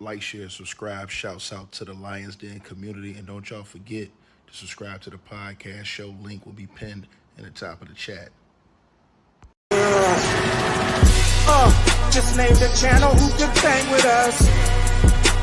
like, share, subscribe. Shouts out to the Lions Den community. And don't y'all forget to subscribe to the podcast show. Link will be pinned in the top of the chat. Just name the channel who could bang with us.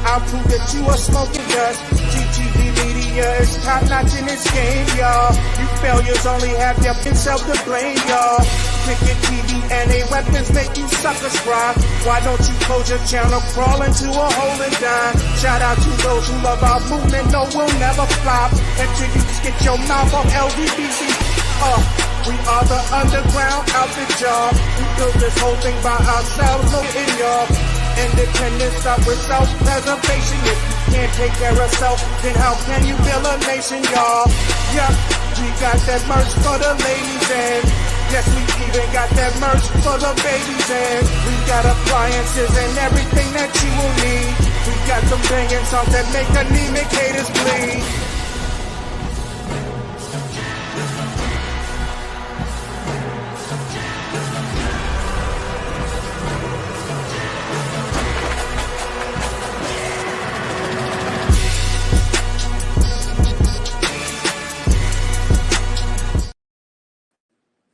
I'll prove that you are smoking dust. GTV Media is top notch in this game, y'all. You failures only have yourself to blame, y'all. Cricket TV and a weapons make you suckers cry. Why don't you close your channel, crawl into a hole and die? Shout out to those who love our movement, no, we'll never flop until you get your mouth on LGBT. We are the underground outfit, y'all. We built this whole thing by ourselves, no in y'all. Independence start with self-preservation. If you can't take care of self, then how can you build a nation, y'all? Yep, we got that merch for the ladies and yes, we even got that merch for the babies and we got appliances and everything that you will need. We got some banging songs that make anemic haters bleed.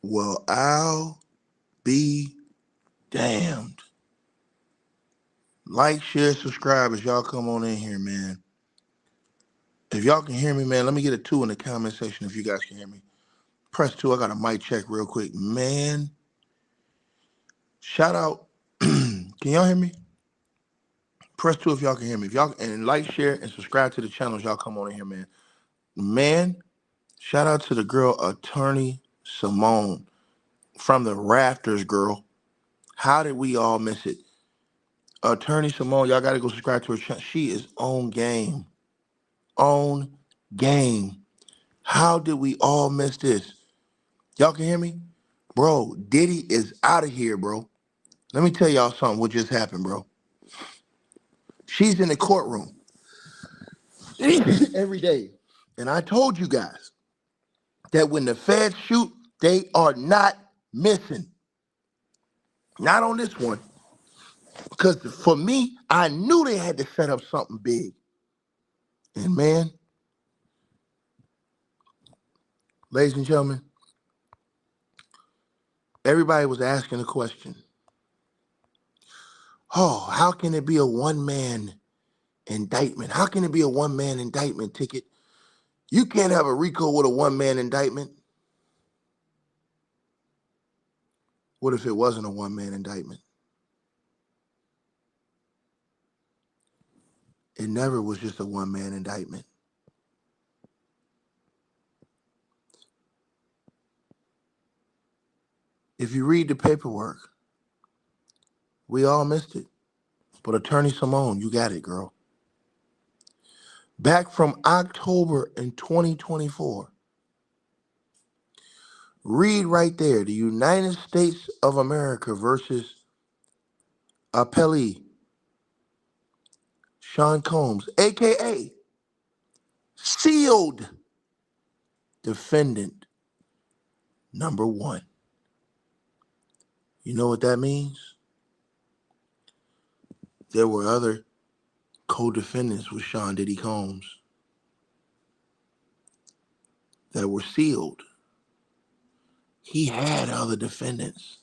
Well, I'll be damned. Like, share, subscribe as y'all come on in here, man. If y'all can hear me, man, let me get a 2 in the comment section if you guys can hear me. Press 2. I got a mic check real quick. Man, shout out. Can y'all hear me? Press 2 if y'all can hear me. If y'all and like, share, and subscribe to the channel as y'all come on in here, man. Man, shout out to the girl, Attorney Simone. From the rafters, girl. How did we all miss it? Attorney Simone, y'all got to go subscribe to her channel. She is on game. On game. How did we all miss this? Y'all can hear me? Bro, Diddy is out of here, bro. Let me tell y'all something what just happened, bro. She's in the courtroom every day. And I told you guys that when the feds shoot, they are not missing. Not on this one. Because for me, I knew they had to set up something big. And man, ladies and gentlemen, everybody was asking the question, oh, how can it be a one-man indictment? How can it be a one-man indictment ticket? You can't have a RICO with a one-man indictment. What if it wasn't a one-man indictment? It never was just a one-man indictment. If you read the paperwork, we all missed it. But Attorney Simone, you got it, girl. Back from October in 2024, read right there, the United States of America versus Plea, Sean Combs, a.k.a. sealed defendant number 1. You know what that means? There were other co-defendants with Sean Diddy Combs that were sealed. He had other defendants.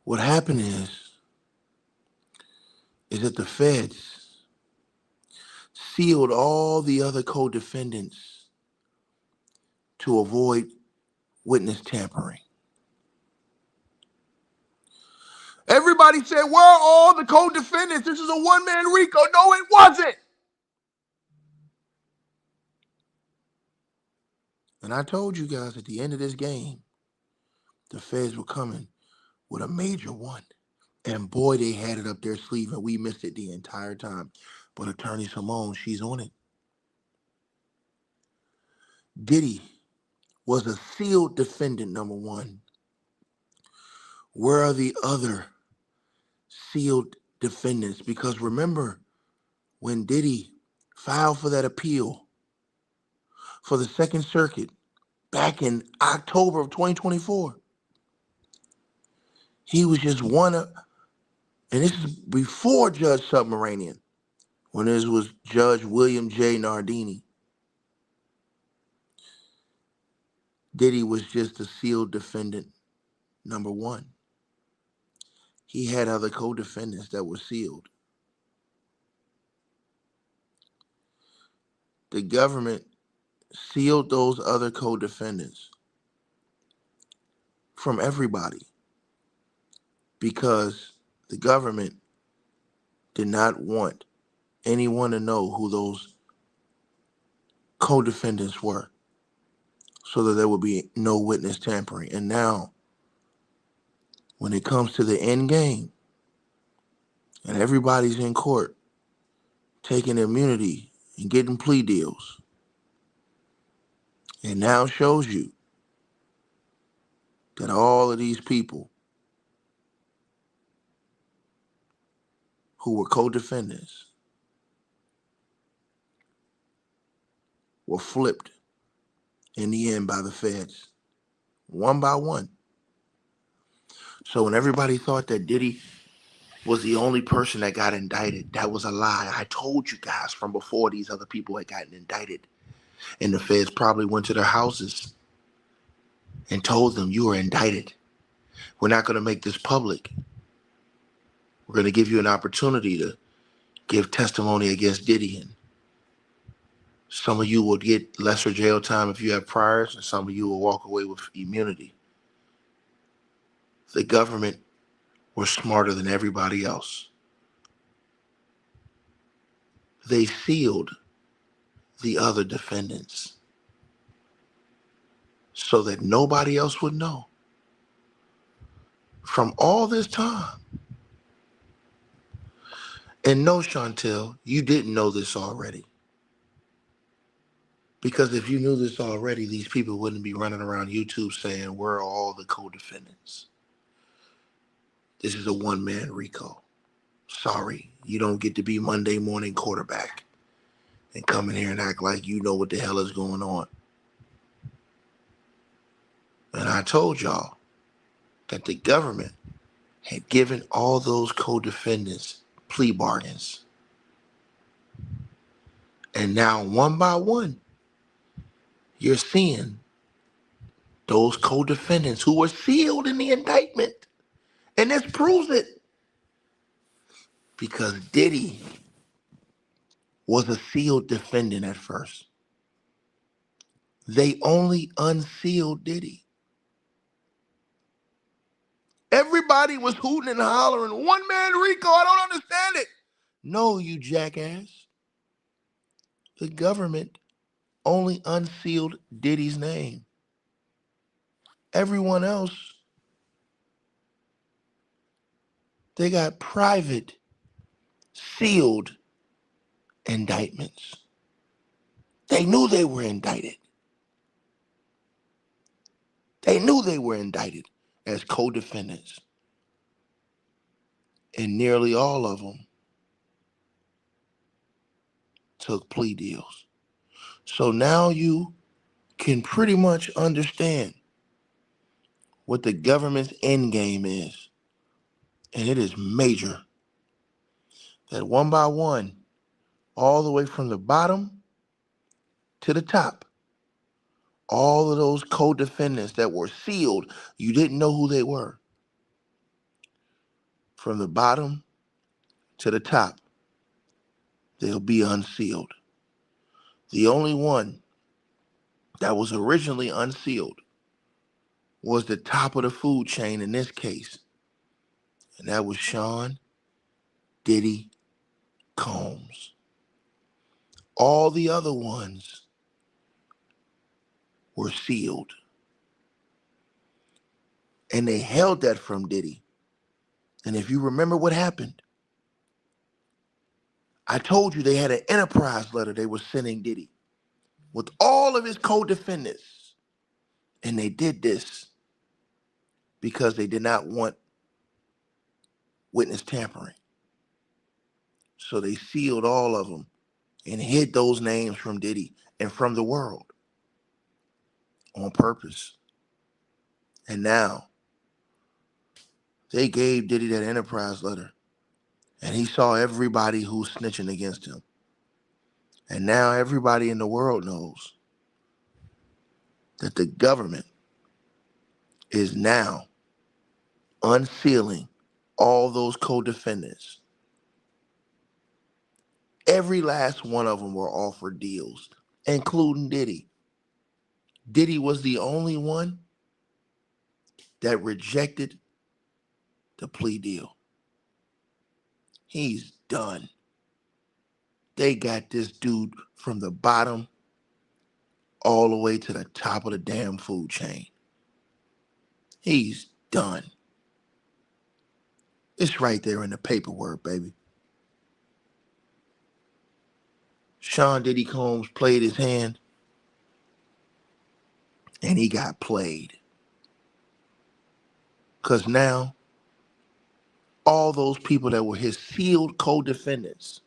What happened is that the feds sealed all the other co-defendants to avoid witness tampering. Everybody said, where are all the co-defendants? This is a one-man RICO. No, it wasn't. And I told you guys at the end of this game, the feds were coming with a major one. And boy, they had it up their sleeve, and we missed it the entire time. But Attorney Simone, she's on it. Diddy was a sealed defendant number 1. Where are the other sealed defendants? Because remember, when Diddy filed for that appeal for the Second Circuit back in October of 2024, he was just one And this is before Judge Submaranian, when this was Judge William J. Nardini. Diddy was just a sealed defendant number one. He had other co-defendants that were sealed. The government sealed those other co-defendants from everybody because the government did not want anyone to know who those co-defendants were, so that there would be no witness tampering. And now, when it comes to the end game, and everybody's in court taking immunity and getting plea deals, it now shows you that all of these people who were co-defendants were flipped in the end by the feds, one by one. So when everybody thought that Diddy was the only person that got indicted, that was a lie. I told you guys from before these other people had gotten indicted. And the feds probably went to their houses and told them, you are indicted. We're not going to make this public. We're going to give you an opportunity to give testimony against Diddy. And some of you will get lesser jail time if you have priors, and some of you will walk away with immunity. The government was smarter than everybody else. They sealed the other defendants so that nobody else would know. From all this time. And no, Chantel, you didn't know this already. Because if you knew this already, these people wouldn't be running around YouTube saying, we're all the co-defendants. This is a one-man RICO. Sorry, you don't get to be Monday morning quarterback and come in here and act like you know what the hell is going on. And I told y'all that the government had given all those co-defendants plea bargains. And now, one by one, you're seeing those co-defendants who were sealed in the indictment. And this proves it. Because Diddy was a sealed defendant at first. They only unsealed Diddy. Everybody was hooting and hollering, one man RICO, I don't understand it. No, you jackass. The government only unsealed Diddy's name. Everyone else, they got private, sealed indictments. They knew they were indicted. They knew they were indicted as co-defendants. And nearly all of them took plea deals. So now you can pretty much understand what the government's end game is. And it is major. That one by one, all the way from the bottom to the top, all of those co-defendants that were sealed, you didn't know who they were. From the bottom to the top, they'll be unsealed. The only one that was originally unsealed was the top of the food chain in this case. And that was Sean Diddy Combs. All the other ones were sealed. And they held that from Diddy. And if you remember what happened, I told you they had an enterprise letter they were sending Diddy with all of his co-defendants. And they did this because they did not want witness tampering. So they sealed all of them and hid those names from Diddy and from the world on purpose. And now they gave Diddy that enterprise letter And he saw everybody who's snitching against him. And now everybody in the world knows that the government is now unsealing all those co-defendants. Every last one of them were offered deals, including Diddy. Diddy was the only one that rejected the plea deal. He's done. They got this dude from the bottom all the way to the top of the damn food chain. He's done. It's right there in the paperwork, baby. Sean Diddy Combs played his hand, and he got played. Because now, all those people that were his sealed co-defendants,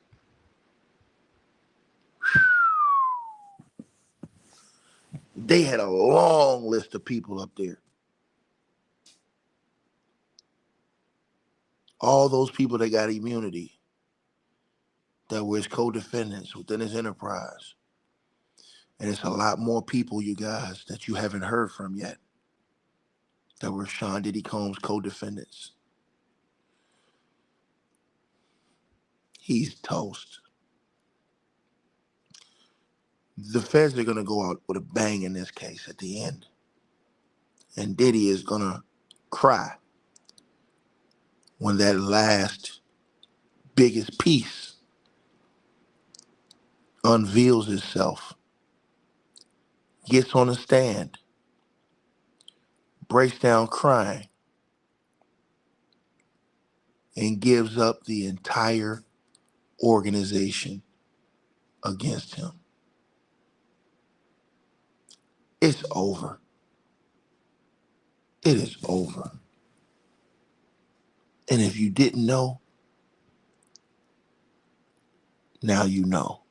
they had a long list of people up there. All those people that got immunity, that were his co-defendants within his enterprise. And it's a lot more people, you guys, that you haven't heard from yet, that were Sean Diddy Combs co-defendants. He's toast. The feds are going to go out with a bang in this case at the end. And Diddy is going to cry when that last biggest piece unveils itself, gets on the stand, breaks down crying, and gives up the entire organization against him. It's over. It is over. And if you didn't know, now you know.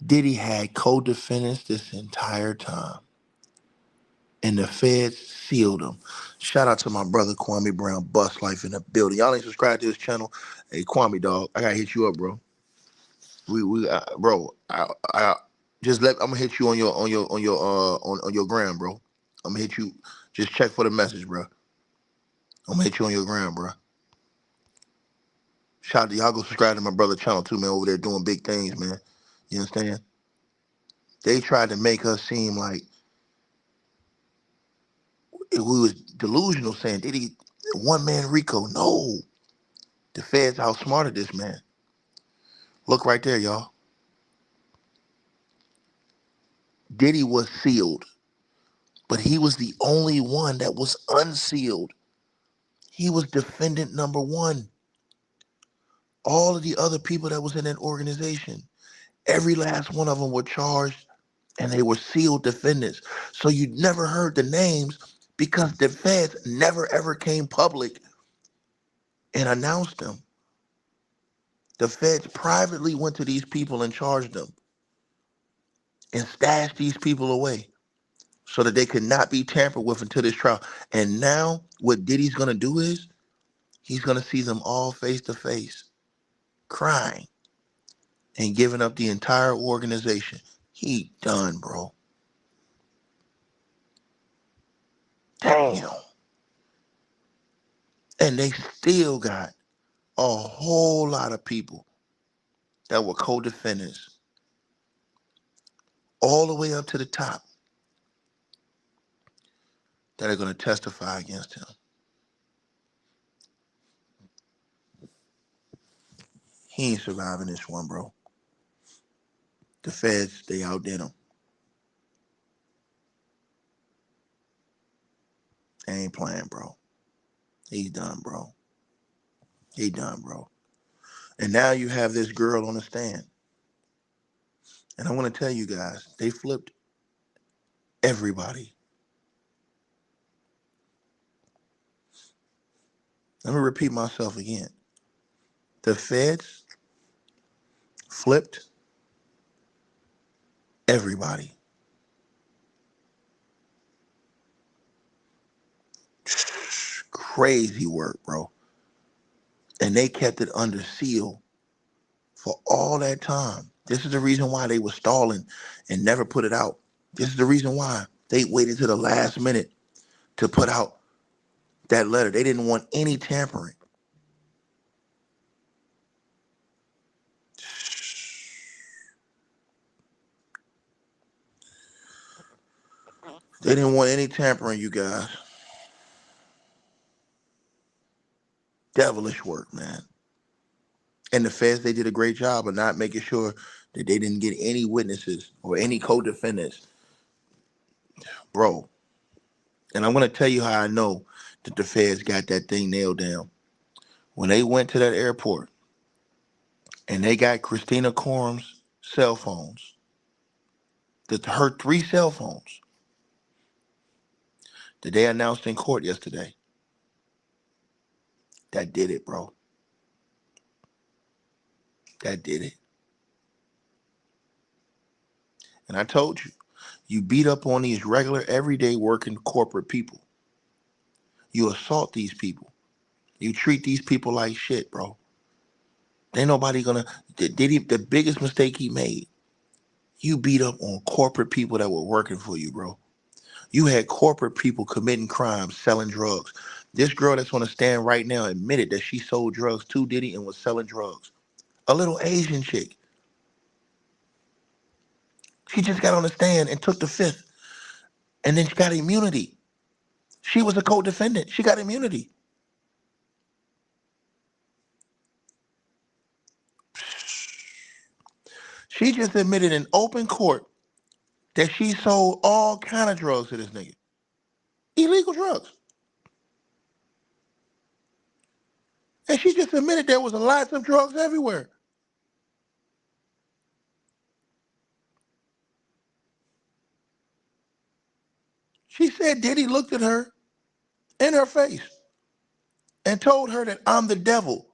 Diddy had co-defendants this entire time, and the feds sealed them. Shout out to my brother Kwame Brown, Bust Life in the building. Y'all ain't subscribed to this channel. Hey Kwame, dog, I gotta hit you up, bro. I just I'm gonna hit you on your gram, bro. I'm gonna hit you. Just check for the message, bro. I'm gonna hit you on your gram, bro. Shout out to y'all. Go subscribe to my brother channel too, man. Over there doing big things, man. You understand? They tried to make us seem like we was delusional, saying Diddy one man RICO. No, the feds outsmarted this man. Look right there, y'all. Diddy was sealed, but he was the only one that was unsealed. He was defendant number one. All of the other people that was in that organization, every last one of them were charged, and they were sealed defendants. So you never heard the names because the feds never ever came public and announced them. The feds privately went to these people and charged them and stashed these people away so that they could not be tampered with until this trial. And now what Diddy's going to do is he's going to see them all face to face, crying and giving up the entire organization. He done, bro. Damn. And they still got a whole lot of people that were co-defendants all the way up to the top that are going to testify against him. He ain't surviving this one, bro. The feds, they outdid him. They ain't playing, bro. He's done, bro. He done, bro. And now you have this girl on the stand. And I want to tell you guys, they flipped everybody. Let me repeat myself again. The feds flipped everybody. Crazy work, bro. And they kept it under seal for all that time. This is the reason why they were stalling and never put it out. This is the reason why they waited to the last minute to put out that letter. They didn't want any tampering. They didn't want any tampering, you guys. Devilish work, man. And the feds, they did a great job of not making sure that they didn't get any witnesses or any co-defendants. Bro, and I'm going to tell you how I know that the feds got that thing nailed down. When they went to that airport and they got Christina Corum's cell phones, her 3 cell phones that they announced in court yesterday, that did it, bro. That did it. And I told you, you beat up on these regular, everyday working corporate people. You assault these people. You treat these people like shit, bro. Ain't nobody gonna. The biggest mistake he made, you beat up on corporate people that were working for you, bro. You had corporate people committing crimes, selling drugs. This girl that's on the stand right now admitted that she sold drugs to Diddy and was selling drugs. A little Asian chick. She just got on the stand and took the fifth. And then she got immunity. She was a co-defendant. She got immunity. She just admitted in open court that she sold all kind of drugs to this nigga. Illegal drugs. And she just admitted there was lots of drugs everywhere. She said Diddy looked at her in her face and told her that I'm the devil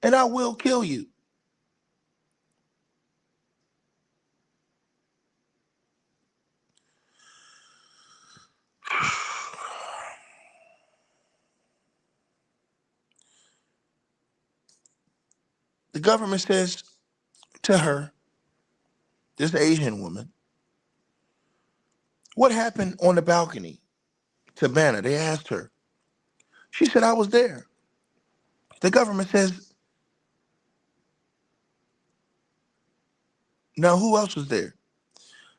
and I will kill you. The government says to her, this Asian woman, what happened on the balcony to Banner? They asked her. She said, I was there. The government says, now who else was there?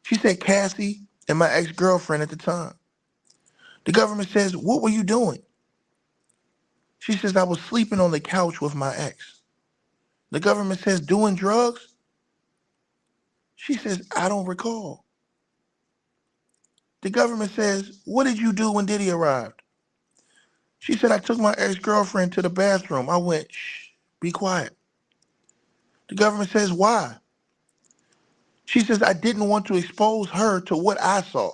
She said, Cassie and my ex-girlfriend at the time. The government says, what were you doing? She says, I was sleeping on the couch with my ex. The government says, doing drugs? She says, I don't recall. The government says, what did you do when Diddy arrived? She said, I took my ex-girlfriend to the bathroom. I went, shh, be quiet. The government says, why? She says, I didn't want to expose her to what I saw.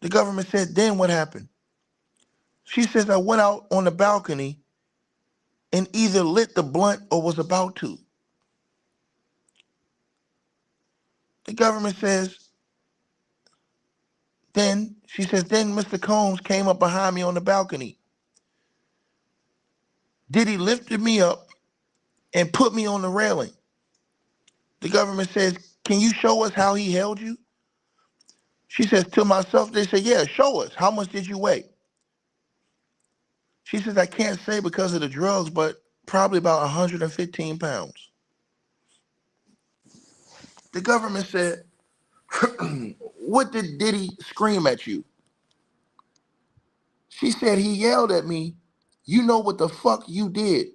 The government said, then what happened? She says, I went out on the balcony and either lit the blunt or was about to. The government says, then Mr. Combs came up behind me on the balcony. Diddy lifted me up and put me on the railing. The government says, can you show us how he held you? She says, to myself, they say, yeah, show us. How much did you weigh? She says, I can't say because of the drugs, but probably about 115 pounds. The government said, what did Diddy scream at you? She said, he yelled at me, you know what the fuck you did.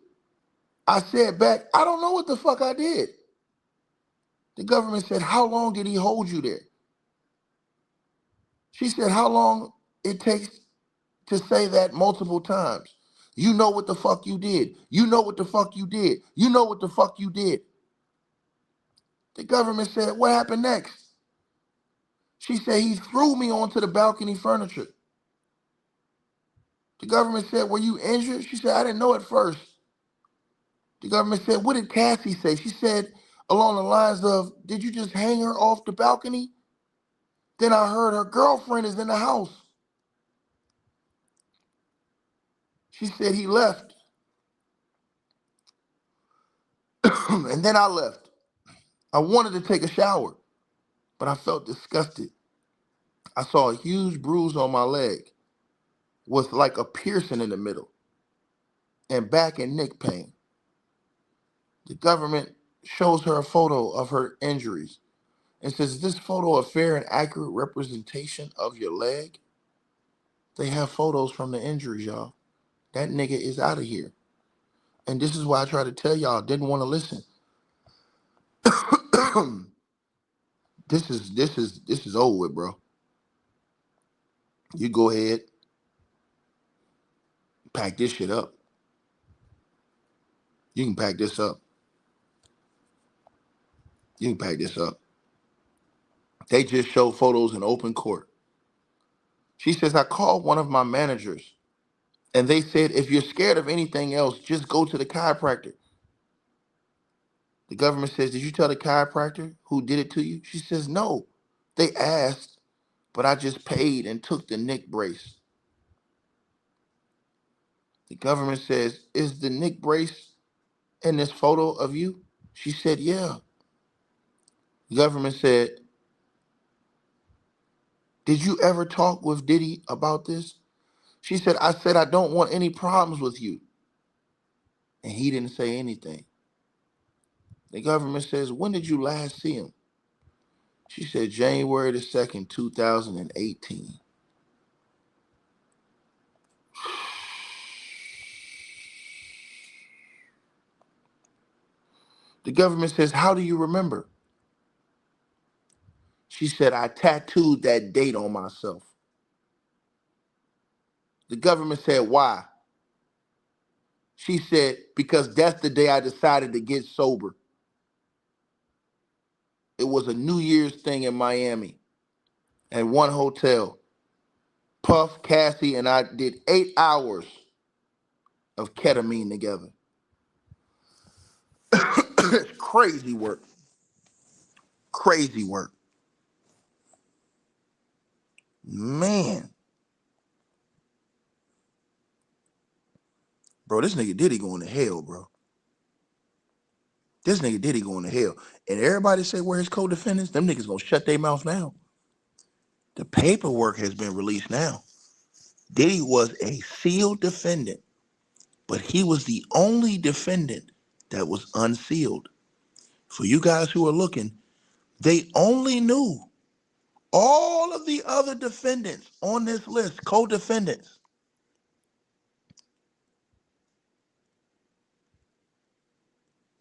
I said back, I don't know what the fuck I did. The government said, how long did he hold you there? She said, how long it takes to say that multiple times. You know what the fuck you did. You know what the fuck you did. You know what the fuck you did. The government said, what happened next? She said, he threw me onto the balcony furniture. The government said, were you injured? She said, I didn't know at first. The government said, what did Cassie say? She said, along the lines of, did you just hang her off the balcony? Then I heard her girlfriend is in the house. She said, he left. And then I left. I wanted to take a shower, but I felt disgusted. I saw a huge bruise on my leg with like a piercing in the middle and back and neck pain. The government shows her a photo of her injuries and says, "Is this photo a fair and accurate representation of your leg?" They have photos from the injuries, y'all. That nigga is out of here. And this is why I try to tell y'all, didn't want to listen. This is over with, bro. You go ahead, pack this shit up. You can pack this up. You can pack this up. They just showed photos in open court. She says, "I called one of my managers and they said, if you're scared of anything else, just go to the chiropractor." The government says, "Did you tell the chiropractor who did it to you?" She says, "No. They asked, but I just paid and took the neck brace." The government says, "Is the neck brace in this photo of you?" She said, "Yeah." The government said, "Did you ever talk with Diddy about this?" She said, "I said I don't want any problems with you." And he didn't say anything. The government says, "When did you last see him?" She said, "January the 2nd, 2018. The government says, "How do you remember?" She said, "I tattooed that date on myself." The government said, "Why?" She said, "Because that's the day I decided to get sober. It was a New Year's thing in Miami at one hotel. Puff, Cassie, and I did 8 hours of ketamine together." It's crazy work. Crazy work. Man. Bro, this nigga Diddy going to hell, bro. This nigga Diddy going to hell. And everybody say where his co-defendants, them niggas gonna shut their mouth now. The paperwork has been released now. Diddy was a sealed defendant, but he was the only defendant that was unsealed. For you guys who are looking, they only knew all of the other defendants on this list, co-defendants.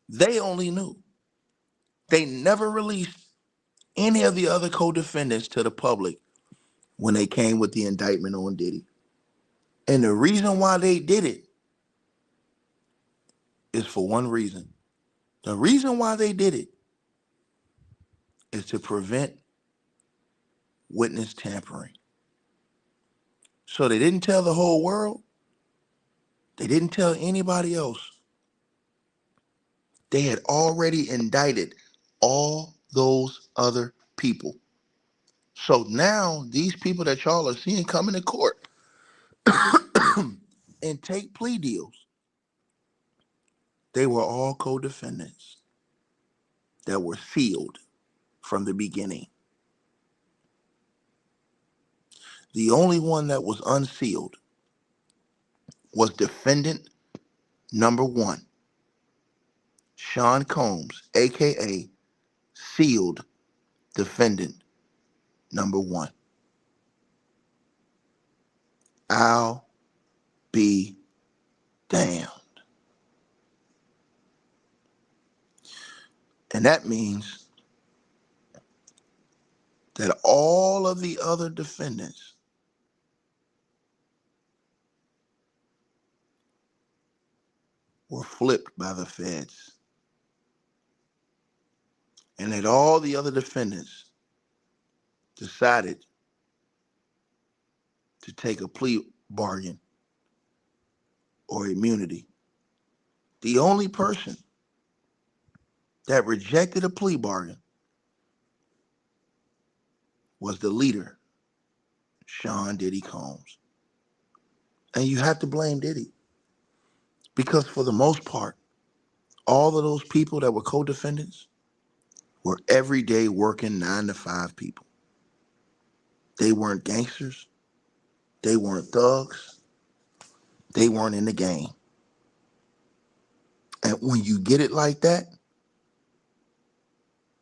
They only knew. They never released any of the other co-defendants to the public when they came with the indictment on Diddy. And the reason why they did it is for one reason. The reason why they did it is to prevent witness tampering. So they didn't tell the whole world. They didn't tell anybody else. They had already indicted all those other people. So now these people that y'all are seeing come into court and take plea deals, they were all co-defendants that were sealed from the beginning. The only one that was unsealed was defendant number one, Sean Combs, aka sealed defendant number one. I'll be damned. And that means that all of the other defendants were flipped by the feds. And that all the other defendants decided to take a plea bargain or immunity. The only person that rejected a plea bargain was the leader, Sean Diddy Combs. And you have to blame Diddy because for the most part, All of those people that were co-defendants were everyday working 9 to 5 people. They weren't gangsters. They weren't thugs. They weren't in the game. And when you get it like that,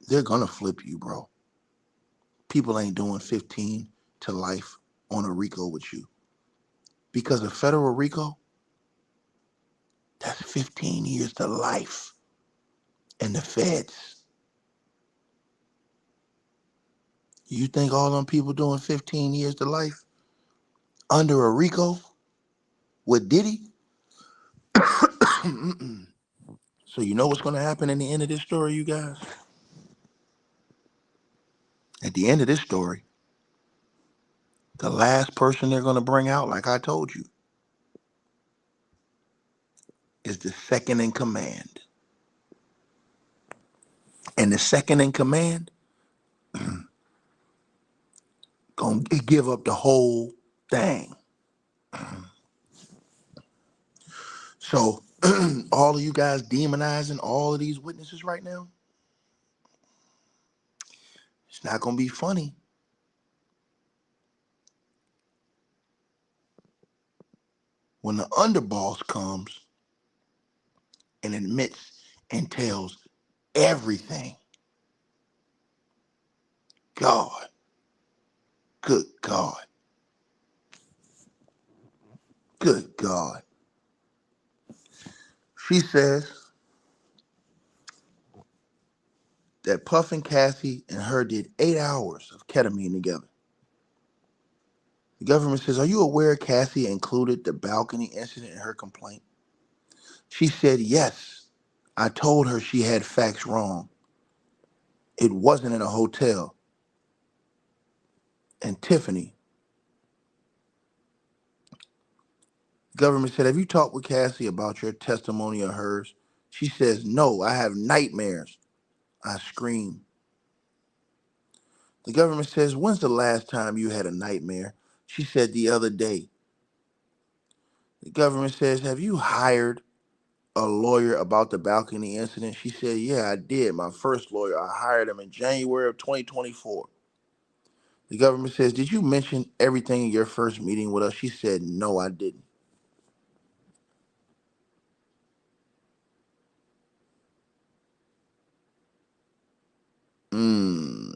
they're gonna flip you, bro. People ain't doing 15 to life on a RICO with you. Because a federal RICO, that's 15 years to life. And the feds. You think all them people doing 15 years to life under a RICO with Diddy? So you know what's gonna happen in the end of this story, you guys? At the end of this story, the last person they're gonna bring out, like I told you, is the second in command. And the second in command gonna give up the whole thing. So all of you guys demonizing all of these witnesses right now, it's not gonna be funny. When the underboss comes and admits and tells everything, God, good God, good God. She says that Puff and Cassie and her did 8 hours of ketamine together. The government says, are you aware Cassie included the balcony incident in her complaint? She said, yes. I told her she had facts wrong. It wasn't in a hotel. And Tiffany, the government said, have you talked with Cassie about your testimony or hers? She says, no, I have nightmares. I scream. The government says, when's the last time you had a nightmare? She said, the other day. The government says, have you hired a lawyer about the balcony incident? She said, yeah, I did. My first lawyer, I hired him in January of 2024. The government says, did you mention everything in your first meeting with us? She said, no, I didn't. Mm,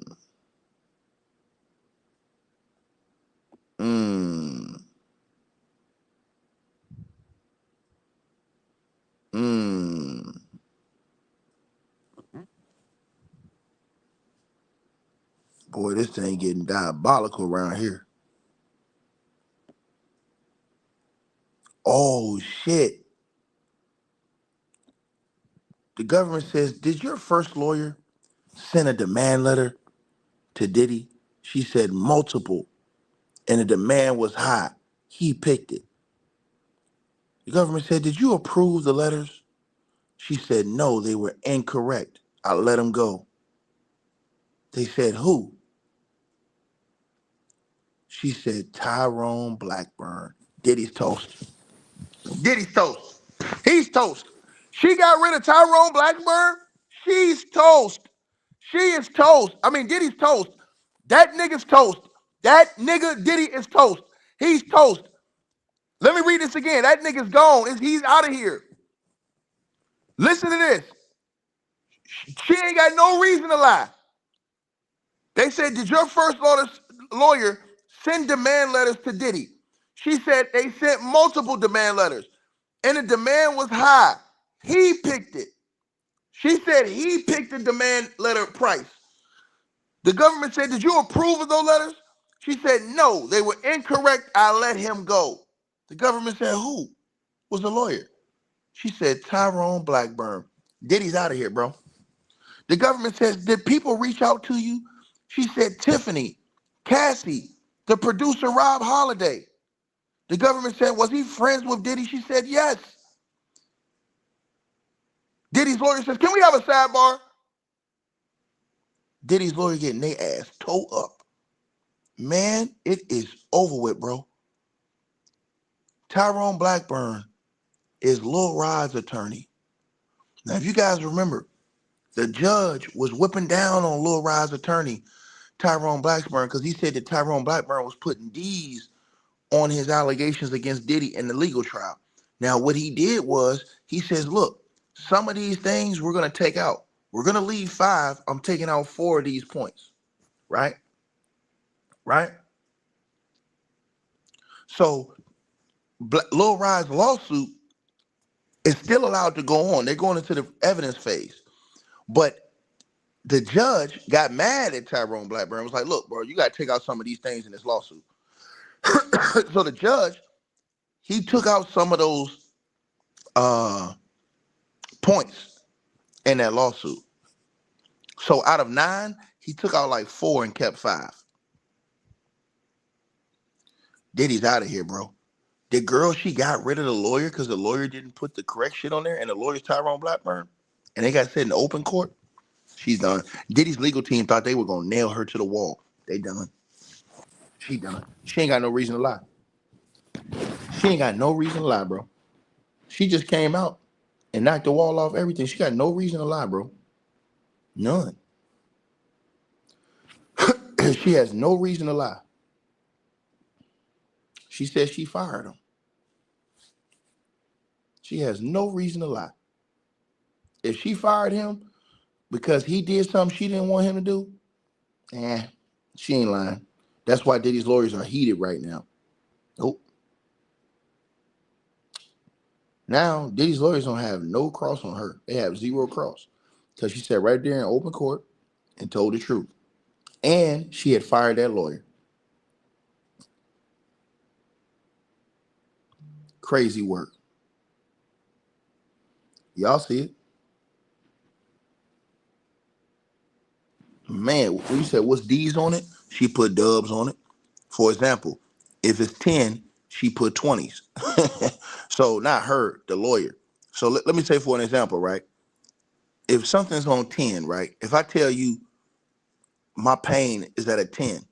mm, mm. Boy, this thing getting diabolical around here. Oh, shit. The government says, did your first lawyer send a demand letter to Diddy? She said multiple, and the demand was high. He picked it. The government said, did you approve the letters? She said, no, they were incorrect. I let them go. They said, who? She said, Tyrone Blackburn. Diddy's toast. Diddy's toast. He's toast. She got rid of Tyrone Blackburn. She's toast. She is toast. I mean, Diddy's toast. That nigga's toast. That nigga Diddy is toast. He's toast. Let me read this again. That nigga's gone. He's out of here. Listen to this. She ain't got no reason to lie. They said, did your first lawyer send demand letters to Diddy? She said they sent multiple demand letters, and the demand was high. He picked it. She said he picked the demand letter price. The government said, did you approve of those letters? She said, no, they were incorrect. I let him go. The government said, who was the lawyer? She said, Tyrone Blackburn. Diddy's out of here, bro. The government says, did people reach out to you? She said, Tiffany, Cassie, the producer, Rob Holiday. The government said, was he friends with Diddy? She said, yes. Diddy's lawyer says, can we have a sidebar? Diddy's lawyer getting their ass towed up. Man, it is over with, bro. Tyrone Blackburn is Lil Rod's attorney. Now, if you guys remember, the judge was whipping down on Lil Rod's attorney, Tyrone Blackburn, because he said that Tyrone Blackburn was putting D's on his allegations against Diddy in the legal trial. Now, what he did was he says, look, some of these things we're going to take out. We're going to leave 5. I'm taking out 4 of these points. Right? Right? So Lil Rod's lawsuit is still allowed to go on. They're going into the evidence phase. But the judge got mad at Tyrone Blackburn. Was like, look, bro, you got to take out some of these things in this lawsuit. So the judge, he took out some of those points in that lawsuit. So out of 9, he took out like 4 and kept 5. Diddy's out of here, bro. The girl, she got rid of the lawyer because the lawyer didn't put the correct shit on there, and the lawyer's Tyrone Blackburn, and they got set in open court. She's done. Diddy's legal team thought they were gonna nail her to the wall. They done. She done. She ain't got no reason to lie. She ain't got no reason to lie, bro. She just came out and knocked the wall off everything. She got no reason to lie, bro. None. She has no reason to lie. She says she fired him. She has no reason to lie. If she fired him because he did something she didn't want him to do, she ain't lying. That's why Diddy's lawyers are heated right now. Nope. Now, Diddy's lawyers don't have no cross on her. They have 0 cross. Because she sat right there in open court and told the truth. And she had fired that lawyer. Crazy work. Y'all see it? Man, when you said what's D's on it, she put dubs on it. For example, if it's 10, she put 20s. So not her, the lawyer. So let me say for an example, right? If something's on 10, right? If I tell you my pain is at a 10,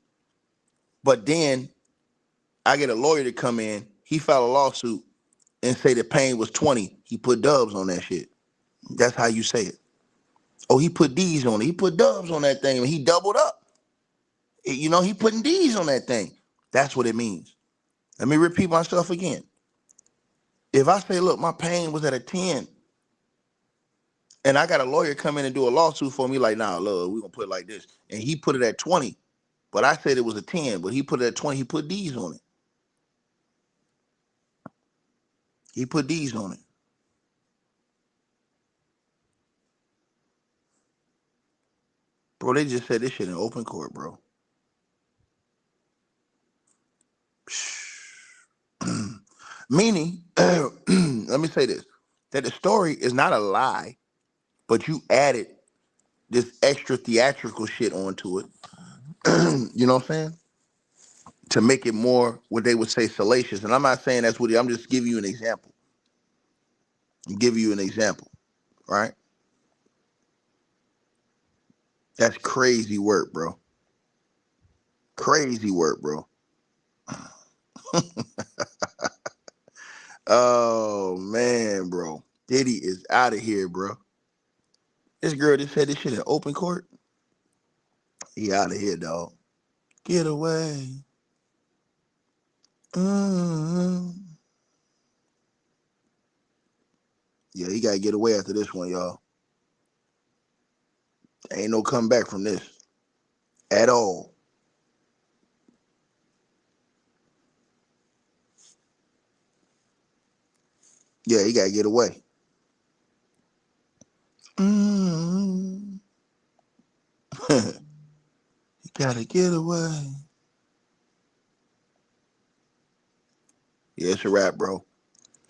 but then I get a lawyer to come in, he file a lawsuit and say the pain was 20, he put dubs on that shit. That's how you say it. Oh, he put D's on it. He put dubs on that thing and he doubled up. You know, he putting D's on that thing. That's what it means. Let me repeat myself again. If I say, look, my pain was at a 10, and I got a lawyer come in and do a lawsuit for me, like, nah, look, we're going to put it like this. And he put it at 20, but I said it was a 10, but he put it at 20. He put D's on it. He put D's on it. Bro, they just said this shit in open court, bro. Meaning, let me say this, that the story is not a lie, but you added this extra theatrical shit onto it. You know what I'm saying? To make it more, what they would say, salacious. And I'm not saying that's what I'm just giving you an example. I'm giving you an example, right? That's crazy work, bro. Crazy work, bro. Oh, man, bro. Diddy is out of here, bro. This girl just said this shit in open court. He out of here, dog. Get away. Mm-hmm. Yeah, he got to get away after this one, y'all. Ain't no comeback from this at all. Yeah, he got to get away. Mm-hmm. He got to get away. Yeah, it's a wrap, bro.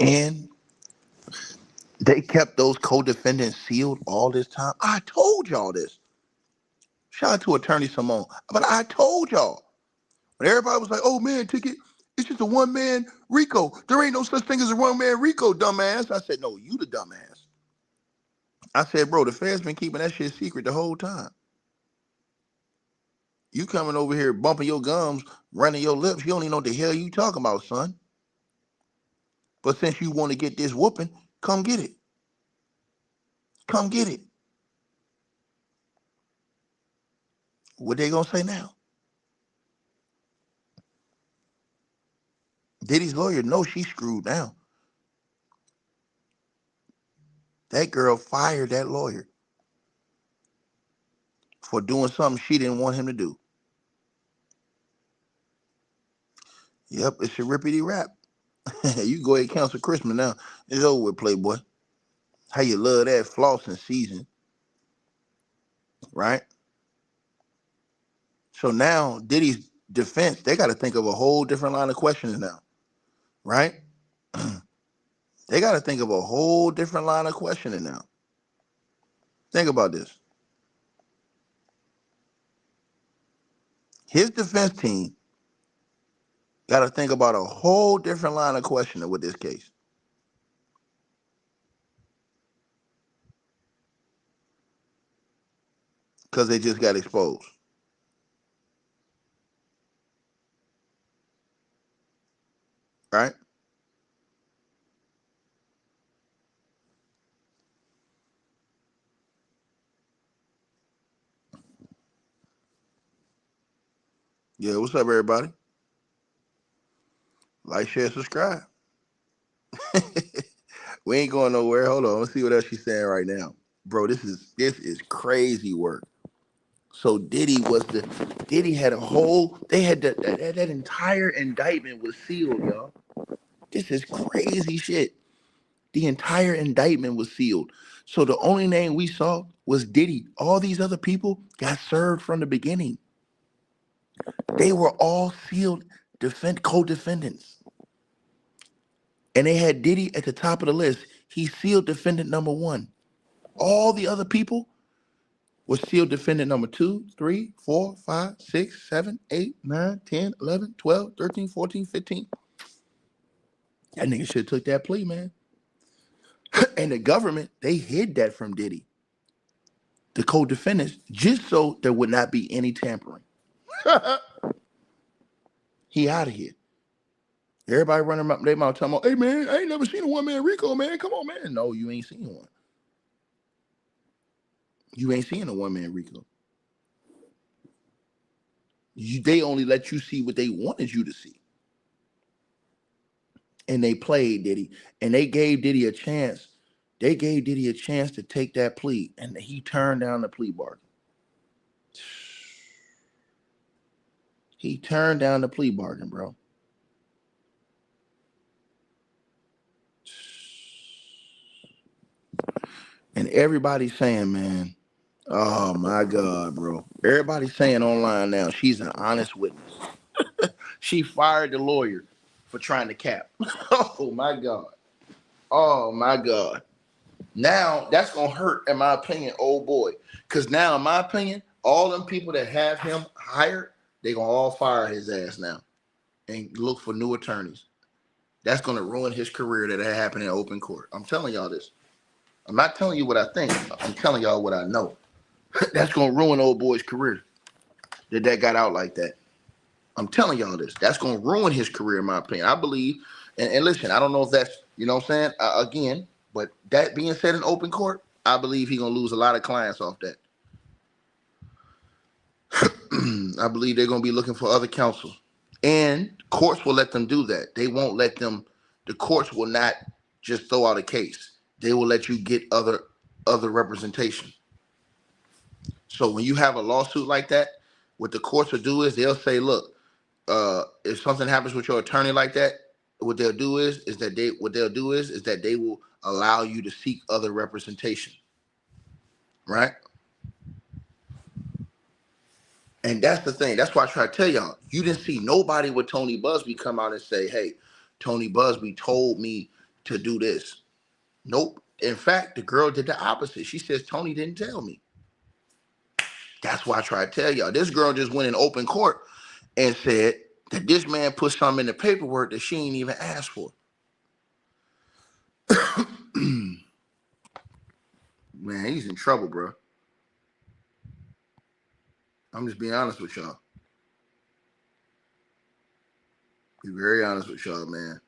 And they kept those co-defendants sealed all this time. I told y'all this. Shout out to Attorney Simone. But I told y'all. When everybody was like, oh, man, Ticket, it's just a one-man RICO. There ain't no such thing as a one-man RICO, dumbass. I said, no, you the dumbass. I said, bro, the feds been keeping that shit secret the whole time. You coming over here bumping your gums, running your lips. You don't even know what the hell you talking about, son. But since you want to get this whooping, come get it. Come get it. What they gonna say now? Diddy's lawyer knows she's screwed now. That girl fired that lawyer for doing something she didn't want him to do. Yep, it's a rippity rap. You go ahead and cancel Christmas now. It's over with, Playboy. How you love that flossing season, right? So now Diddy's defense, they got to think of a whole different line of questions now, right? They got to think of a whole different line of questioning now. Think about this. His defense team got to think about a whole different line of questioning with this case. Because they just got exposed. Right? Yeah, what's up, everybody? Like, share, subscribe. We ain't going nowhere. Hold on. Let's see what else she's saying right now. Bro, this is crazy work. So Diddy had a whole, they had that entire indictment was sealed, y'all. This is crazy shit. The entire indictment was sealed. So the only name we saw was Diddy. All these other people got served from the beginning. They were all sealed co-defendants. And they had Diddy at the top of the list. He sealed defendant number 1. All the other people was sealed defendant number 2, 3, 4, 5, 6, 7, 8, 9, 10, 11, 12, 13, 14, 15. That nigga should have took that plea, man. And the government, they hid that from Diddy, the co-defendants, just so there would not be any tampering. He out of here. Everybody running their mouth talking about, hey man, I ain't never seen a one-man RICO, man. Come on, man. No, you ain't seen one. You ain't seen a one-man RICO. They only let you see what they wanted you to see. And they played Diddy. And they gave Diddy a chance. They gave Diddy a chance to take that plea. And he turned down the plea bargain. He turned down the plea bargain, bro. And everybody's saying, man, oh my God, bro. Everybody's saying online now, she's an honest witness. She fired the lawyer for trying to cap. Oh my God. Oh my God. Now that's gonna hurt, in my opinion, old boy. Because now, in my opinion, all them people that have him hired, they gonna all fire his ass now and look for new attorneys. That's gonna ruin his career that happened in open court. I'm telling y'all this. I'm not telling you what I think. I'm telling y'all what I know. That's gonna ruin old boy's career. That got out like that. I'm telling y'all this. That's gonna ruin his career, in my opinion. I believe. And listen, I don't know if that's, you know what I'm saying, again. But that being said, in open court, I believe he's gonna lose a lot of clients off that. I believe they're gonna be looking for other counsel, and courts will let them do that. They won't let them. The courts will not just throw out a case. They will let you get other representation. So when you have a lawsuit like that, what the courts will do is they'll say, look, if something happens with your attorney like that, what they'll do is that they will allow you to seek other representation, right? And that's the thing. That's why I try to tell y'all, you didn't see nobody with Tony Busby come out and say, hey, Tony Busby told me to do this. Nope. In fact, the girl did the opposite. She says, Tony didn't tell me. That's why I try to tell y'all. This girl just went in open court and said that this man put something in the paperwork that she ain't even asked for. Man, he's in trouble, bro. I'm just being honest with y'all. Be very honest with y'all, man.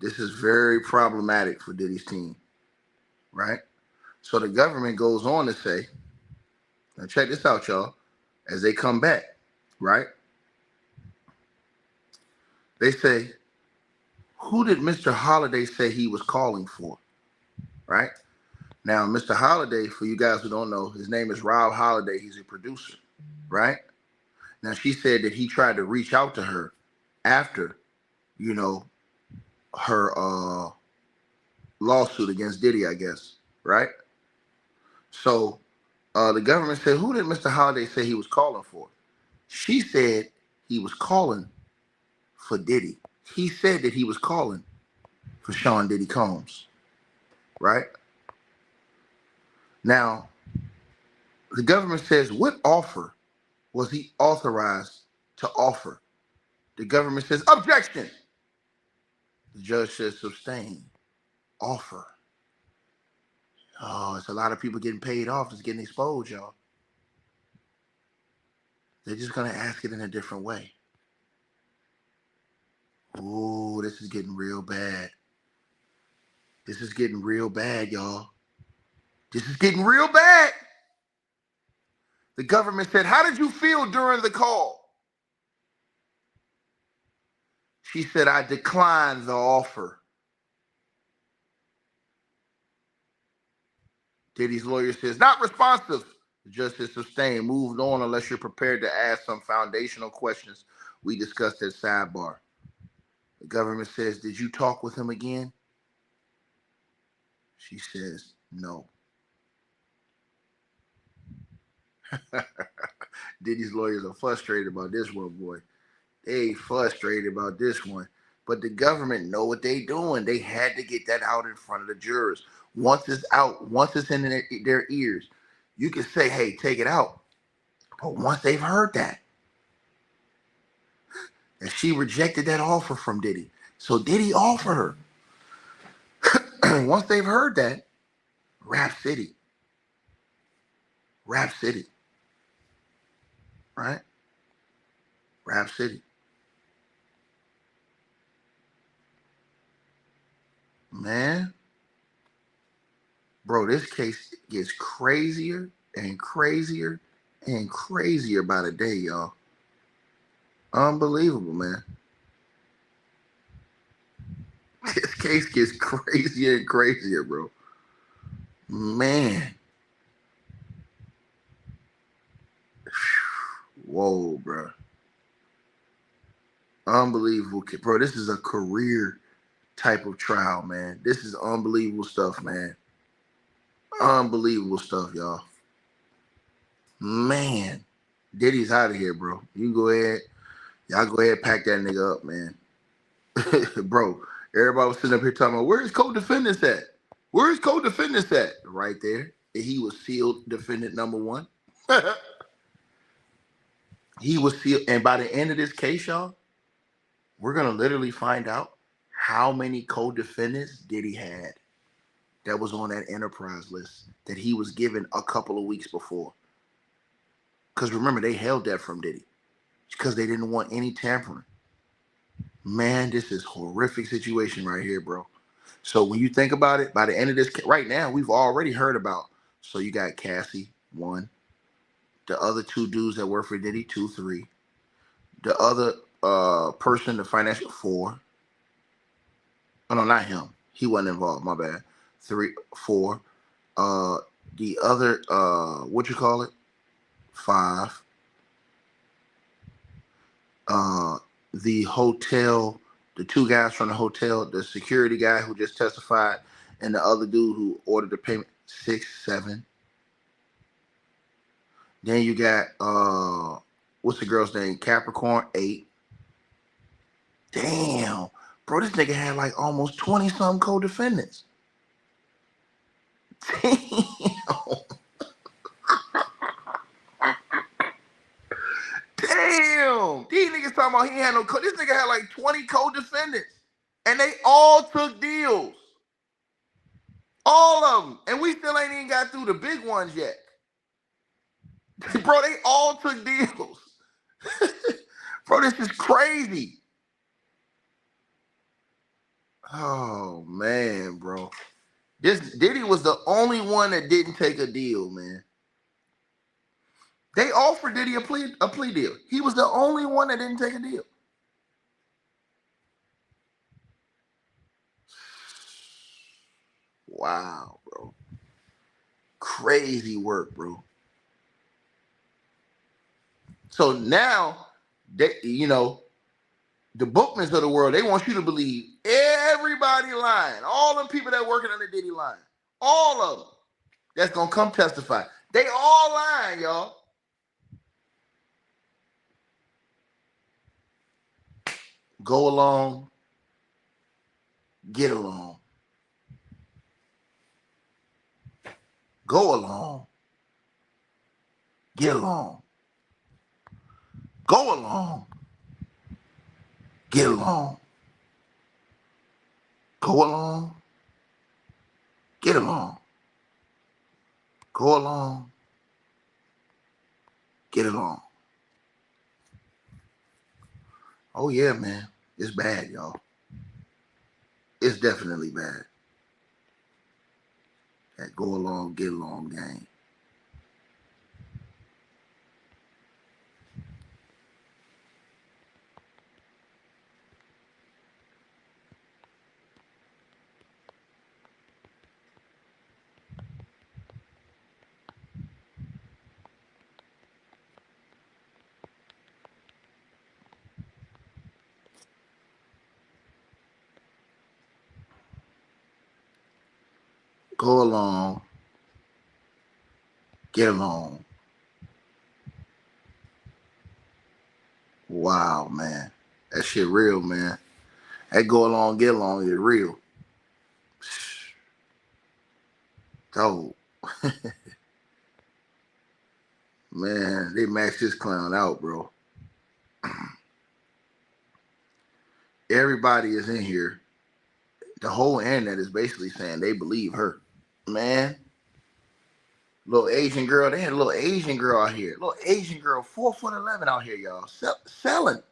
This is very problematic for Diddy's team, right? So the government goes on to say, now check this out, y'all, as they come back, right? They say, who did Mr. Holiday say he was calling for, right? Now, Mr. Holiday, for you guys who don't know, his name is Rob Holiday. He's a producer, right? Now, she said that he tried to reach out to her after, you know, her lawsuit against Diddy, I guess, right? So the government said, who did Mr. Holiday say he was calling for? She said he was calling for Diddy. He said that he was calling for Sean Diddy Combs, right? Now, the government says, what offer was he authorized to offer? The government says, objection. The judge says, sustain. Offer. Oh, it's a lot of people getting paid off. It's getting exposed, y'all. They're just going to ask it in a different way. Ooh, this is getting real bad. This is getting real bad, y'all. This is getting real bad. The government said, how did you feel during the call? She said, I declined the offer. Diddy's lawyer says, not responsive. The judge says, sustained. Moved on unless you're prepared to ask some foundational questions we discussed at sidebar. The government says, did you talk with him again? She says, no. Diddy's lawyers are frustrated about this one, boy. They frustrated about this one. But the government know what they doing. They had to get that out in front of the jurors. Once it's out, once it's in their ears, you can say, hey, take it out. But once they've heard that, and she rejected that offer from Diddy. So Diddy offered her. Once they've heard that, Rap City. Rap City. Right? Rap City. Man. Bro, this case gets crazier and crazier and crazier by the day, y'all. Unbelievable, man. This case gets crazier and crazier, bro. Man. Whoa, bro. Unbelievable. Bro, this is a career type of trial, man. This is unbelievable stuff, man. Unbelievable stuff, y'all. Man. Diddy's out of here, bro. You go ahead. Y'all go ahead and pack that nigga up, man. Bro, everybody was sitting up here talking about, where's codefendants at? Where's codefendants at? Right there. And he was sealed defendant number one. He was sealed. And by the end of this case, y'all, we're going to literally find out how many co-defendants Diddy had that was on that enterprise list that he was given a couple of weeks before. Because remember, they held that from Diddy because they didn't want any tampering. Man, this is a horrific situation right here, bro. So when you think about it, by the end of this, right now, we've already heard about, so you got Cassie, 1. The other 2 dudes that work for Diddy, 2, 3. The other person, the financial, 4. Oh, no, not him. He wasn't involved, my bad. 3, 4. The other, 5. The hotel, the 2 guys from the hotel, the security guy who just testified, and the other dude who ordered the payment, 6, 7. Then you got what's the girl's name? Capricorn, 8. Damn, bro, this nigga had like almost 20-something co-defendants. Damn. Damn. These niggas talking about he had no this nigga had like 20 co-defendants. And they all took deals. All of them. And we still ain't even got through the big ones yet. Bro, they all took deals. Bro, this is crazy. Oh, man, bro. This Diddy was the only one that didn't take a deal, man. They offered Diddy a plea deal. He was the only one that didn't take a deal. Wow, bro. Crazy work, bro. So now, they, the bookmans of the world, they want you to believe everybody lying. All them people that working on the Diddy lying. All of them. That's going to come testify. They all lying, y'all. Go along. Get along. Go along. Get along. Go along. Get along. Go along. Get along. Go along. Get along. Oh, yeah, man. It's bad, y'all. It's definitely bad. That go along, get along game. Go along, get along. Wow, man. That shit real, man. That go along, get along is real. Oh, man, they maxed this clown out, bro. Everybody is in here. The whole internet is basically saying they believe her. Man, little Asian girl, they had a little Asian girl out here. Little Asian girl, 4'11" out here, y'all. Selling.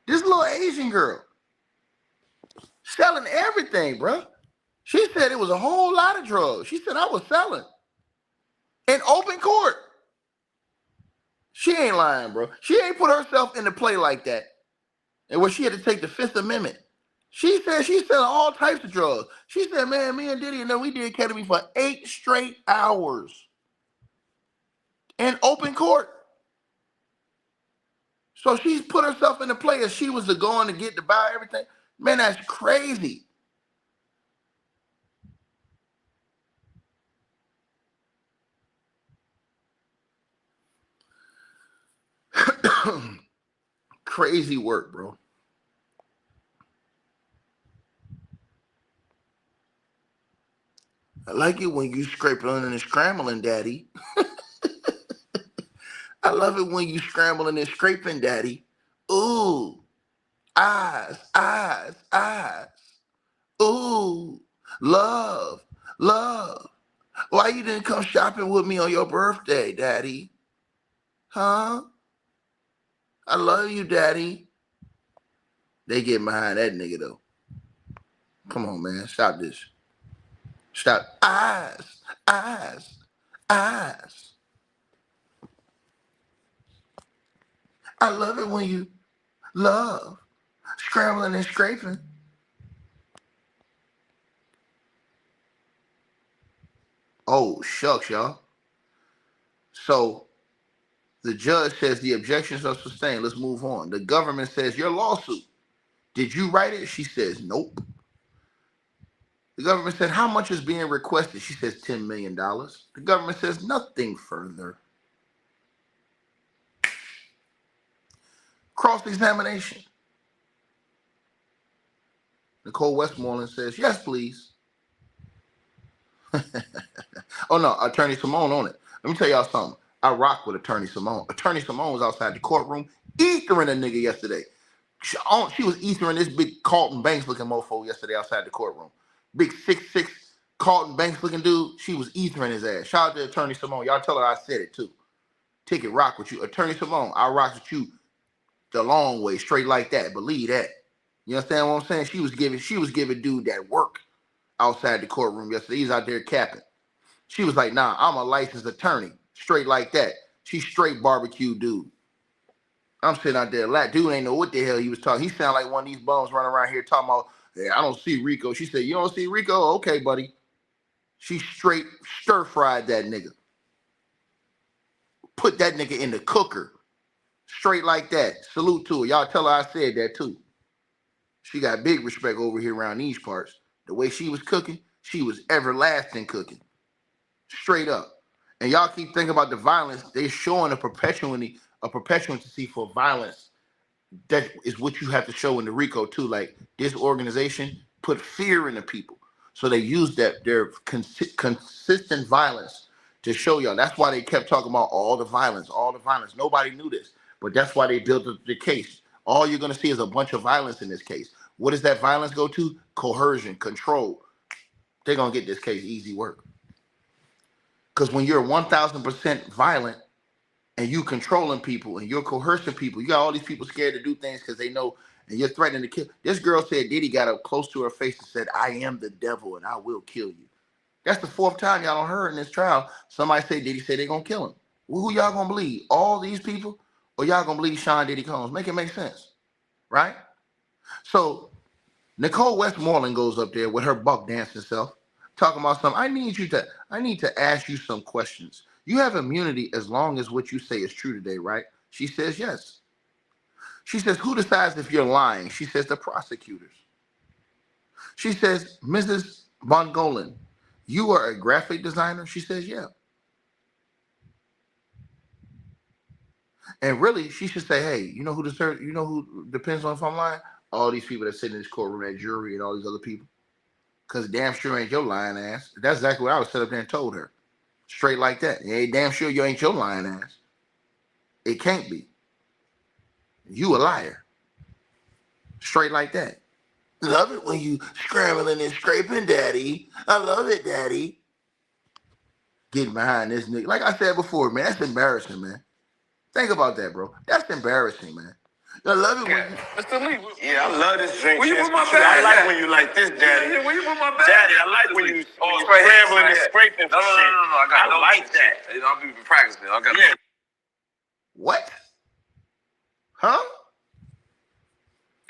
This little Asian girl. Selling everything, bro. She said it was a whole lot of drugs. She said I was selling. In open court. She ain't lying, bro. She ain't put herself into play like that. And where she had to take the Fifth Amendment. She said she's selling all types of drugs. She said, man, me and Diddy, and then we did ketamine for 8 straight hours. In open court. So she's put herself into play as she was the going to get to buy everything. Man, that's crazy. Crazy work, bro. I like it when you scraping and scrambling, Daddy. I love it when you scrambling and scraping, Daddy. Ooh, eyes. Ooh, love. Why you didn't come shopping with me on your birthday, Daddy? Huh? I love you, Daddy. They get behind that nigga, though. Come on, man. Stop this. Stop. Eyes. I love it when you love. Scrambling and scraping. Oh, shucks, y'all. So the judge says the objections are sustained. Let's move on. The government says your lawsuit. Did you write it? She says, nope. The government said, how much is being requested? She says, $10 million. The government says, nothing further. Cross-examination. Nicole Westmoreland says, yes, please. Oh, no, Attorney Simone on it. Let me tell y'all something. I rock with Attorney Simone. Attorney Simone was outside the courtroom ethering a nigga yesterday. She was ethering this big Carlton Banks looking mofo yesterday outside the courtroom. Big 6'6" Carlton Banks looking dude. She was ethering his ass. Shout out to Attorney Simone. Y'all tell her I said it too. Ticket rock with you. Attorney Simone, I rock with you the long way, straight like that. Believe that. You understand what I'm saying? She was giving dude that work. outside the courtroom yesterday. He's out there capping. She was like, nah, I'm a licensed attorney. Straight like that. She's straight barbecue dude. I'm sitting out there. That dude ain't know what the hell he was talking. He sound like one of these bums running around here talking about, yeah, I don't see RICO. She said, you don't see RICO? Okay, buddy. She straight stir-fried that nigga. Put that nigga in the cooker. Straight like that. Salute to her. Y'all tell her I said that too. She got big respect over here around these parts. The way she was cooking, she was everlasting cooking. Straight up. And y'all keep thinking about the violence. They're showing a perpetuity for violence. That is what you have to show in the RICO too. Like, this organization put fear in the people. So they use that their consistent violence to show y'all. That's why they kept talking about all the violence. Nobody knew this. But that's why they built the case. All you're going to see is a bunch of violence in this case. What does that violence go to? Coercion, control. They're going to get this case easy work. Because when you're 1,000% violent and you controlling people and you're coercing people, you got all these people scared to do things because they know, and you're threatening to kill. This girl said Diddy got up close to her face and said, I am the devil and I will kill you. That's the 4th time y'all don't heard in this trial somebody say Diddy said they're going to kill him. Well, who y'all going to believe? All these people? Or y'all going to believe Sean Diddy Combs? Make it make sense. Right? So Nicole Westmoreland goes up there with her buck dancing self, talking about something. I need to ask you some questions. You have immunity as long as what you say is true today, right? She says yes. She says, who decides if you're lying? She says the prosecutors. She says, Mrs. Von Golan, you are a graphic designer? She says, yeah. And really, she should say, hey, you know who depends on if I'm lying? All these people that sit in this courtroom, that jury and all these other people. Because damn sure ain't your lying ass. That's exactly what I was set up there and told her. Straight like that. Hey, damn sure you ain't your lying ass. It can't be. You a liar. Straight like that. Love it when you scrambling and scraping, daddy. I love it, daddy. Getting behind this nigga. Like I said before, man, that's embarrassing, man. Think about that, bro. That's embarrassing, man. I love it when you... Mr. Lee. Yeah, I love this drink. Where you put my bag? I like when you like this, daddy. Yeah, where you put my bag? Daddy, I like when you scrambling and scraping for shit. No. I like that. You know, I'll be practicing. I got What? Huh?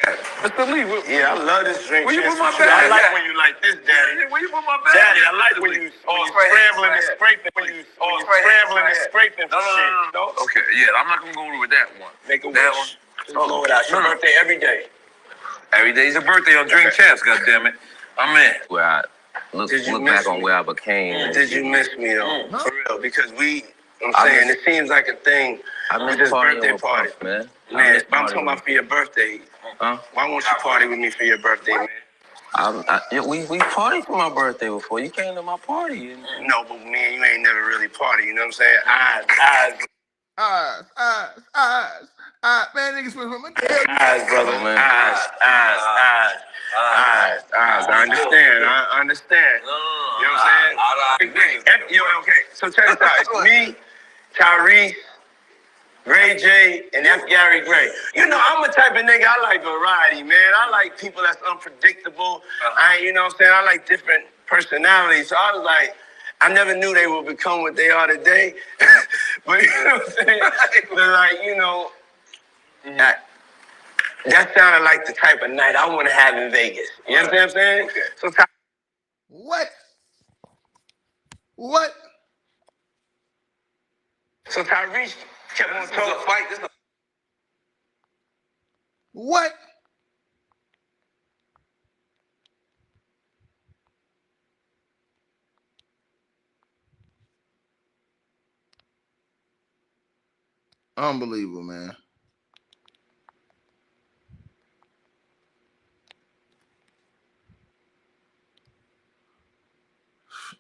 Mr. Lee. Yeah, I love this drink. Where you put my I bag? like when you like this, daddy. Where you put my bag? Daddy, I like when you scrambling and scraping. When you scrambling and scraping for shit. No. Okay, yeah, I'm not gonna go with that one. Make a That wish. Go without your birthday every day. Every day's a birthday on Drink Champs, goddammit. I'm in. Where I look back on where I became. Did you miss me though? For real, because I'm saying it seems like a thing. I miss This partying birthday with party, Puff, man. man. But I'm talking about for your birthday. Huh? Why won't you party with me for your birthday, man? We partied for my birthday before. You came to my party. No, but me and you ain't never really party. You know what I'm saying? Eyes. Man, niggas went from a Eyes, brother. man. Eyes. I understand. You know what I'm saying? Yo, okay. So check this out. It's me, Tyrese, Ray J, and F. Gary Gray. You know, I'm a type of nigga, I like variety, man. I like people that's unpredictable. You know what I'm saying? I like different personalities. So I was like, I never knew they would become what they are today. But you know what I'm saying? They're like, you know, that sounded like the type of night I want to have in Vegas. You know what I'm saying? Okay. So What? So Tyrese kept on talking. What? Unbelievable, man.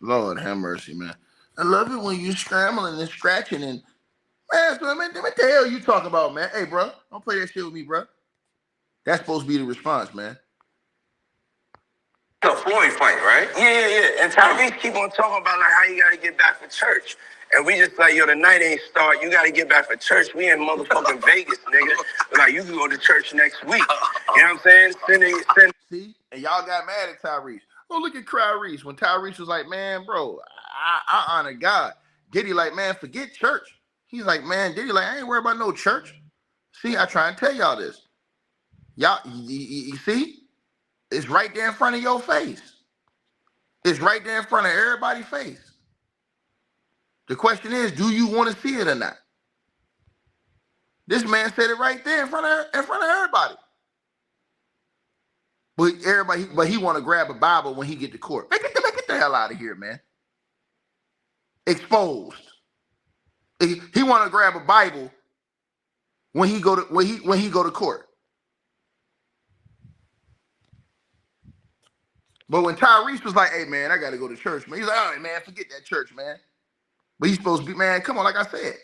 Lord have mercy, man. I love it when you scrambling and scratching and man, what the hell you talking about, man? Hey, bro, don't play that shit with me, bro. That's supposed to be the response, man. It's a Floyd fight, right? Yeah. And Tyrese keep on talking about like how you gotta get back for church. And we just like, yo, the night ain't start. You gotta get back for church. We in motherfucking Vegas, nigga. Like, you can go to church next week. You know what I'm saying? See? And y'all got mad at Tyrese. Go look at Tyrese. When Tyrese was like, man, bro, I honor God. Diddy like, man, forget church. He's like, man, Diddy like, I ain't worried about no church. See, I try and tell y'all this. Y'all, you see? It's right there in front of your face. It's right there in front of everybody's face. The question is, do you want to see it or not? This man said it right there in front of everybody. But he want to grab a Bible when he get to court. Man, get the hell out of here, man. Exposed. He want to grab a Bible when he go to court. But when Tyrese was like, hey man, I gotta go to church, man. He's like, all right, man, forget that church, man. But he's supposed to be, man, come on, like I said.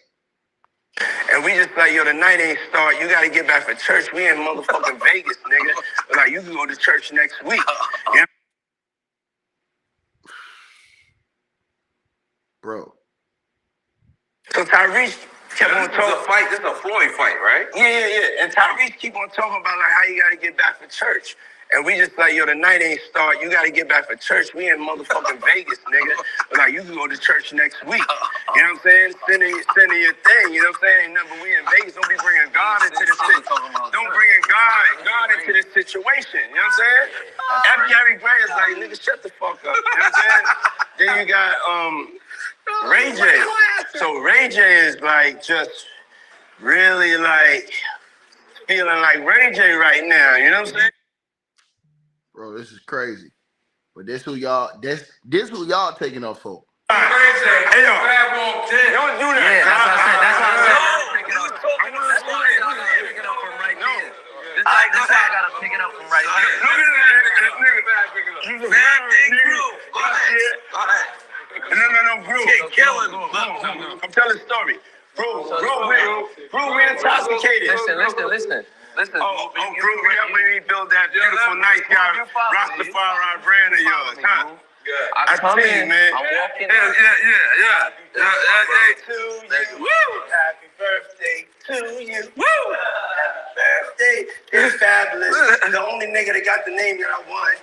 And we just like, yo, the night ain't start. You got to get back for church. We in motherfucking Vegas, nigga. Like, you can go to church next week. You know? Bro. So Tyrese kept on talking. This is a Floyd fight, right? Yeah. And Tyrese keep on talking about like how you got to get back for church. And we just like, yo, the night ain't start. You got to get back for church. We in motherfucking Vegas, nigga. Like, you can go to church next week. You know what I'm saying? Sending your thing. You know what I'm saying? Ain't nothing, but we in Vegas. Don't be bringing God into this shit. Don't bring God into this situation. You know what I'm saying? Gary Gray is like, nigga, shut the fuck up. You know what I'm saying? Then you got Ray J. So Ray J is like just really like feeling like Ray J right now. You know what I'm saying? Bro, this is crazy. But this who y'all taking off for. Hey, yo. Don't do that. Yeah, that's what I said. That's what I said. This guy gotta pick it up from right there. Look at that nigga. No, bro. Killing him. I'm telling a story. Bro, we're intoxicated. Listen. Oh, bro, we helped me build that beautiful nice guy Rastafari brand of yours, huh? I come in, man. I walk in. Yeah. Happy birthday to you. Woo! Happy birthday. It's fabulous. The only nigga that got the name that I want.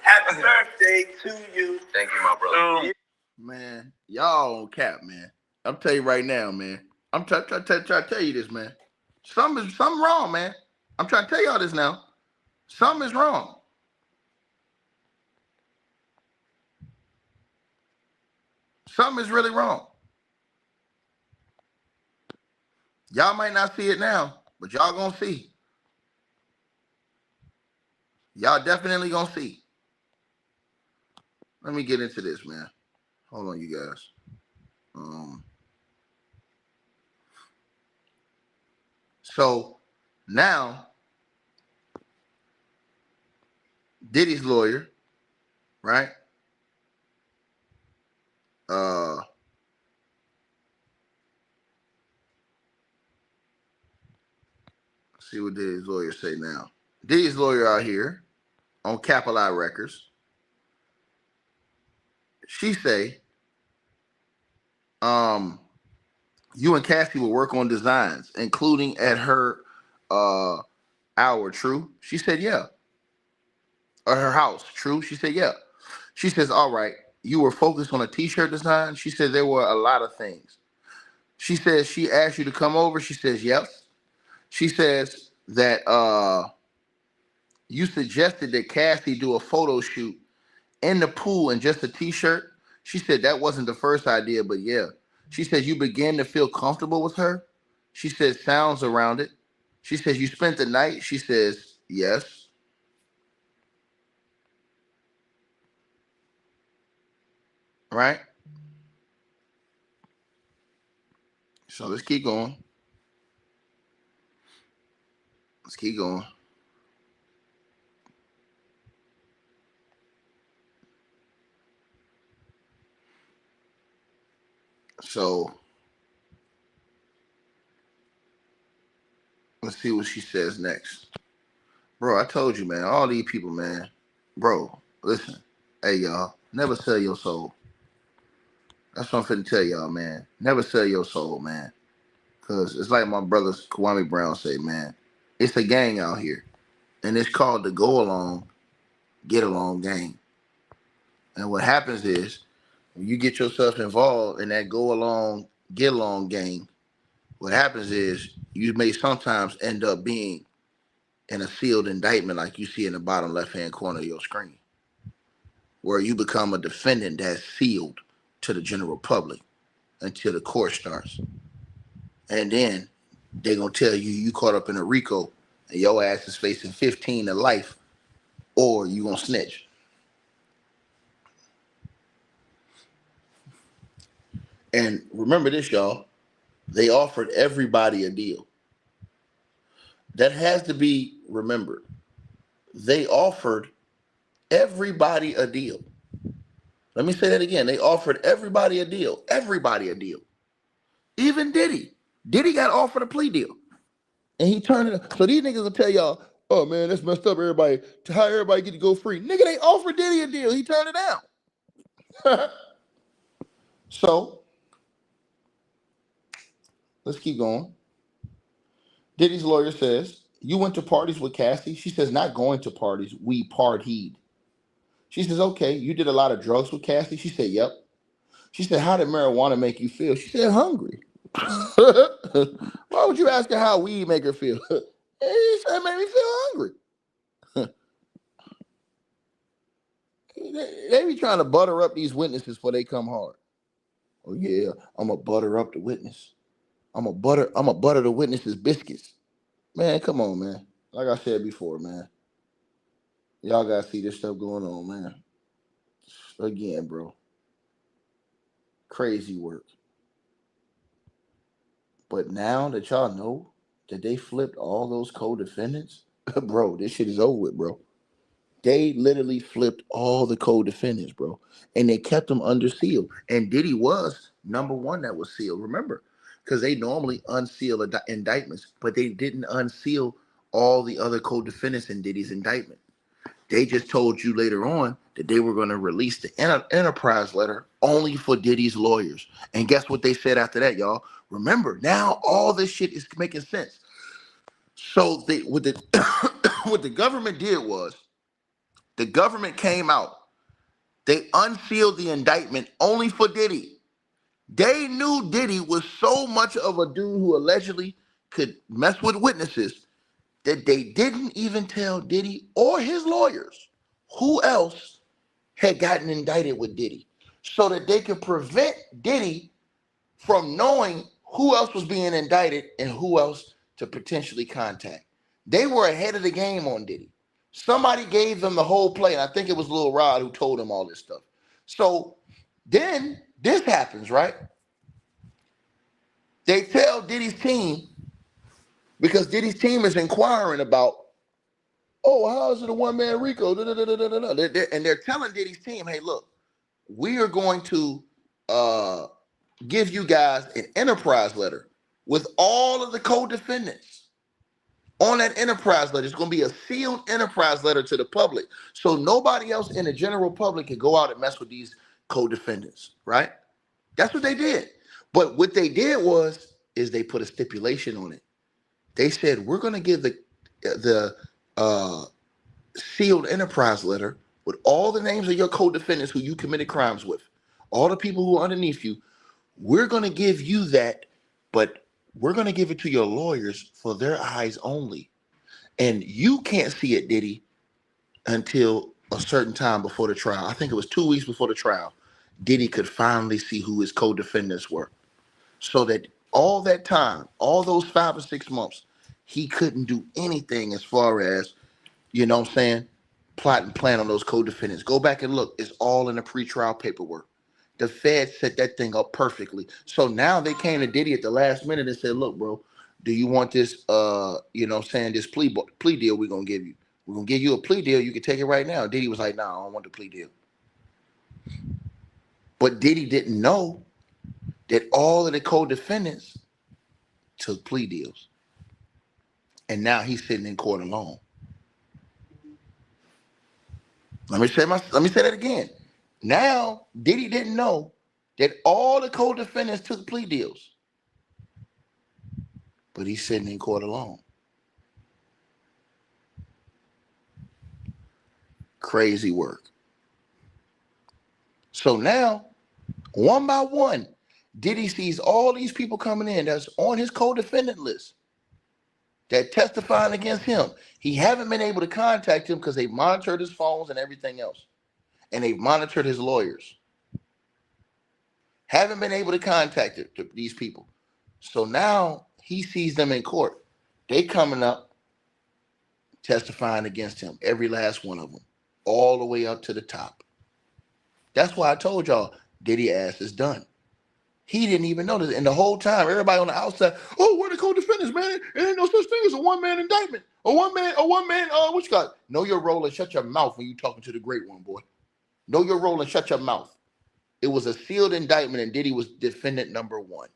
Happy birthday to you. Thank you, my brother. Man, y'all on cap, man. I'm telling you right now, man. I'm trying to tell you this, man. Something wrong, man. I'm trying to tell y'all this now. Something is wrong. Something is really wrong. Y'all might not see it now, but y'all gonna see. Y'all definitely gonna see. Let me get into this, man. Hold on, you guys. So now Diddy's lawyer, right? See what Diddy's lawyer say now. Diddy's lawyer out here on Capital I Records. She say, you and Cassie will work on designs, including at her hour, true? She said, yeah. Or her house, true? She said, yeah. She says, all right, you were focused on a t-shirt design? She said there were a lot of things. She says she asked you to come over. She says, yes. She says that you suggested that Cassie do a photo shoot in the pool in just a t-shirt. She said that wasn't the first idea, but yeah. She says you began to feel comfortable with her. She says sounds around it. She says you spent the night. She says yes. Right? So let's keep going. Let's keep going. So let's see what she says next. Bro, I told you, man, all these people, man. Bro, listen. Hey, y'all, never sell your soul. That's what I'm finna tell y'all, man. Never sell your soul, man. Because it's like my brother Kwame Brown say, man. It's a gang out here. And it's called the go along get along gang. And what happens is when you get yourself involved in that go along, get along gang, what happens is you may sometimes end up being in a sealed indictment like you see in the bottom left-hand corner of your screen, where you become a defendant that's sealed to the general public until the court starts. And then they're going to tell you you caught up in a RICO and your ass is facing 15 to life or you going to snitch. And remember this, y'all. They offered everybody a deal. That has to be remembered. They offered everybody a deal. Let me say that again. They offered everybody a deal. Everybody a deal. Even Diddy. Diddy got offered a plea deal. And he turned it. So these niggas will tell y'all, oh man, that's messed up everybody. To how everybody get to go free. Nigga, they offered Diddy a deal. He turned it down. So let's keep going. Diddy's lawyer says, you went to parties with Cassie? She says, not going to parties. We partied. She says, okay, you did a lot of drugs with Cassie? She said, yep. She said, how did marijuana make you feel? She said, hungry. Why would you ask her how weed make her feel? She said, it made me feel hungry. They be trying to butter up these witnesses before they come hard. Oh yeah, I'm gonna butter up the witness. I'm gonna butter the witnesses' biscuits. Man, come on, man. Like I said before, man. Y'all gotta see this stuff going on, man. Again, bro. Crazy work. But now that y'all know that they flipped all those co-defendants, bro, this shit is over with, bro. They literally flipped all the co-defendants, bro. And they kept them under seal. And Diddy was number one that was sealed. Remember, because they normally unseal indictments, but they didn't unseal all the other co-defendants in Diddy's indictment. They just told you later on that they were going to release the enterprise letter only for Diddy's lawyers. And guess what they said after that, y'all? Remember, now all this shit is making sense. So what the government did was, the government came out. They unsealed the indictment only for Diddy. They knew Diddy was so much of a dude who allegedly could mess with witnesses that they didn't even tell Diddy or his lawyers who else had gotten indicted with Diddy, so that they could prevent Diddy from knowing who else was being indicted and who else to potentially contact. They were ahead of the game on Diddy. Somebody gave them the whole play, and I think it was Lil Rod who told them all this stuff. So then this happens, right? They tell Diddy's team, because Diddy's team is inquiring about, oh, how is it a one-man RICO? And they're telling Diddy's team, hey, look, we are going to give you guys an enterprise letter with all of the co-defendants. On that enterprise letter, it's going to be a sealed enterprise letter to the public. So nobody else in the general public can go out and mess with these co-defendants, right? That's what they did. But what they did is they put a stipulation on it. They said, we're going to give the sealed enterprise letter with all the names of your co-defendants who you committed crimes with, all the people who are underneath you. We're going to give you that, but we're going to give it to your lawyers for their eyes only. And you can't see it, Diddy, until a certain time before the trial. I think it was 2 weeks before the trial. Diddy could finally see who his co-defendants were. So that all that time, all those 5 or 6 months, he couldn't do anything as far as, you know what I'm saying, plot and plan on those co-defendants. Go back and look. It's all in the pretrial paperwork. The Fed set that thing up perfectly. So now they came to Diddy at the last minute and said, look, bro, do you want this, you know what I'm saying, this plea deal we're going to give you? We're going to give you a plea deal. You can take it right now. Diddy was like, nah, I don't want the plea deal. But Diddy didn't know that all of the co-defendants took plea deals. And now he's sitting in court alone. Let me say that again. Now, Diddy didn't know that all the co-defendants took plea deals. But he's sitting in court alone. Crazy work. So now, one by one, Diddy sees all these people coming in that's on his co-defendant list that testifying against him. He haven't been able to contact him because they monitored his phones and everything else. And they've monitored his lawyers. Haven't been able to contact these people. So now he sees them in court. They coming up, testifying against him, every last one of them, all the way up to the top. That's why I told y'all Diddy's ass is done. He didn't even know this. And the whole time, everybody on the outside, oh, we're the co-defendants, man. There ain't no such thing as a one-man indictment. A one-man, what you got? Know your role and shut your mouth when you talking to the great one, boy. Know your role and shut your mouth. It was a sealed indictment, and Diddy was defendant number one.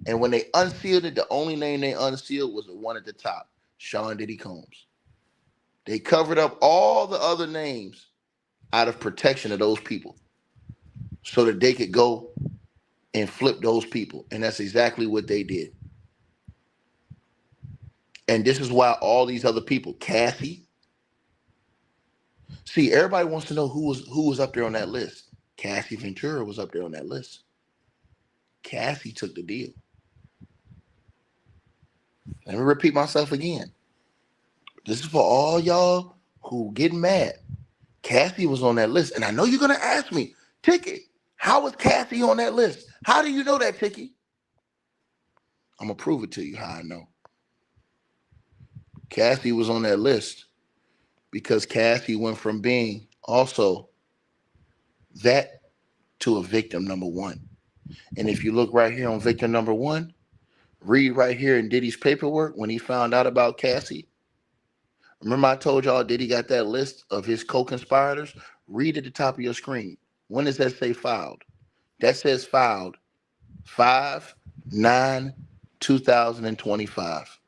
And when they unsealed it, the only name they unsealed was the one at the top, Sean Diddy Combs. They covered up all the other names out of protection of those people so that they could go and flip those people. And that's exactly what they did. And this is why all these other people, Cassie. See, everybody wants to know who was up there on that list. Cassie Ventura was up there on that list. Cassie took the deal. Let me repeat myself again. This is for all y'all who getting mad. Cassie was on that list. And I know you're going to ask me, Tiki, how was Cassie on that list? How do you know that, Tiki? I'm going to prove it to you how I know. Cassie was on that list because Cassie went from being also that to a victim number one. And if you look right here on victim number one, read right here in Diddy's paperwork when he found out about Cassie. Remember I told y'all Diddy got that list of his co-conspirators? Read at the top of your screen. When does that say filed? That says filed 5/9/2025.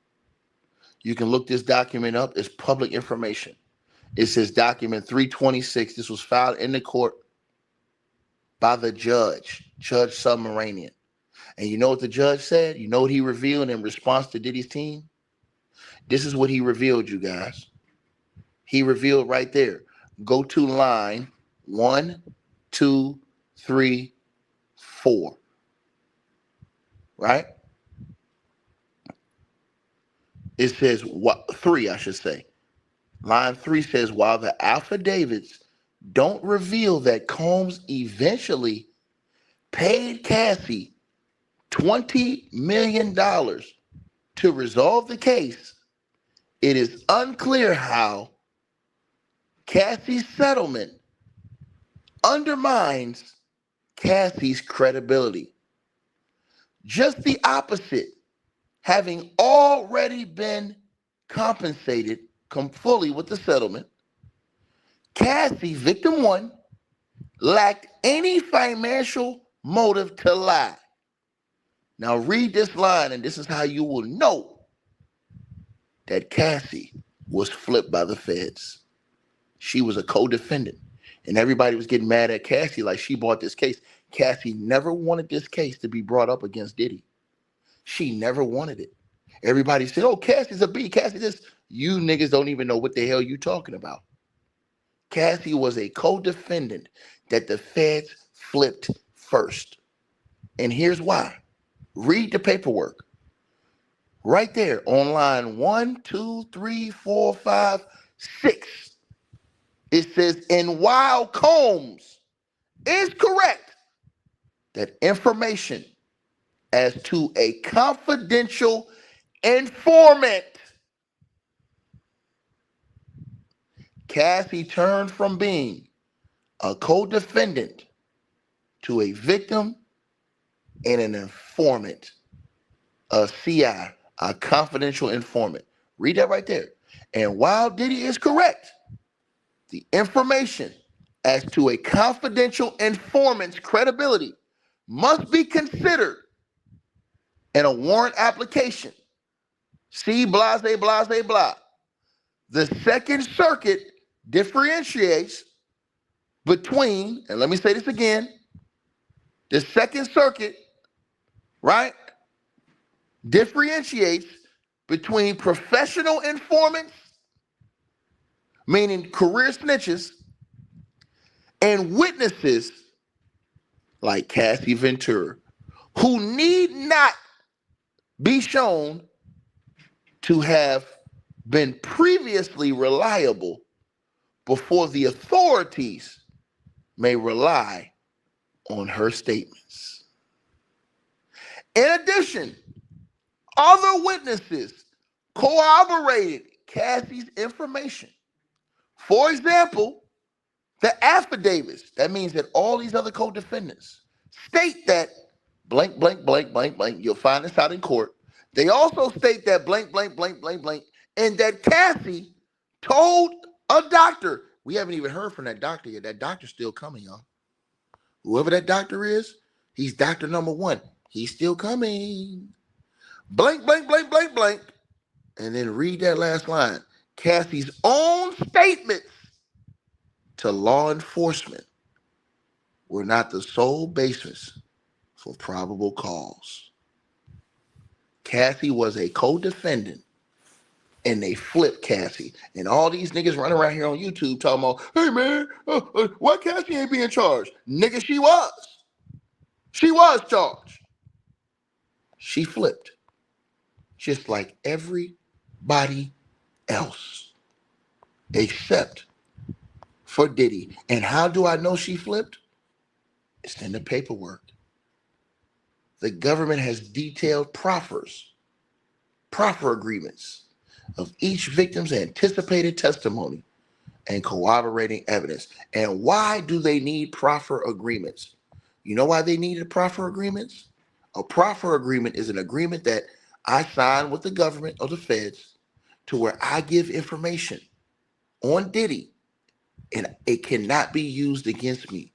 You can look this document up. It's public information. It says document 326. This was filed in the court by the judge, Judge Submaranian. And you know what the judge said? You know what he revealed in response to Diddy's team? This is what he revealed, you guys. He revealed right there. Go to line 1, 2, 3, 4. Right? It says, 3, I should say. Line 3 says, while the affidavits don't reveal that Combs eventually paid Cassie $20 million to resolve the case, it is unclear how Cassie's settlement undermines Cassie's credibility. Just the opposite, having already been compensated fully with the settlement, Cassie, victim one, lacked any financial motive to lie. Now read this line, and this is how you will know that Cassie was flipped by the feds. She was a co-defendant, and everybody was getting mad at Cassie like she bought this case. Cassie never wanted this case to be brought up against Diddy. She never wanted it. Everybody said, oh, Cassie's a B, Cassie this. You niggas don't even know what the hell you talking about. Cassie was a co-defendant that the feds flipped first. And here's why. Read the paperwork. Right there on line 1, 2, 3, 4, 5, 6. It says, and while Combs is correct that information as to a confidential informant, Cassie turned from being a co-defendant to a victim and an informant, a CI, a confidential informant. Read that right there. And while Diddy is correct, the information as to a confidential informant's credibility must be considered in a warrant application. See, blase, blase, blah. The Second Circuit differentiates between, and let me say this again, the Second Circuit, right, differentiates between professional informants, meaning career snitches, and witnesses like Cassie Ventura, who need not be shown to have been previously reliable before the authorities may rely on her statements. In addition, other witnesses corroborated Cassie's information. For example, the affidavits, that means that all these other co-defendants state that blank, blank, blank, blank, blank, you'll find this out in court. They also state that blank, blank, blank, blank, blank, and that Cassie told a doctor. We haven't even heard from that doctor yet. That doctor's still coming, y'all. Whoever that doctor is, he's doctor number one. He's still coming. Blank, blank, blank, blank, blank. And then read that last line. Cassie's own statements to law enforcement were not the sole basis for probable cause. Cassie was a co-defendant, and they flipped Cassie. And all these niggas running around here on YouTube talking about, hey man, why Cassie ain't being charged? Nigga, she was. She was charged. She flipped. Just like everybody else, except for Diddy. And how do I know she flipped? It's in the paperwork. The government has detailed proffer agreements of each victim's anticipated testimony and corroborating evidence. And why do they need proffer agreements? You know why they needed proffer agreements? A proffer agreement is an agreement that I sign with the government or the feds to where I give information on Diddy and it cannot be used against me.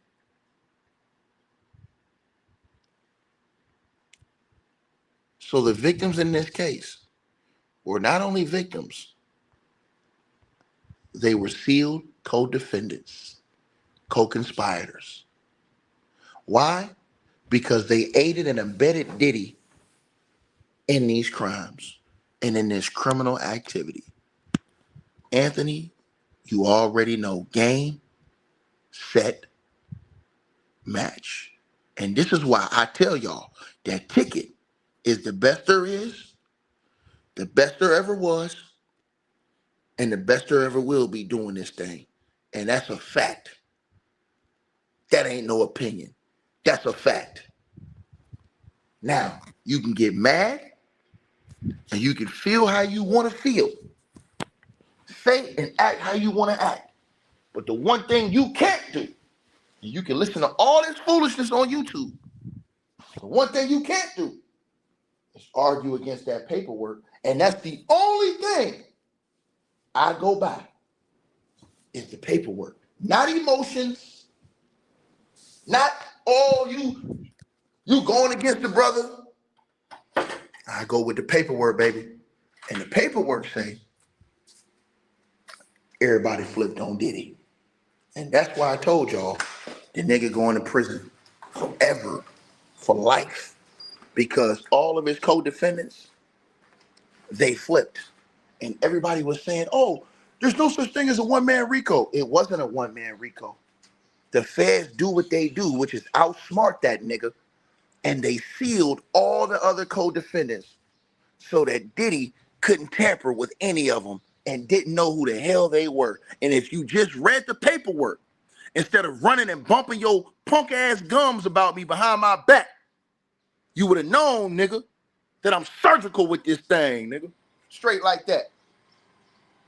So the victims in this case were not only victims, they were sealed co-defendants, co-conspirators. Why? Because they aided and abetted Diddy in these crimes and in this criminal activity. Anthony, you already know game, set, match. And this is why I tell y'all that Ticket is the best there is, the best there ever was, and the best there ever will be doing this thing. And that's a fact. That ain't no opinion. That's a fact. Now, you can get mad and you can feel how you want to feel. Say and act how you want to act. But the one thing you can't do, and you can listen to all this foolishness on YouTube, the one thing you can't do is argue against that paperwork. And that's the only thing I go by is the paperwork. Not emotions, not all you going against the brother. I go with the paperwork, baby. And the paperwork say everybody flipped on Diddy. And that's why I told y'all the nigga going to prison forever, for life. Because all of his co-defendants, they flipped. And everybody was saying, oh, there's no such thing as a one-man RICO. It wasn't a one-man RICO. The feds do what they do, which is outsmart that nigga. And they sealed all the other co-defendants so that Diddy couldn't tamper with any of them and didn't know who the hell they were. And if you just read the paperwork, instead of running and bumping your punk ass gums about me behind my back, you would have known, nigga, that I'm surgical with this thing, nigga. Straight like that.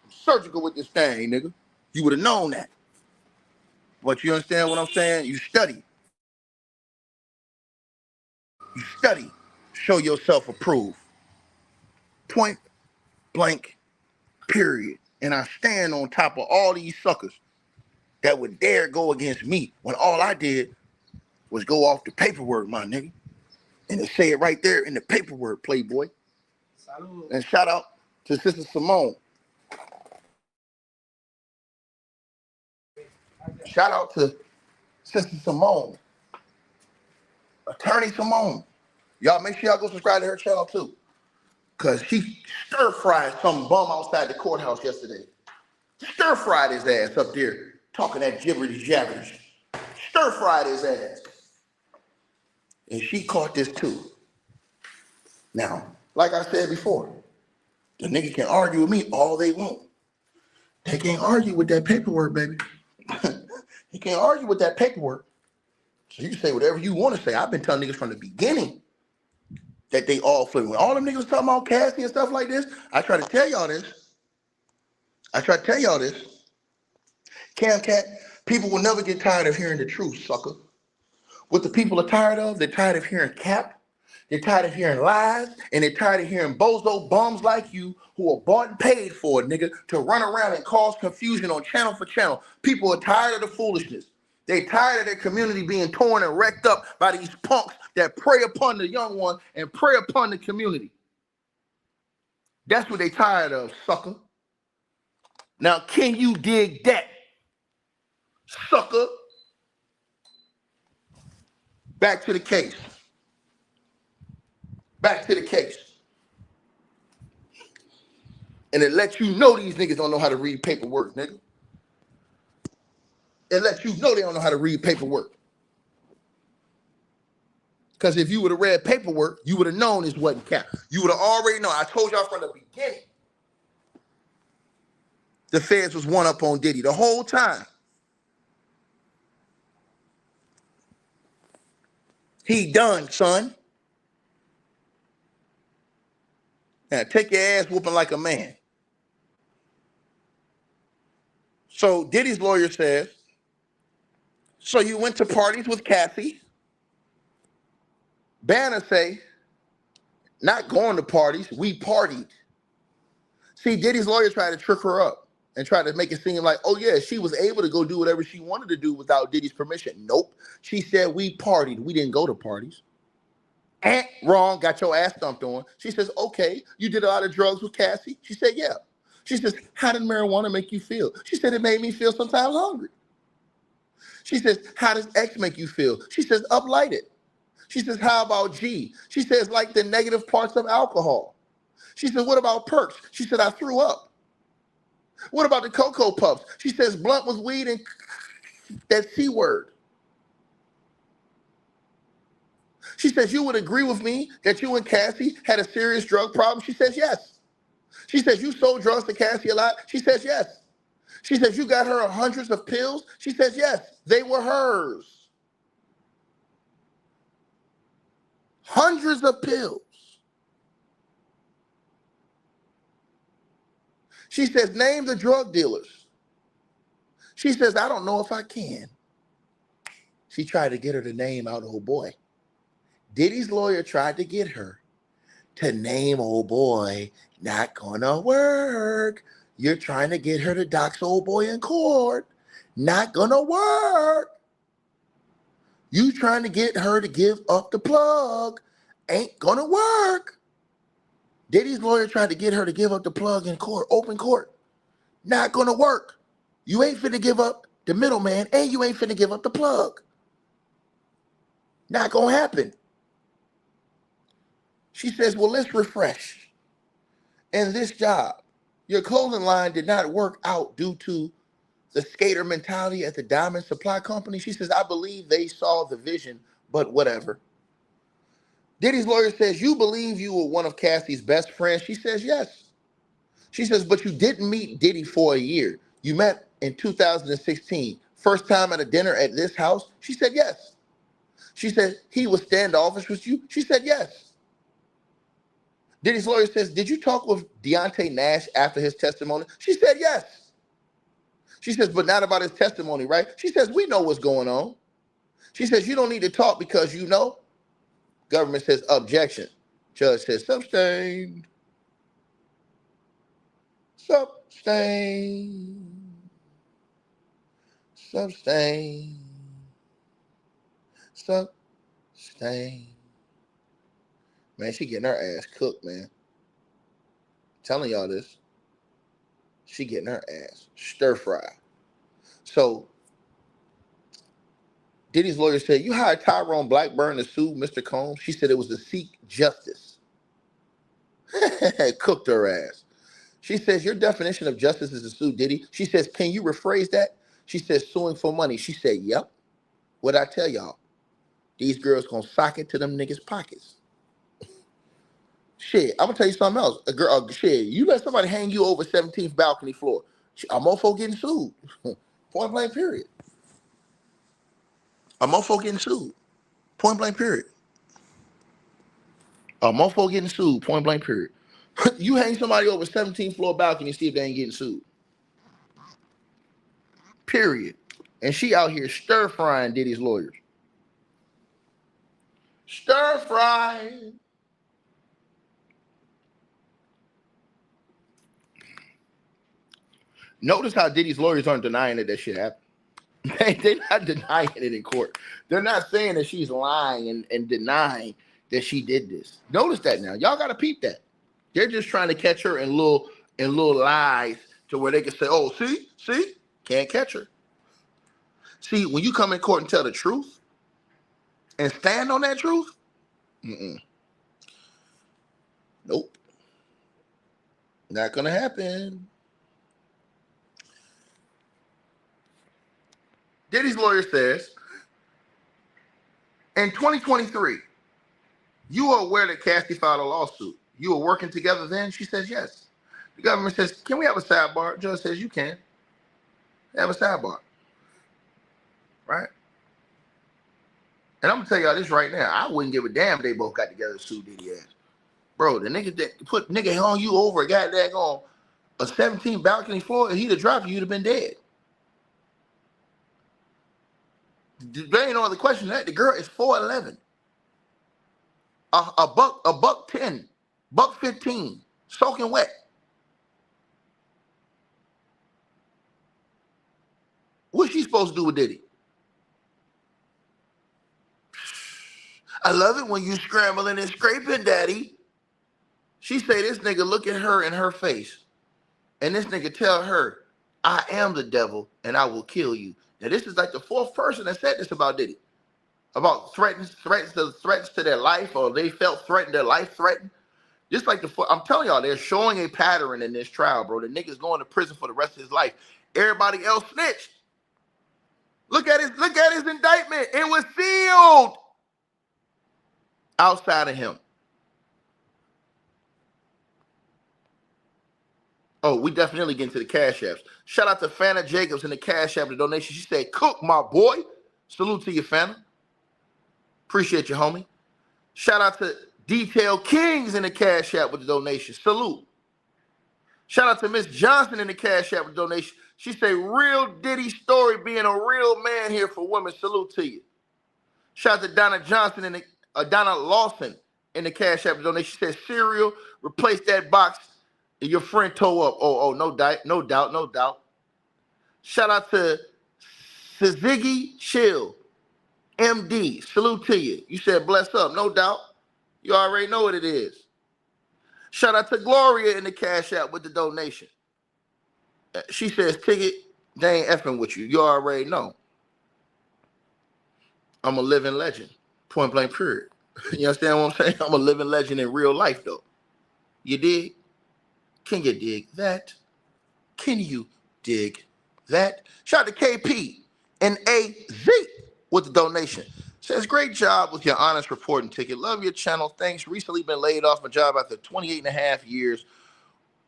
I'm surgical with this thing, nigga. You would have known that. But you understand what I'm saying? You study. You study. Show yourself approved. Point blank, period. And I stand on top of all these suckers that would dare go against me when all I did was go off the paperwork, my nigga. And it say it right there in the paperwork, Playboy. Salud. And shout out to Sister Simone. Shout out to Sister Simone. Attorney Simone. Y'all make sure y'all go subscribe to her channel too. Cause she stir-fried some bum outside the courthouse yesterday. Stir-fried his ass up there, talking that gibberish jabberish. Stir-fried his ass. And she caught this too. Now, like I said before, the nigga can argue with me all they want. They can't argue with that paperwork, baby. He can't argue with that paperwork. So you can say whatever you want to say. I've been telling niggas from the beginning that they all flipping. When all them niggas talking about Cassie and stuff like this, I try to tell y'all this. Cam Cat, people will never get tired of hearing the truth, sucker. What the people are tired of, they're tired of hearing cap, they're tired of hearing lies, and they're tired of hearing bozo bums like you who are bought and paid for, nigga, to run around and cause confusion on channel for channel. People are tired of the foolishness. They tired of their community being torn and wrecked up by these punks that prey upon the young one and prey upon the community. That's what they tired of, sucker. Now, can you dig that, sucker? Back to the case. Back to the case. And it lets you know these niggas don't know how to read paperwork, nigga. It lets you know they don't know how to read paperwork. Because if you would have read paperwork, you would have known this wasn't cap. You would have already known. I told y'all from the beginning. The feds was one up on Diddy the whole time. He done, son. Now take your ass whooping like a man. So Diddy's lawyer says, so you went to parties with Cassie? Banner say, not going to parties, we partied. See, Diddy's lawyer tried to trick her up and tried to make it seem like, oh yeah, she was able to go do whatever she wanted to do without Diddy's permission. Nope. She said we partied. We didn't go to parties. Wrong, got your ass thumped on. She says, okay, you did a lot of drugs with Cassie? She said, yeah. She says, how did marijuana make you feel? She said, it made me feel sometimes hungry. She says, how does X make you feel? She says, uplighted. She says, how about G? She says, like the negative parts of alcohol. She says, what about perks? She said, I threw up. What about the Cocoa Puffs? She says, blunt was weed and that C word. She says, you would agree with me that you and Cassie had a serious drug problem? She says, yes. She says, you sold drugs to Cassie a lot? She says, yes. She says, you got her hundreds of pills? She says, yes, they were hers. Hundreds of pills. She says, name the drug dealers. She says, I don't know if I can. She tried to get her to name out old boy. Diddy's lawyer tried to get her to name old boy. Not gonna work. You're trying to get her to dox old boy in court. Not gonna work. You trying to get her to give up the plug. Ain't gonna work. Diddy's lawyer tried to get her to give up the plug in court, open court. Not gonna work. You ain't finna give up the middleman and you ain't finna give up the plug. Not gonna happen. She says, well, let's refresh. In this job, your clothing line did not work out due to the skater mentality at the Diamond Supply Company. She says, I believe they saw the vision, but whatever. Diddy's lawyer says, you believe you were one of Cassie's best friends? She says, yes. She says, but you didn't meet Diddy for a year. You met in 2016. First time at a dinner at this house? She said, yes. She said, he was standoffish with you? She said, yes. Diddy's lawyer says, did you talk with Deontay Nash after his testimony? She said, yes. She says, but not about his testimony, right? She says, we know what's going on. She says, you don't need to talk because you know. Government says, objection. Judge says, sustained. Sustained. Sustained. Sustained. Man, she getting her ass cooked, man. Telling y'all this. She getting her ass stir fried. So, Diddy's lawyer said, you hired Tyrone Blackburn to sue Mr. Combs? She said it was to seek justice. Cooked her ass. She says, your definition of justice is to sue Diddy. She says, can you rephrase that? She says, suing for money. She said, yep. What'd I tell y'all? These girls gonna sock it to them niggas' pockets. Shit, I'm gonna tell you something else. A girl, shit, you let somebody hang you over 17th balcony floor. A mofo getting sued. Point blank, period. A mofo getting sued. Point blank, period. A mofo getting sued. Point blank, period. You hang somebody over 17th floor balcony, see if they ain't getting sued. Period. And she out here stir frying Diddy's lawyers. Stir frying. Notice how Diddy's lawyers aren't denying that shit happened. They're not denying it in court. They're not saying that she's lying and denying that she did this. Notice that now. Y'all gotta peep that. They're just trying to catch her in little lies to where they can say, oh, see, can't catch her. See, when you come in court and tell the truth and stand on that truth, nope. Not gonna happen. Diddy's lawyer says, in 2023, you are aware that Cassie filed a lawsuit. You were working together then? She says, yes. The government says, can we have a sidebar? Judge says, you can. Have a sidebar. Right? And I'm going to tell y'all this right now. I wouldn't give a damn if they both got together and sued Diddy's ass. Bro, the nigga that put nigga on you over a goddamn on a 17 balcony floor, and he'd have dropped you, you'd have been dead. There ain't no other question than that. The girl is 4'11". A buck 10, buck 15, soaking wet. What's she supposed to do with Diddy? I love it when you scrambling and scraping, daddy. She say this nigga look at her in her face, and this nigga tell her, I am the devil and I will kill you. Now this is like the fourth person that said this about Diddy. About threats to their life, or they felt threatened, their life threatened. Just like I'm telling y'all, they're showing a pattern in this trial, bro. The nigga's going to prison for the rest of his life. Everybody else snitched. Look at his indictment. It was sealed outside of him. Oh, we definitely get into the cash apps. Shout out to Fana Jacobs in the cash app, the donation. She said, cook, my boy. Salute to you, Fana. Appreciate you, homie. Shout out to Detail Kings in the cash app with the donation. Salute. Shout out to Miss Johnson in the cash app with the donation. She say, real Diddy story, being a real man here for women. Salute to you. Shout out to Donna Johnson and Donna Lawson in the cash app with the donation. She said, cereal, replace that box and your friend toe up. Oh, no doubt. Shout out to Ziggy Chill, MD. Salute to you. You said bless up, no doubt. You already know what it is. Shout out to Gloria in the cash app with the donation. She says, Ticket, they ain't effing with you. You already know. I'm a living legend. Point blank period. You understand what I'm saying? I'm a living legend in real life, though. You dig? Can you dig that? Can you dig that? Shout out to KP and AZ with the donation. Says, great job with your honest reporting, Ticket. Love your channel. Thanks. Recently been laid off my job after 28 and a half years,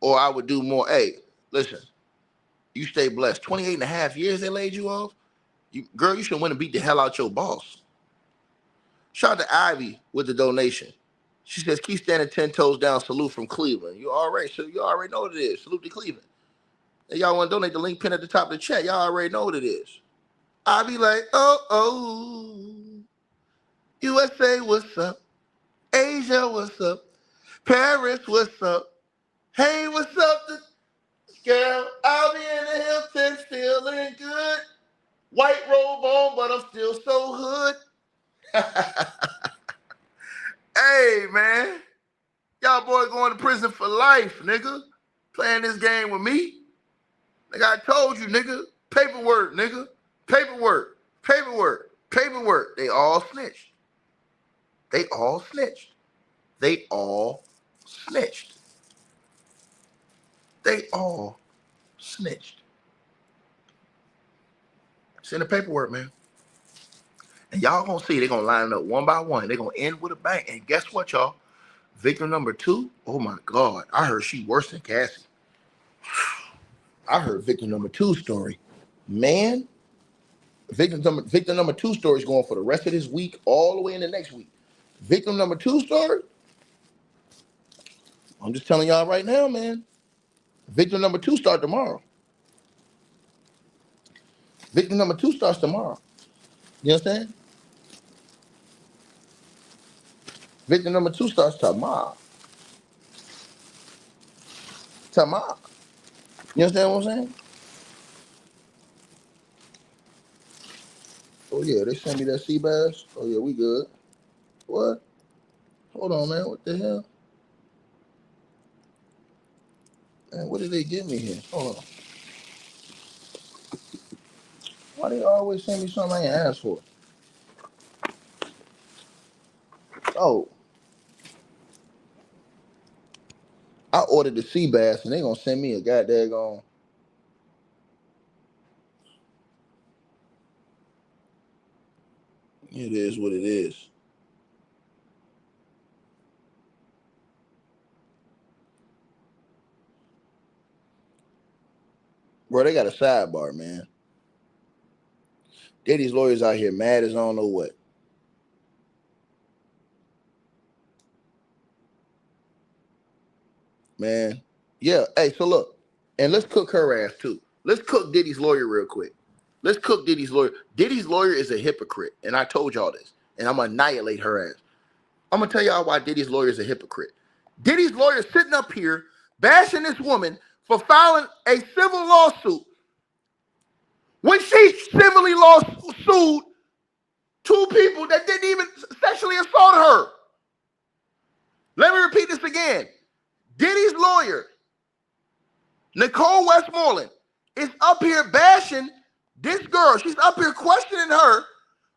or I would do more. Hey, listen, you stay blessed. 28 and a half years they laid you off? Girl, you should win and beat the hell out your boss. Shout out to Ivy with the donation. She says, keep standing 10 toes down. Salute from Cleveland. You already know what it is. Salute to Cleveland. And y'all want to donate, the link pin at the top of the chat. Y'all already know what it is. I be like, oh, USA, what's up? Asia, what's up? Paris, what's up? Hey, what's up, girl? I'll be in the Hilton, feeling good. White robe on, but I'm still so hood. Hey, man. Y'all boy going to prison for life, nigga. Playing this game with me. Nigga, I told you, nigga. Paperwork, nigga. Paperwork. They all snitched. They all snitched. They all snitched. It's in the paperwork, man. And y'all gonna see they're gonna line up one by one. They're gonna end with a bang. And guess what, y'all? Victim number 2, oh my God. I heard she worse than Cassie. I heard victim number 2 story. Man, victim number 2 story is going for the rest of this week, all the way in the next week. Victim number 2 story, I'm just telling y'all right now, man. Victim number 2 start tomorrow. Victim number 2 starts tomorrow. You understand? Victim number 2 starts tomorrow. Tomorrow. You understand what I'm saying? Oh yeah, they sent me that sea bass. Oh yeah, we good. What? Hold on, man. What the hell? Man, what did they give me here? Hold on. Why they always send me something I ain't asked for? Oh, I ordered the sea bass and they gonna send me a goddamn. It is what it is. Bro, they got a sidebar, man. Diddy's lawyers out here mad as I don't know what. Man. Yeah, hey, so look. And let's cook her ass too. Let's cook Diddy's lawyer real quick. Let's cook Diddy's lawyer. Diddy's lawyer is a hypocrite. And I told y'all this. And I'm gonna annihilate her ass. I'm gonna tell y'all why Diddy's lawyer is a hypocrite. Diddy's lawyer sitting up here bashing this woman for filing a civil lawsuit when she civilly sued 2 people that didn't even sexually assault her. Let me repeat this again. Diddy's lawyer, Nicole Westmoreland, is up here bashing this girl. She's up here questioning her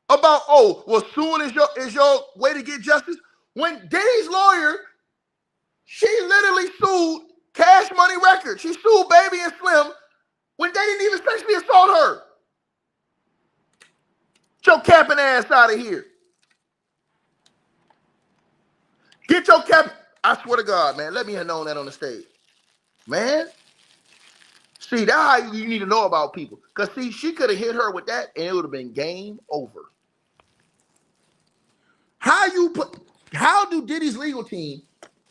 about, oh, well, suing is your way to get justice. When Diddy's lawyer, she literally sued Cash Money Records. She sued Baby and Slim when they didn't even sexually assault her. Get your capping ass out of here. Get your cap. I swear to God, man. Let me have known that on the stage. Man. See, that's how you need to know about people. Because, see, she could have hit her with that and it would have been game over. How do Diddy's legal team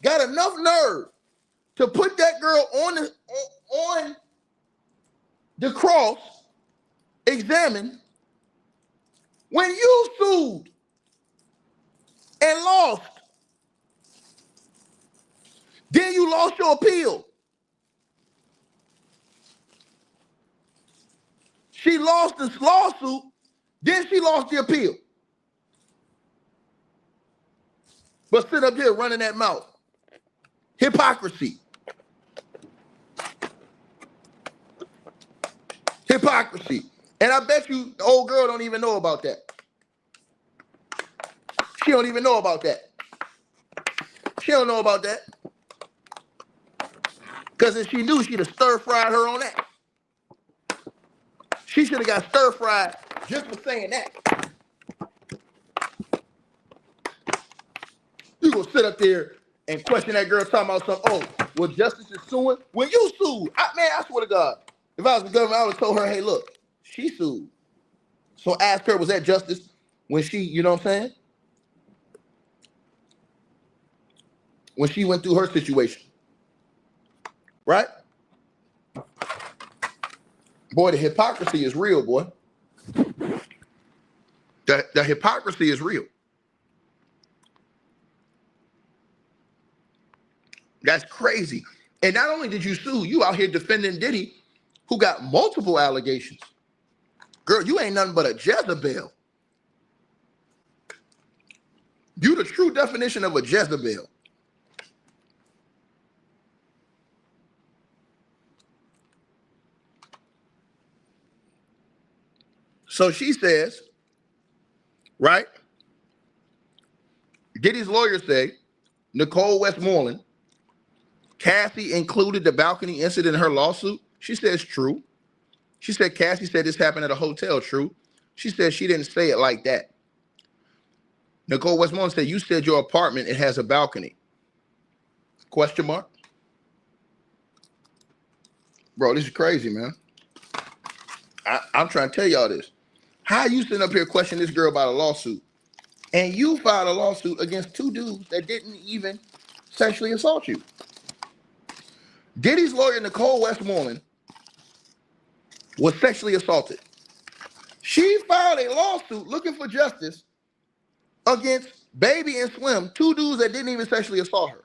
got enough nerve to put that girl on the cross, examined, when you sued and lost? Then you lost your appeal. She lost this lawsuit, then she lost the appeal. But sit up here running that mouth. Hypocrisy. Hypocrisy. And I bet you the old girl don't even know about that. She don't even know about that. She don't know about that. Because if she knew, she'd have stir-fried her on that. She should have got stir-fried just for saying that. You gonna sit up there and question that girl talking about something, oh, well, justice is suing? When you sued, man, I swear to God, if I was the government, I would have told her, hey, look, she sued. So ask her, was that justice when she, you know what I'm saying? When she went through her situation. Right? Boy, the hypocrisy is real, boy. The hypocrisy is real. That's crazy. And not only did you sue, you out here defending Diddy, who got multiple allegations. Girl, you ain't nothing but a Jezebel. You the true definition of a Jezebel. So she says, right? Diddy's lawyers say Nicole Westmoreland Cassie included the balcony incident in her lawsuit. She says true. She said Cassie said this happened at a hotel. True. She said she didn't say it like that. Nicole Westmoreland said, you said your apartment, it has a balcony. Question mark? Bro, this is crazy, man. I'm trying to tell y'all this. How you sitting up here questioning this girl about a lawsuit, and you filed a lawsuit against two dudes that didn't even sexually assault you? Diddy's lawyer, Nicole Westmoreland, was sexually assaulted. She filed a lawsuit looking for justice against Baby and Slim, two dudes that didn't even sexually assault her.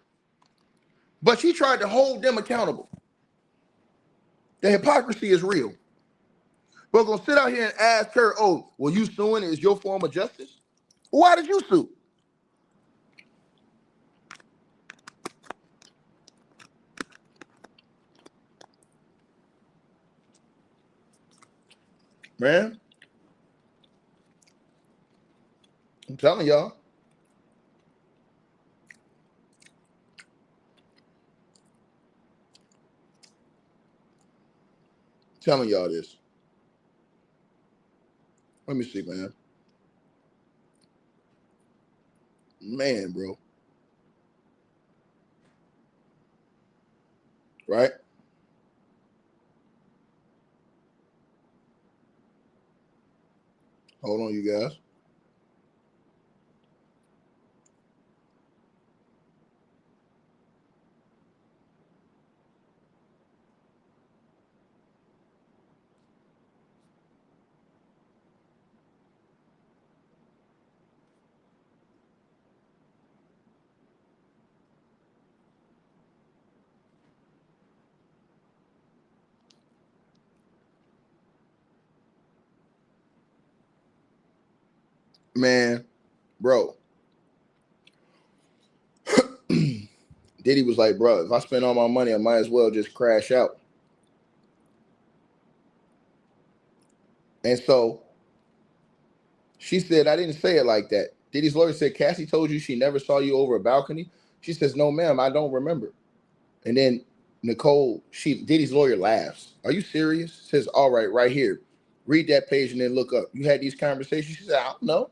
But she tried to hold them accountable. The hypocrisy is real. We're going to sit out here and ask her, oh, well, you suing is your form of justice? Why did you sue? Man, I'm telling y'all. Telling y'all this. Let me see, man. Man, bro. Right? Hold on, you guys. Man, bro. Diddy was like, bro, if I spend all my money, I might as well just crash out. And so she said, I didn't say it like that. Diddy's lawyer said, Cassie told you she never saw you over a balcony? She says, no, ma'am, I don't remember. And then Nicole, Diddy's lawyer laughs. Are you serious? Says, all right, right here. Read that page and then look up. You had these conversations? She said, I don't know.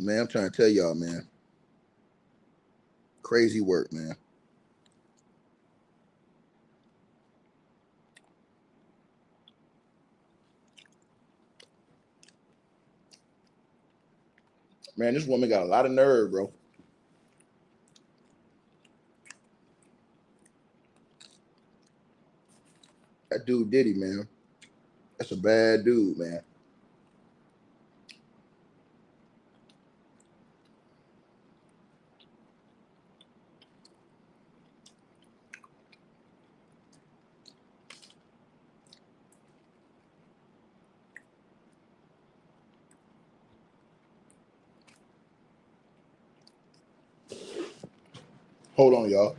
Man, I'm trying to tell y'all, man. Crazy work, man. Man, this woman got a lot of nerve, bro. That dude Diddy, man. That's a bad dude, man. Hold on, y'all.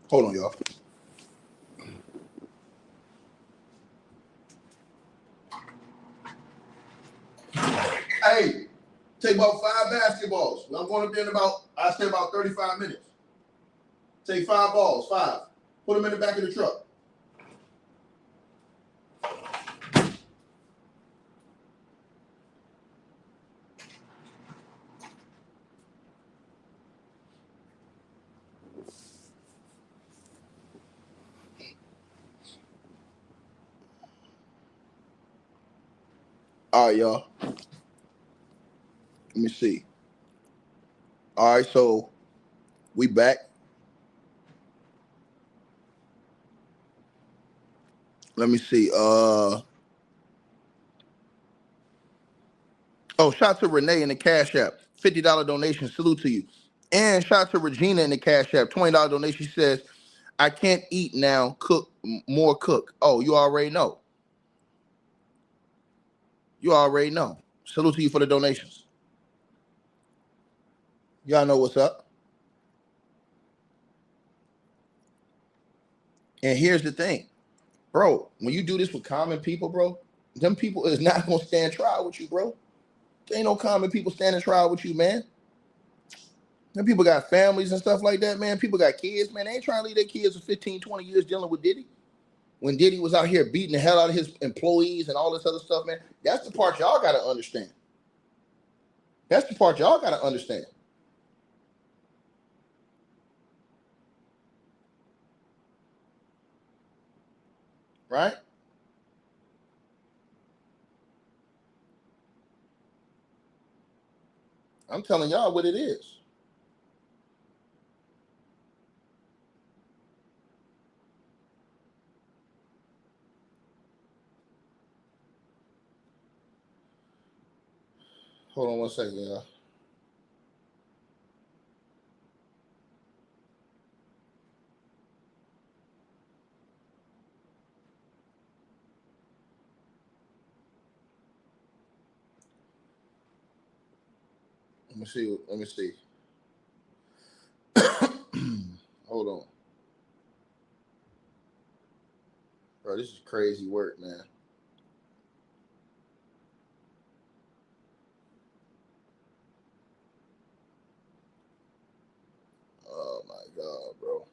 Hold on, y'all. Hey, take about 5 basketballs. I'm going up there in I say about 35 minutes. Take 5 balls, 5. Put them in the back of the truck. All right, y'all. Let me see. All right, so we back. Let me see. Oh, shout to Renee in the Cash App. $50 donation. Salute to you. And shout to Regina in the Cash App. $20 donation. She says, I can't eat now. Cook more cook. Oh, you already know. You already know. Salute to you for the donations. Y'all know what's up. And here's the thing, bro. When you do this with common people, bro, them people is not gonna stand trial with you, bro. There ain't no common people standing trial with you, man. Them people got families and stuff like that, man. People got kids, man. They ain't trying to leave their kids for 15, 20 years dealing with Diddy. When Diddy was out here beating the hell out of his employees and all this other stuff, man. That's the part y'all gotta understand. That's the part y'all gotta understand. Right? I'm telling y'all what it is. Hold on one second, y'all. Let me see. Let me see. Hold on. Bro, this is crazy work, man. Oh my God, bro.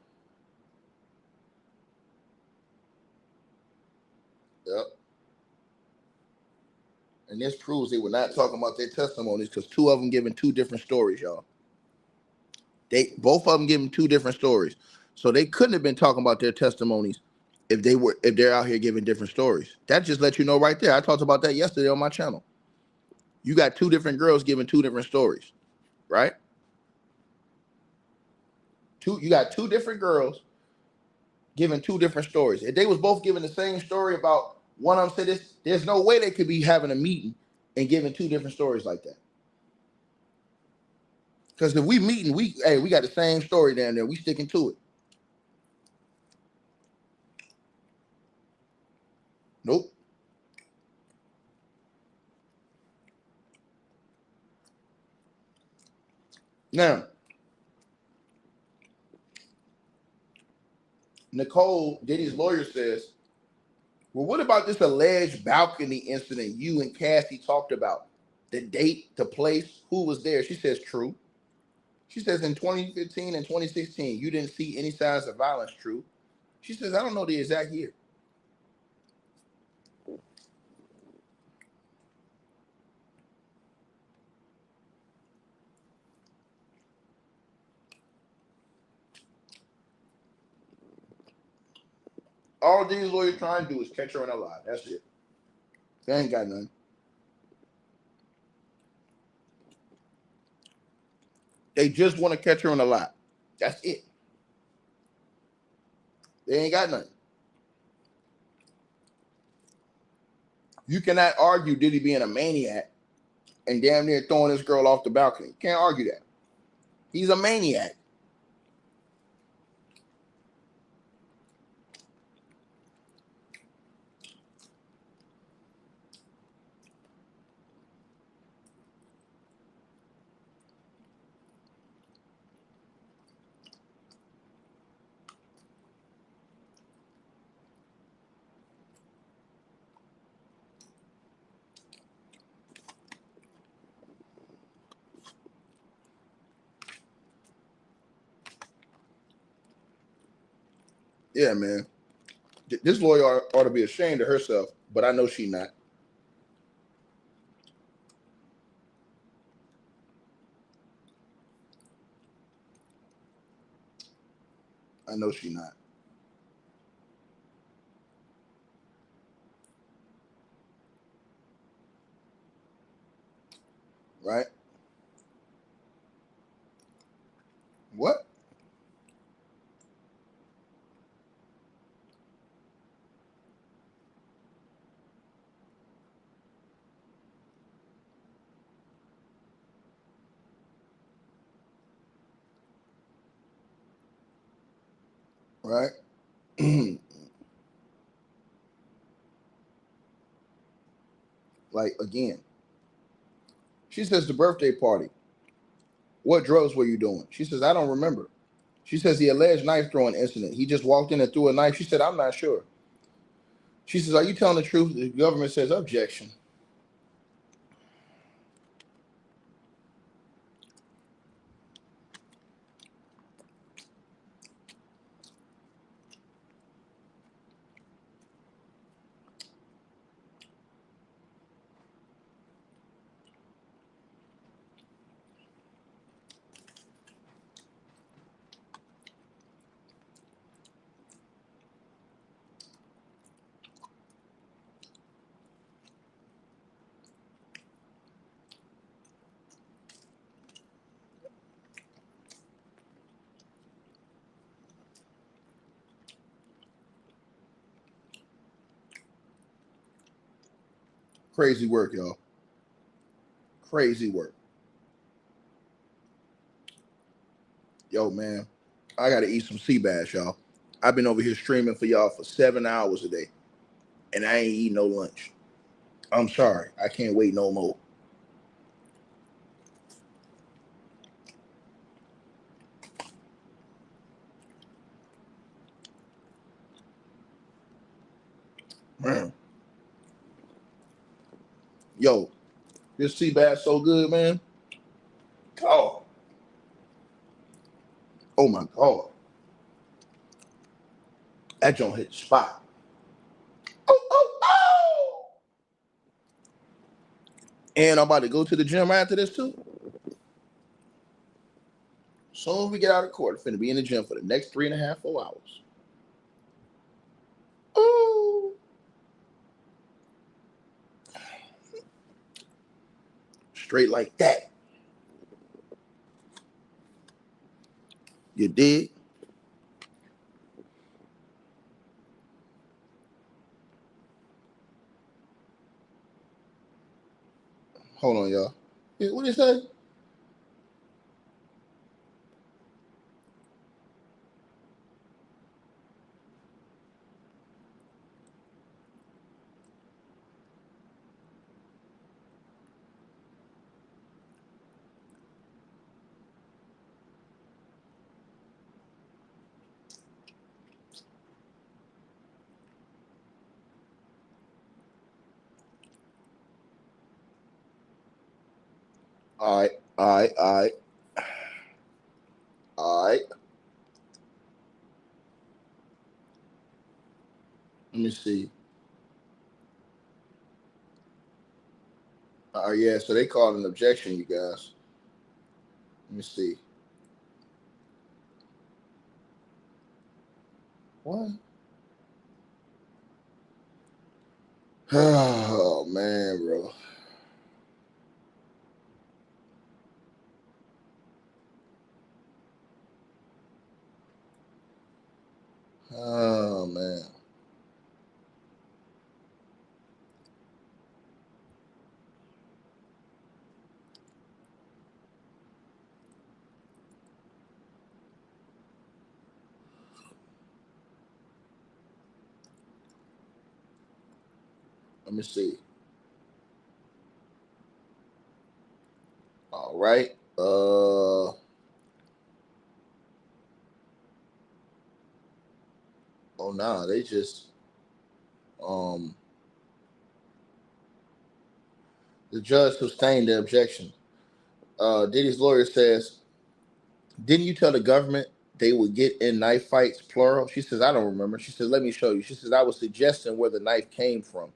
Yep. And this proves they were not talking about their testimonies because two of them giving two different stories, y'all. They both of them giving two different stories. So they couldn't have been talking about their testimonies if they're out here giving different stories. That just lets you know right there. I talked about that yesterday on my channel. You got two different girls giving two different stories, right? You got two different girls giving two different stories. If they was both giving the same story about one of them said this, there's no way they could be having a meeting and giving two different stories like that. Because if we meeting, we got the same story down there. We sticking to it. Nope. Now, Nicole, Diddy's lawyer says, well, what about this alleged balcony incident you and Cassie talked about? The date, the place, who was there? She says, true. She says, in 2015 and 2016, you didn't see any signs of violence, true. She says, I don't know the exact year. All these lawyers trying to do is catch her in a lie. That's it. They ain't got nothing. They just want to catch her in a lie. That's it. They ain't got nothing. You cannot argue Diddy being a maniac and damn near throwing this girl off the balcony. You can't argue that. He's a maniac. Yeah, man. This lawyer ought to be ashamed of herself, but I know she not. I know she not. Right? What? Right? Like, again, she says the birthday party. What drugs were you doing? She says, I don't remember. She says the alleged knife throwing incident. He just walked in and threw a knife. She said, I'm not sure. She says, are you telling the truth? The government says, objection. Crazy work, y'all. Crazy work. Yo, man, I got to eat some sea bass, y'all. I've been over here streaming for y'all for 7 hours a day, and I ain't eating no lunch. I'm sorry. I can't wait no more. Man. Yo, this sea bass so good, man. Oh. Oh, my God. That joint hit the spot. Oh, oh, oh. And I'm about to go to the gym after this, too. Soon as we get out of court, I'm finna be in the gym for the next 3.5, 4 hours. Oh. Straight like that. You dig? Hold on, y'all. What did it say? All right, all right, all right, all right. Let me see. Yeah, so they called an objection, you guys. Let me see. What? Oh, man, bro. Oh, man. Let me see. All right. Oh, nah, they just, the judge sustained the objection. Diddy's lawyer says, didn't you tell the government they would get in knife fights, plural? She says, I don't remember. She says, let me show you. She says, I was suggesting where the knife came from.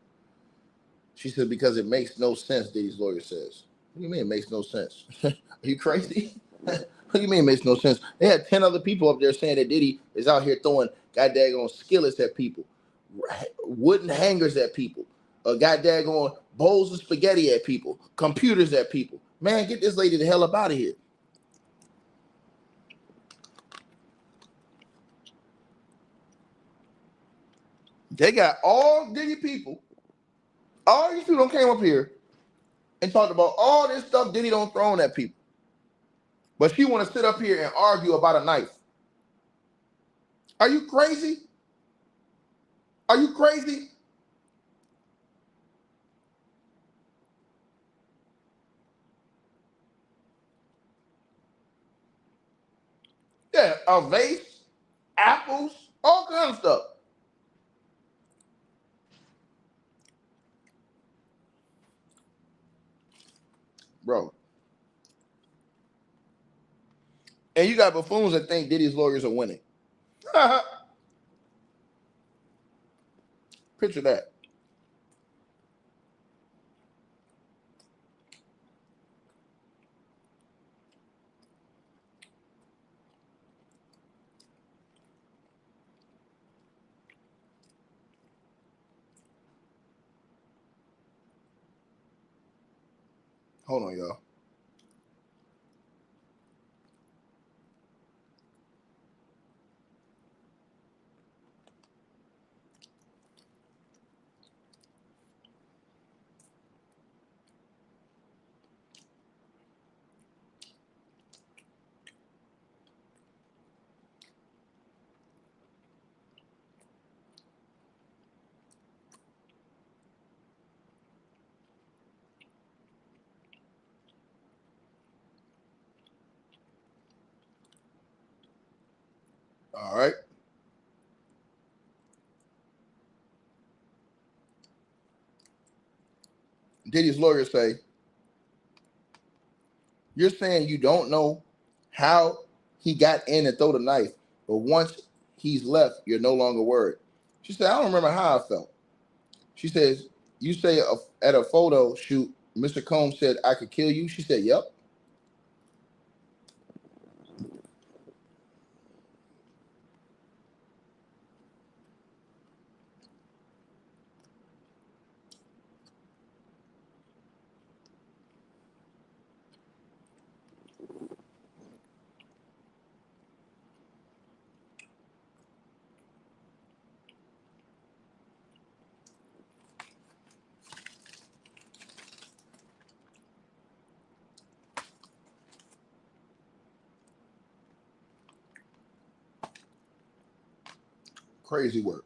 She said, because it makes no sense, Diddy's lawyer says. What do you mean it makes no sense? Are you crazy? What do you mean it makes no sense? They had 10 other people up there saying that Diddy is out here throwing goddamn skillets at people, wooden hangers at people, goddamn bowls of spaghetti at people, computers at people. Man, get this lady the hell up out of here. They got all Diddy people. All these people came up here and talked about all this stuff Diddy don't throw at people. But she want to sit up here and argue about a knife. Are you crazy? Are you crazy? Yeah, a vase, apples, all kinds of stuff. Bro. And you got buffoons that think Diddy's lawyers are winning. Picture that. Hold on, y'all. All right. Diddy's lawyers say, you're saying you don't know how he got in and throw the knife, but once he's left, you're no longer worried. She said, I don't remember how I felt. She says, you say at a photo shoot, Mr. Combs said, I could kill you. She said, yep. Crazy work.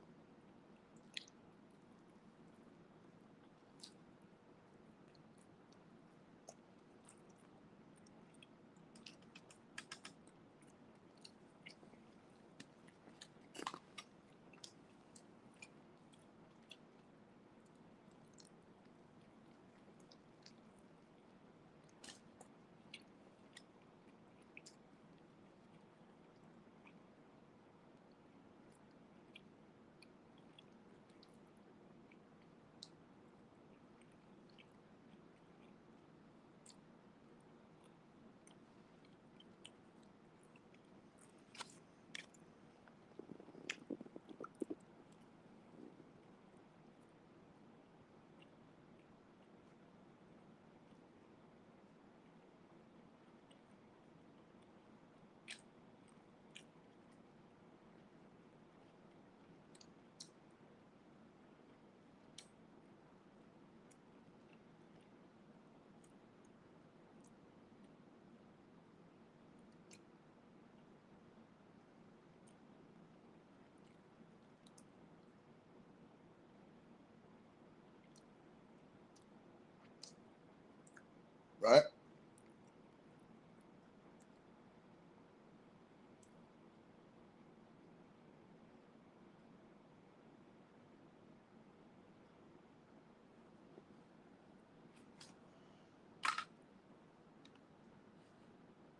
Right?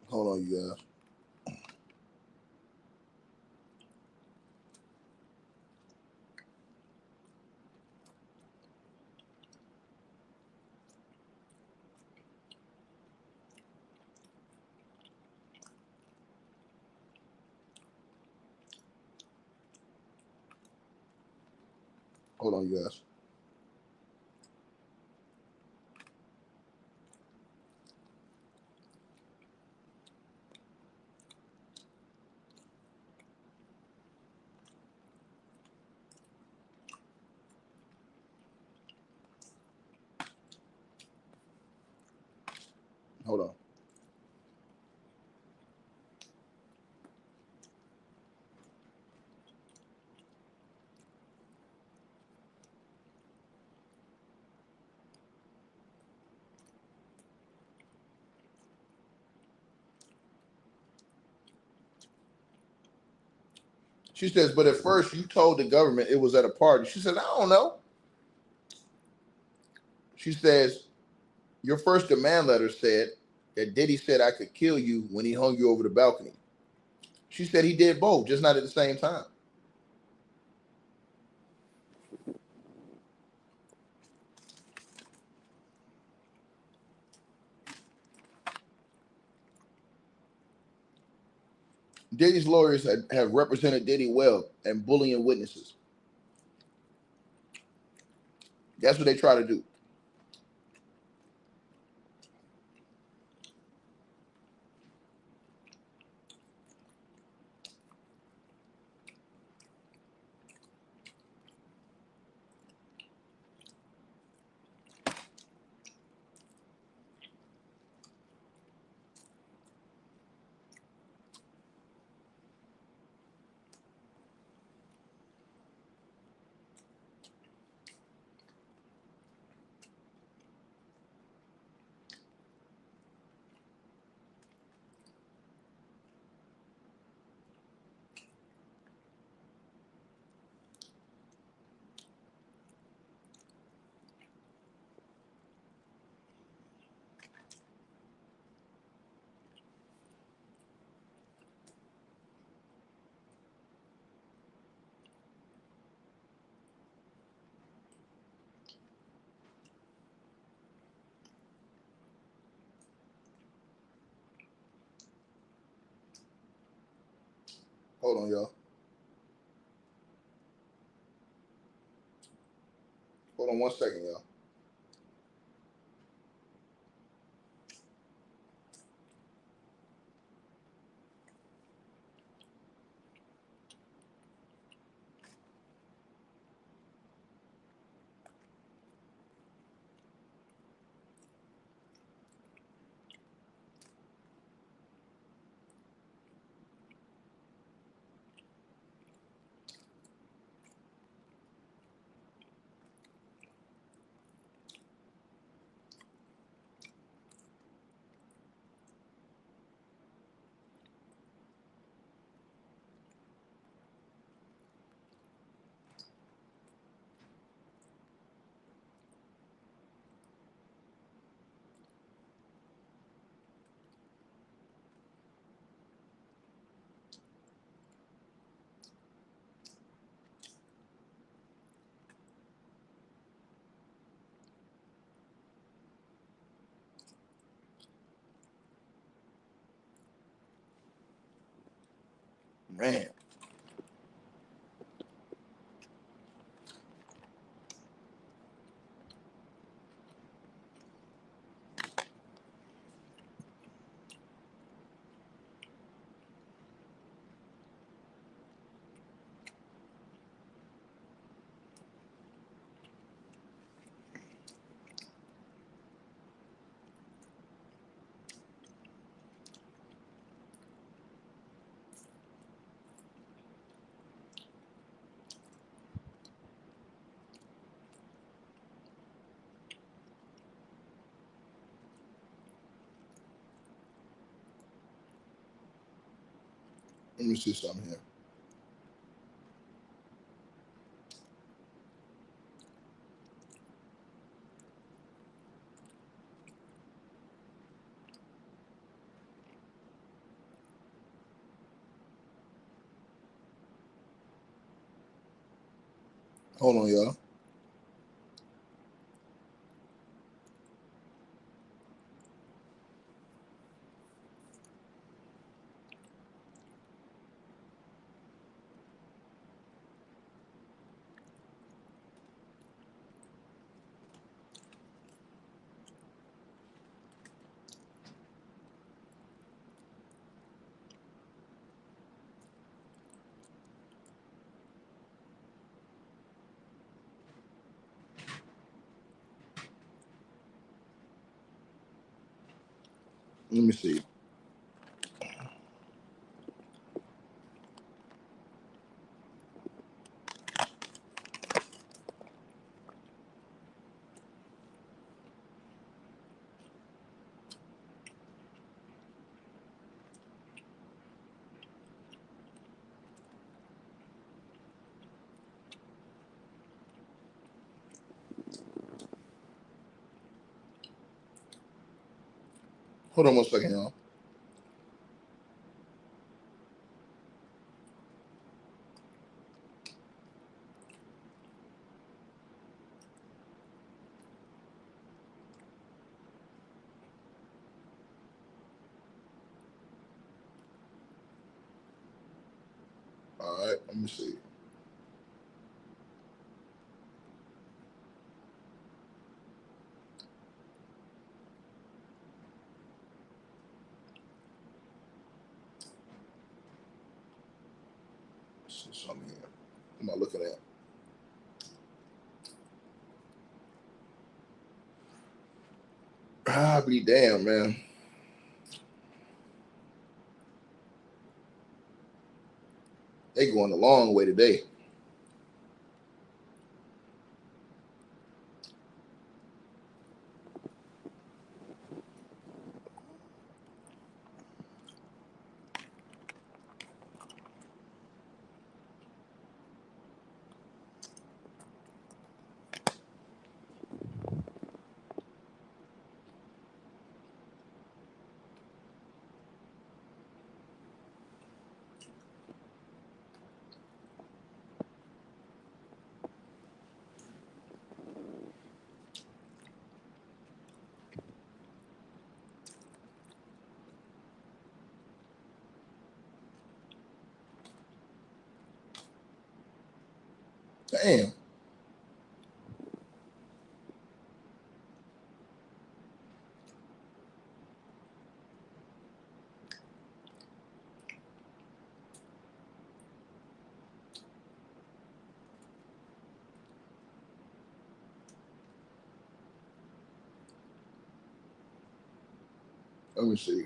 Hold on, you guys. Hold on, you guys. Hold on. She says, but at first you told the government it was at a party. She says, I don't know. She says, your first demand letter said that Diddy said I could kill you when he hung you over the balcony. She said he did both, just not at the same time. Diddy's lawyers have represented Diddy well and bullying witnesses. That's what they try to do. Hold on, y'all. Hold on 1 second, y'all. Man. Let me see something here. Hold on, y'all. Let me see. Hold on 1 second, y'all. All right, let me see. Something here. What am I looking at? Ah, be damn, man. They going the long way today. Damn. Let me see.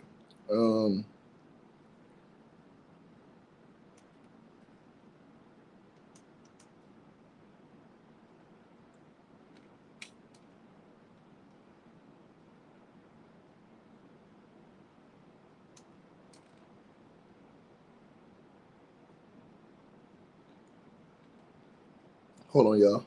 Hold on, y'all.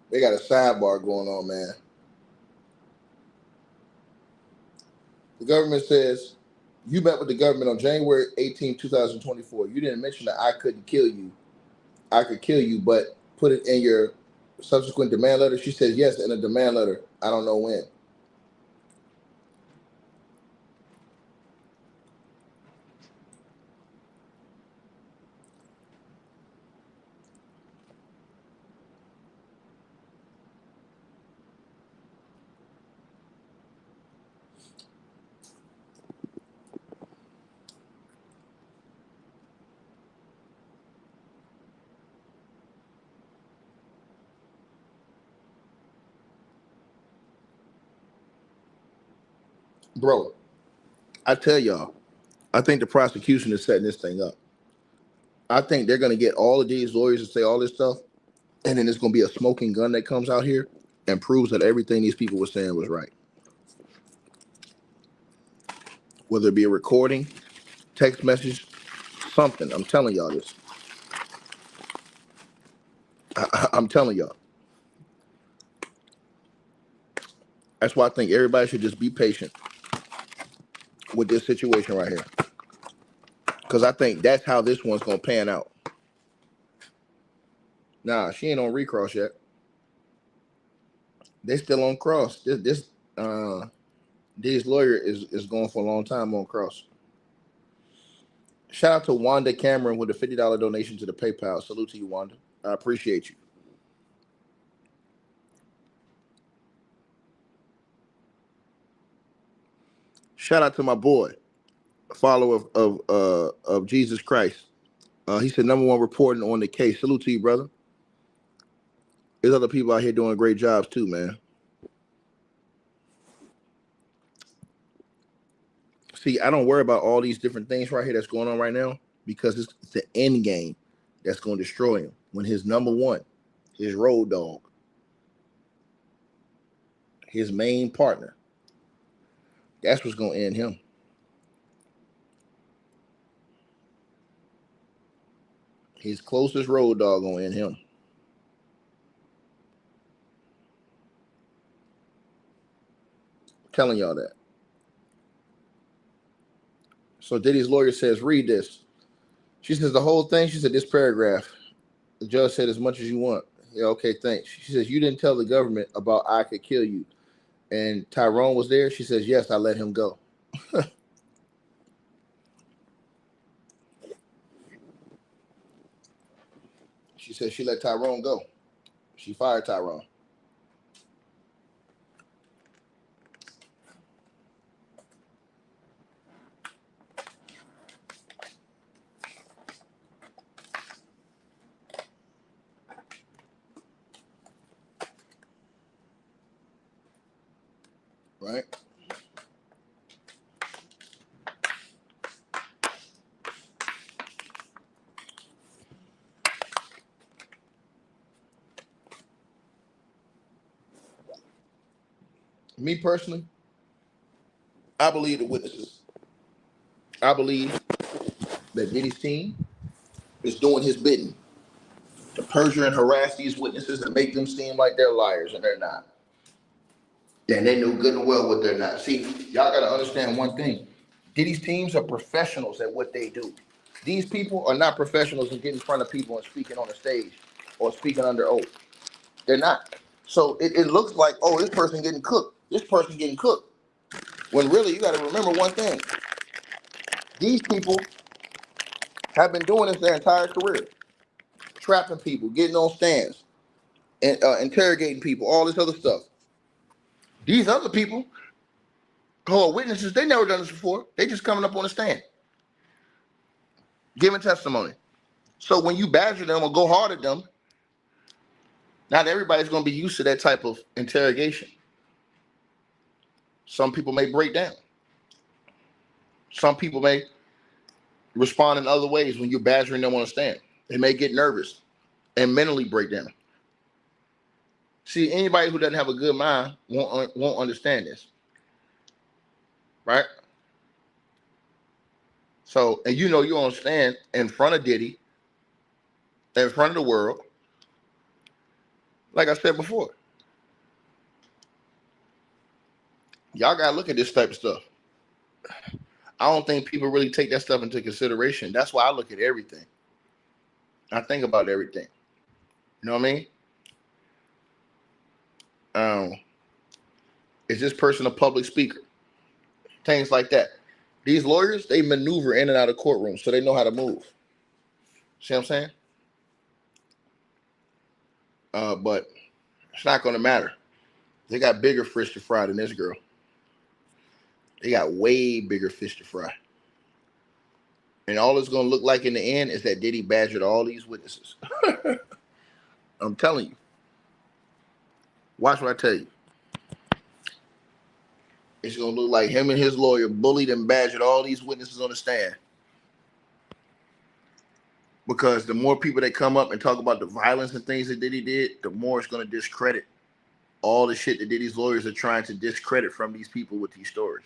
They got a sidebar going on, man. The government says you met with the government on January 18, 2024. You didn't mention that I couldn't kill you. I could kill you, but put it in your subsequent demand letter. She says yes in a demand letter. I don't know when. Bro, I tell y'all, I think the prosecution is setting this thing up. I think they're going to get all of these lawyers to say all this stuff, and then it's going to be a smoking gun that comes out here and proves that everything these people were saying was right. Whether it be a recording, text message, something. I'm telling y'all this. I'm telling y'all. That's why I think everybody should just be patient with this situation right here. Because I think that's how this one's going to pan out. Nah, she ain't on recross yet. They still on cross. This lawyer is going for a long time on cross. Shout out to Wanda Cameron with a $50 donation to the PayPal. Salute to you, Wanda. I appreciate you. Shout out to my boy, a follower of Jesus Christ. He said #1 reporting on the case. Salute to you, brother. There's other people out here doing great jobs too, man. See, I don't worry about all these different things right here that's going on right now because it's the end game that's going to destroy him. When his #1, his road dog, his main partner, that's what's going to end him. His closest road dog gonna end him. I'm telling y'all that. So Diddy's lawyer says, read this. She says the whole thing. She said this paragraph. The judge said as much as you want. Yeah, okay, thanks. She says you didn't tell the government about I could kill you, and Tyrone was there. She says yes, I let him go. She said she let Tyrone go. She fired Tyrone. Right? Me personally, I believe the witnesses. I believe that Diddy's team is doing his bidding to perjure and harass these witnesses and make them seem like they're liars, and they're not. And they know good and well what they're not. See, y'all got to understand one thing. Diddy's teams are professionals at what they do. These people are not professionals in getting in front of people and speaking on the stage or speaking under oath. They're not. So it looks like, oh, this person getting cooked. This person getting cooked. When really, you got to remember one thing. These people have been doing this their entire career. Trapping people, getting on stands, and interrogating people, all this other stuff. These other people who are witnesses, they never done this before. They just coming up on the stand, giving testimony. So when you badger them or go hard at them, not everybody's going to be used to that type of interrogation. Some people may break down. Some people may respond in other ways when you're badgering them on a stand. They may get nervous and mentally break down. See, anybody who doesn't have a good mind won't understand this, right? So, and you know you're on stand in front of Diddy, in front of the world, like I said before. Y'all got to look at this type of stuff. I don't think people really take that stuff into consideration. That's why I look at everything. I think about everything. You know what I mean? Is this person a public speaker? Things like that. These lawyers, they maneuver in and out of courtrooms, so they know how to move. See what I'm saying? But it's not going to matter. They got bigger fish to fry than this girl. They got way bigger fish to fry. And all it's going to look like in the end is that Diddy badgered all these witnesses. I'm telling you. Watch what I tell you. It's going to look like him and his lawyer bullied and badgered all these witnesses on the stand. Because the more people that come up and talk about the violence and things that Diddy did, the more it's going to discredit all the shit that Diddy's lawyers are trying to discredit from these people with these stories.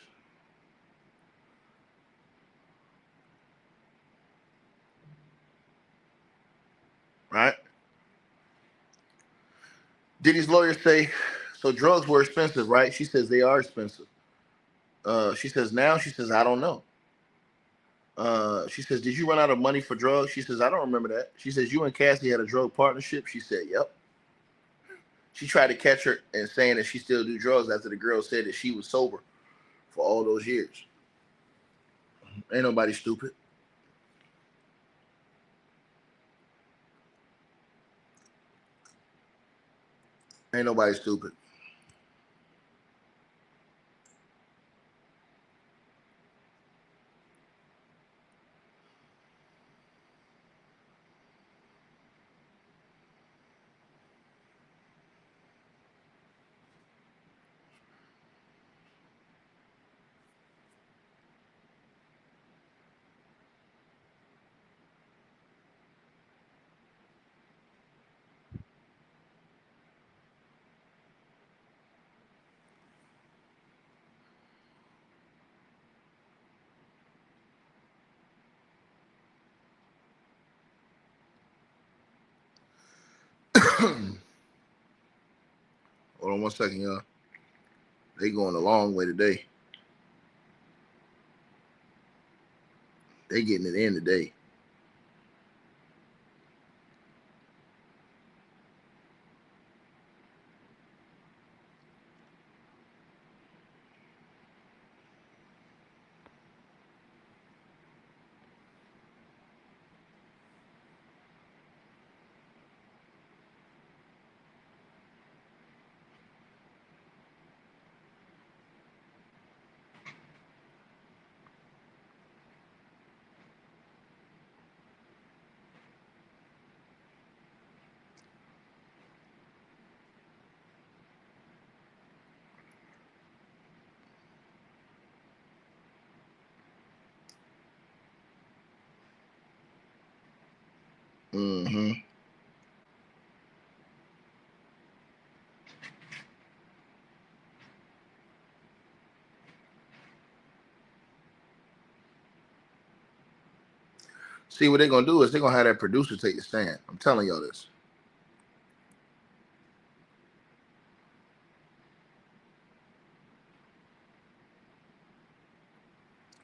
Right? Diddy's lawyers say, so drugs were expensive, right? She says they are expensive. She says now, she says, I don't know. She says, did you run out of money for drugs? She says, I don't remember that. She says, you and Cassie had a drug partnership? She said, yep. She tried to catch her and saying that she still do drugs after the girl said that she was sober for all those years. Ain't nobody stupid. Ain't nobody stupid. Hold on one second, y'all. They going a long way today. They getting it in today. Mm-hmm. See, what they're gonna do is they're gonna have that producer take the stand. I'm telling y'all this.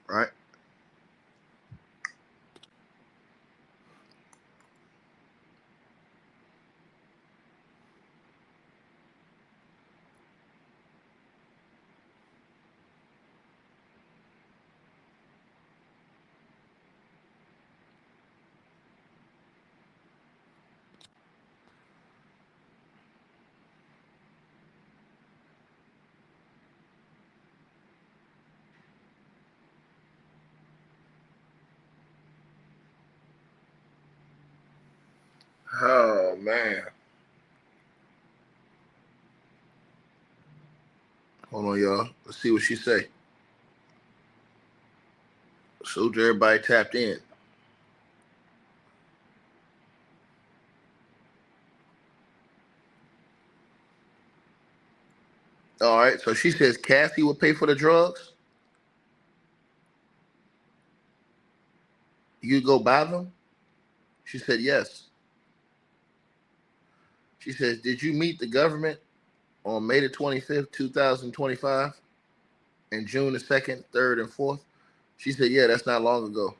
Right? Oh man. Hold on, y'all. Let's see what she say. So everybody tapped in. All right. So she says Cassie would pay for the drugs. You go buy them? She said yes. She says, did you meet the government on May the 25th, 2025? And June the 2nd, 3rd, and 4th? She said, yeah, that's not long ago.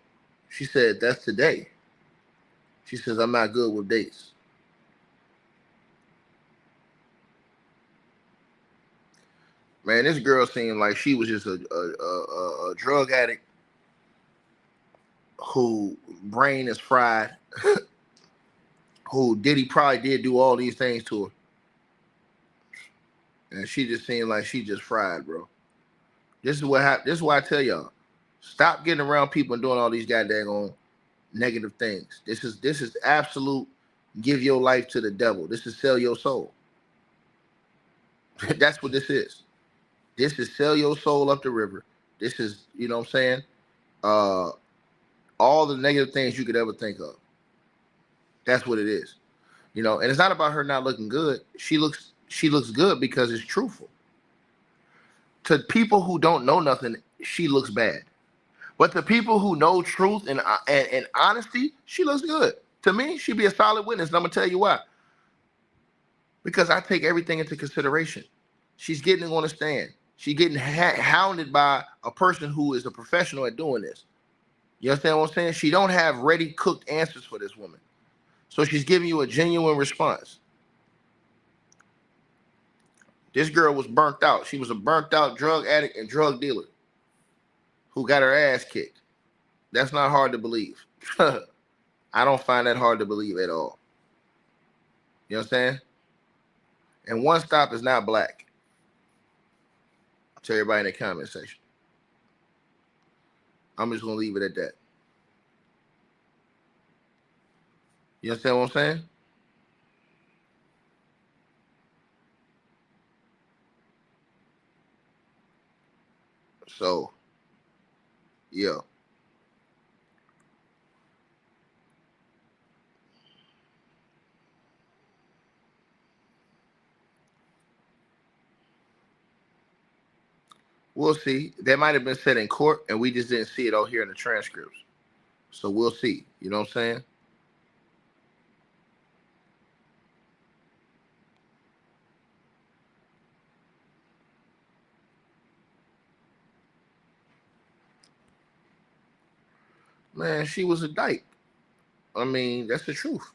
She said, that's today. She says, I'm not good with dates. Man, this girl seemed like she was just a drug addict who brain is fried, who Diddy probably did do all these things to her. And she just seemed like she just fried, bro. This is what happened. This is why I tell y'all, stop getting around people and doing all these goddamn negative things. This is absolute give your life to the devil. This is sell your soul. That's what this is. This is sell your soul up the river. This is, you know what I'm saying? All the negative things you could ever think of. That's what it is. You know, and it's not about her not looking good. She looks good because it's truthful. To people who don't know nothing, she looks bad. But to people who know truth and honesty, she looks good. To me, she'd be a solid witness, and I'm gonna tell you why. Because I take everything into consideration. She's getting on the stand. She's getting hounded by a person who is a professional at doing this. You understand what I'm saying? She don't have ready cooked answers for this woman. So she's giving you a genuine response. This girl was burnt out. She was a burnt out drug addict and drug dealer who got her ass kicked. That's not hard to believe. I don't find that hard to believe at all. You know what I'm saying? And one stop is not black. I'll tell everybody in the comment section. I'm just going to leave it at that. You understand what I'm saying? So, yeah. We'll see. That might have been said in court, and we just didn't see it out here in the transcripts. So we'll see. You know what I'm saying? Man, she was a dyke. I mean, that's the truth.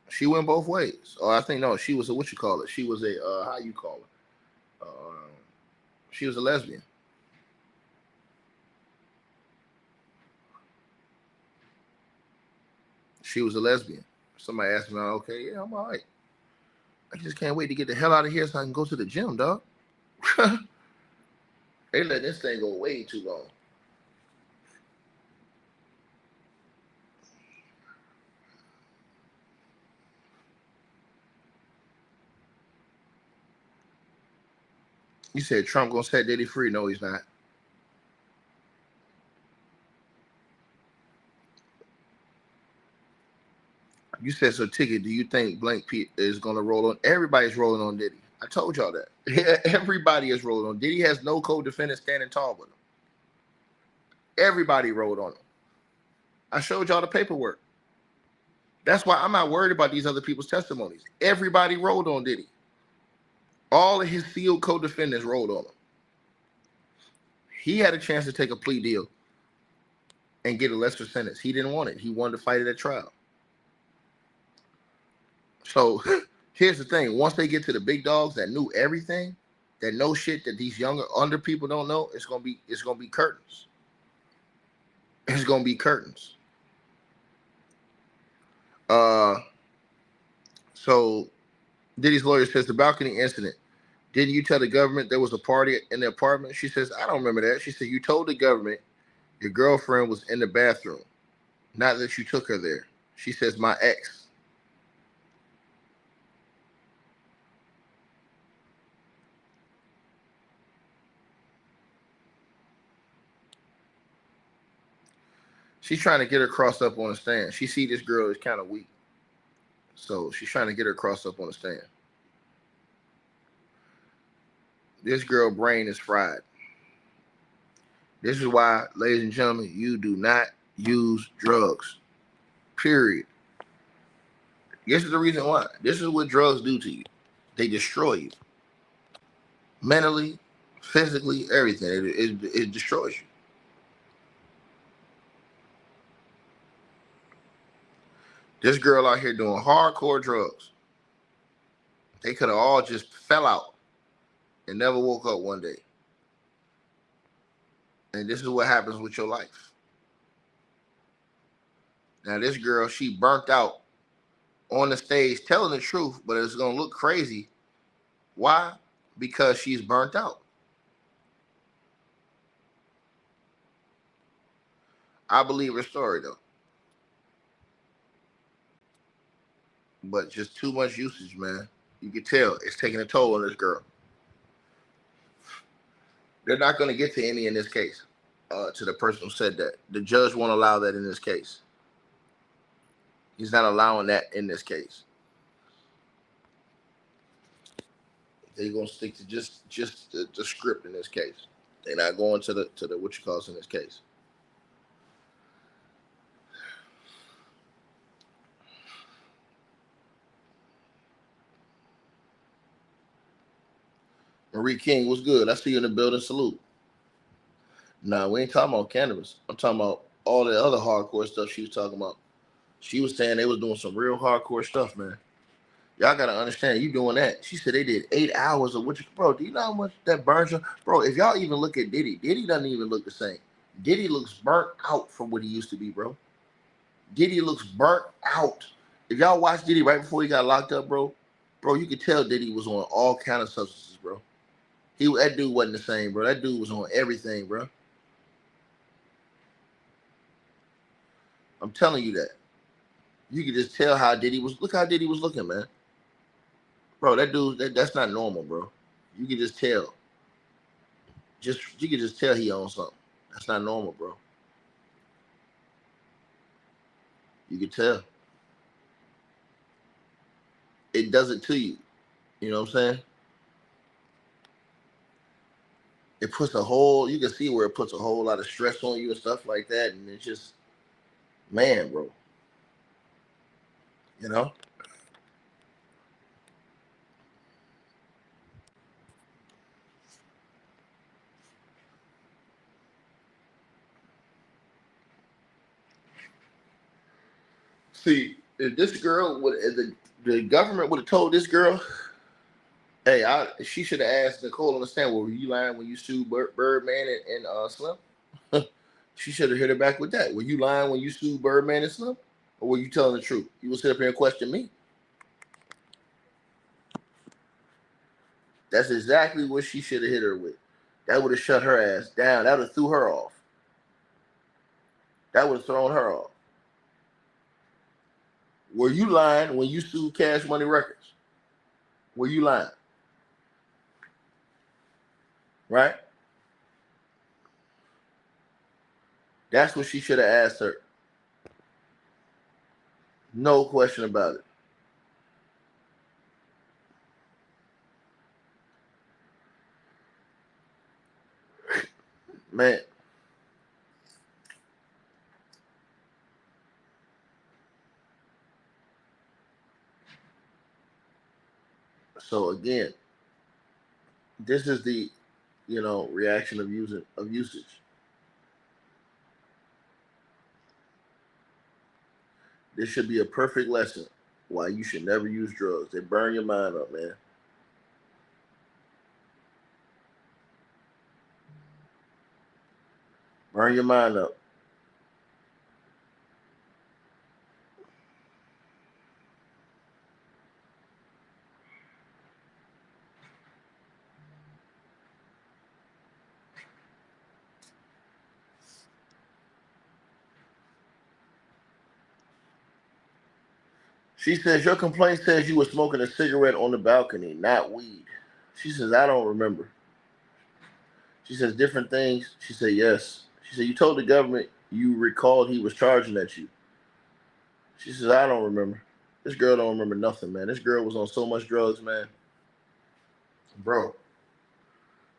She went both ways. Or I think no, she was a what you call it? She was a how you call it? She was a lesbian. She was a lesbian. Somebody asked me, okay, yeah, I'm all right. I just can't wait to get the hell out of here so I can go to the gym, dog. They let this thing go way too long. You said Trump gonna set Diddy free. No, he's not. You said, so Ticket, do you think Blank Pete is gonna roll on? Everybody's rolling on Diddy. I told y'all that. Everybody is rolling on. Diddy has no co-defendant standing tall with him. Everybody rolled on him. I showed y'all the paperwork. That's why I'm not worried about these other people's testimonies. Everybody rolled on Diddy. All of his sealed co-defendants rolled on him. He had a chance to take a plea deal and get a lesser sentence. He didn't want it. He wanted to fight it at trial. So here's the thing. Once they get to the big dogs that knew everything, that know shit that these younger under people don't know, it's gonna be curtains. It's gonna be curtains. So Diddy's lawyer says the balcony incident. Didn't you tell the government there was a party in the apartment? She says, I don't remember that. She said, you told the government your girlfriend was in the bathroom, not that you took her there. She says, my ex. She's trying to get her crossed up on the stand. She see this girl is kind of weak. So she's trying to get her crossed up on the stand. This girl brain is fried. This is why, ladies and gentlemen, you do not use drugs. Period. This is the reason why. This is what drugs do to you. They destroy you. Mentally, physically, everything. It destroys you. This girl out here doing hardcore drugs. They could have all just fell out and never woke up one day. And this is what happens with your life. Now, this girl, she burnt out on the stage telling the truth, but it's going to look crazy. Why? Because she's burnt out. I believe her story, though. But just too much usage, man. You can tell it's taking a toll on this girl. They're not going to get to any in this case, to the person who said that. The judge won't allow that in this case. He's not allowing that in this case. They're going to stick to just the script in this case. They're not going to the what you call it in this case. Marie King, what's good? I see you in the building. Salute. Nah, we ain't talking about cannabis. I'm talking about all the other hardcore stuff she was talking about. She was saying they was doing some real hardcore stuff, man. Y'all gotta understand, you doing that. She said they did 8 hours of what you, bro, do you know how much that burns you? Bro, if y'all even look at Diddy, Diddy doesn't even look the same. Diddy looks burnt out from what he used to be, bro. Diddy looks burnt out. If y'all watch Diddy right before he got locked up, bro, you could tell Diddy was on all kind of substances, bro. That dude wasn't the same, bro. That dude was on everything, bro. I'm telling you that. You could just tell how Diddy was. Look how Diddy was looking, man. Bro, that dude, that's not normal, bro. You can just tell. You can just tell he owns something. That's not normal, bro. You can tell. It does it to you. You know what I'm saying? It puts you can see where it puts a whole lot of stress on you and stuff like that. And it's just, man, bro. You know? See, if this girl would, if the government would have told this girl, hey, she should have asked Nicole on the stand, well, were you lying when you sued Birdman and Slim? She should have hit her back with that. Were you lying when you sued Birdman and Slim? Or were you telling the truth? You would sit up here and question me. That's exactly what she should have hit her with. That would have shut her ass down. That would have threw her off. That would have thrown her off. Were you lying when you sued Cash Money Records? Were you lying? Right? That's what she should have asked her. No question about it. Man. So again, this is the, reaction of usage. This should be a perfect lesson why you should never use drugs. They burn your mind up, man. Burn your mind up. She says, your complaint says you were smoking a cigarette on the balcony, not weed. She says, I don't remember. She says, different things. She said, yes. She said, you told the government you recalled he was charging at you. She says, I don't remember. This girl don't remember nothing, man. This girl was on so much drugs, man. Bro,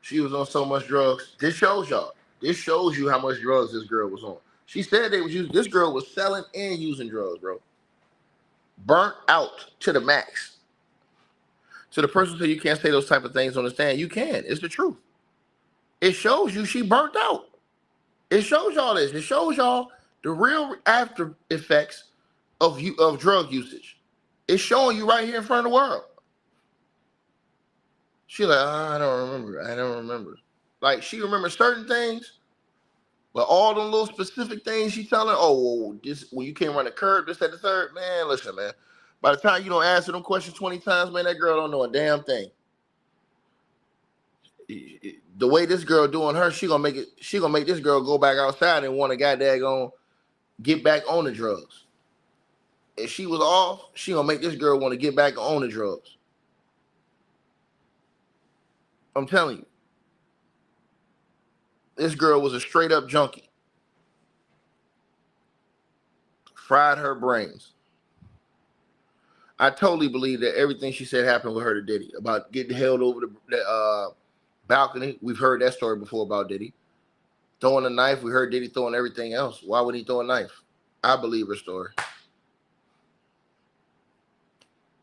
she was on so much drugs. This shows y'all. This shows you how much drugs this girl was on. She said they was using, this girl was selling and using drugs, bro. Burnt out to the max. So the person said you can't say those type of things on the stand. You can. It's the truth. It shows you she burnt out. It shows y'all this. It shows y'all the real after effects of drug usage. It's showing you right here in front of the world. She like, I don't remember. I don't remember. Like she remembers certain things, but all them little specific things she telling, oh, this when you can't run the curb, this, that, the third. Man, listen, man. By the time you don't answer them questions 20 times, man, that girl don't know a damn thing. The way this girl doing her, she gonna make this girl go back outside and want to goddamn get back on the drugs. If she was off, she gonna make this girl want to get back on the drugs. I'm telling you. This girl was a straight up junkie. Fried her brains. I totally believe that everything she said happened with her to Diddy. About getting held over the balcony. We've heard that story before about Diddy. Throwing a knife. We heard Diddy throwing everything else. Why would he throw a knife? I believe her story.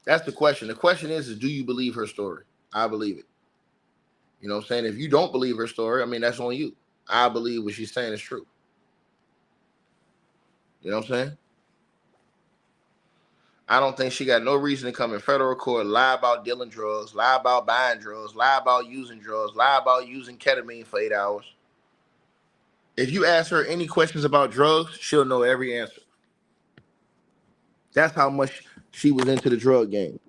That's the question. The question is do you believe her story? I believe it. You know what I'm saying? If you don't believe her story, I mean, that's on you. I believe what she's saying is true. You know what I'm saying? I don't think she got no reason to come in federal court, lie about dealing drugs, lie about buying drugs, lie about using drugs, lie about using ketamine for 8 hours. If you ask her any questions about drugs, she'll know every answer. That's how much she was into the drug game.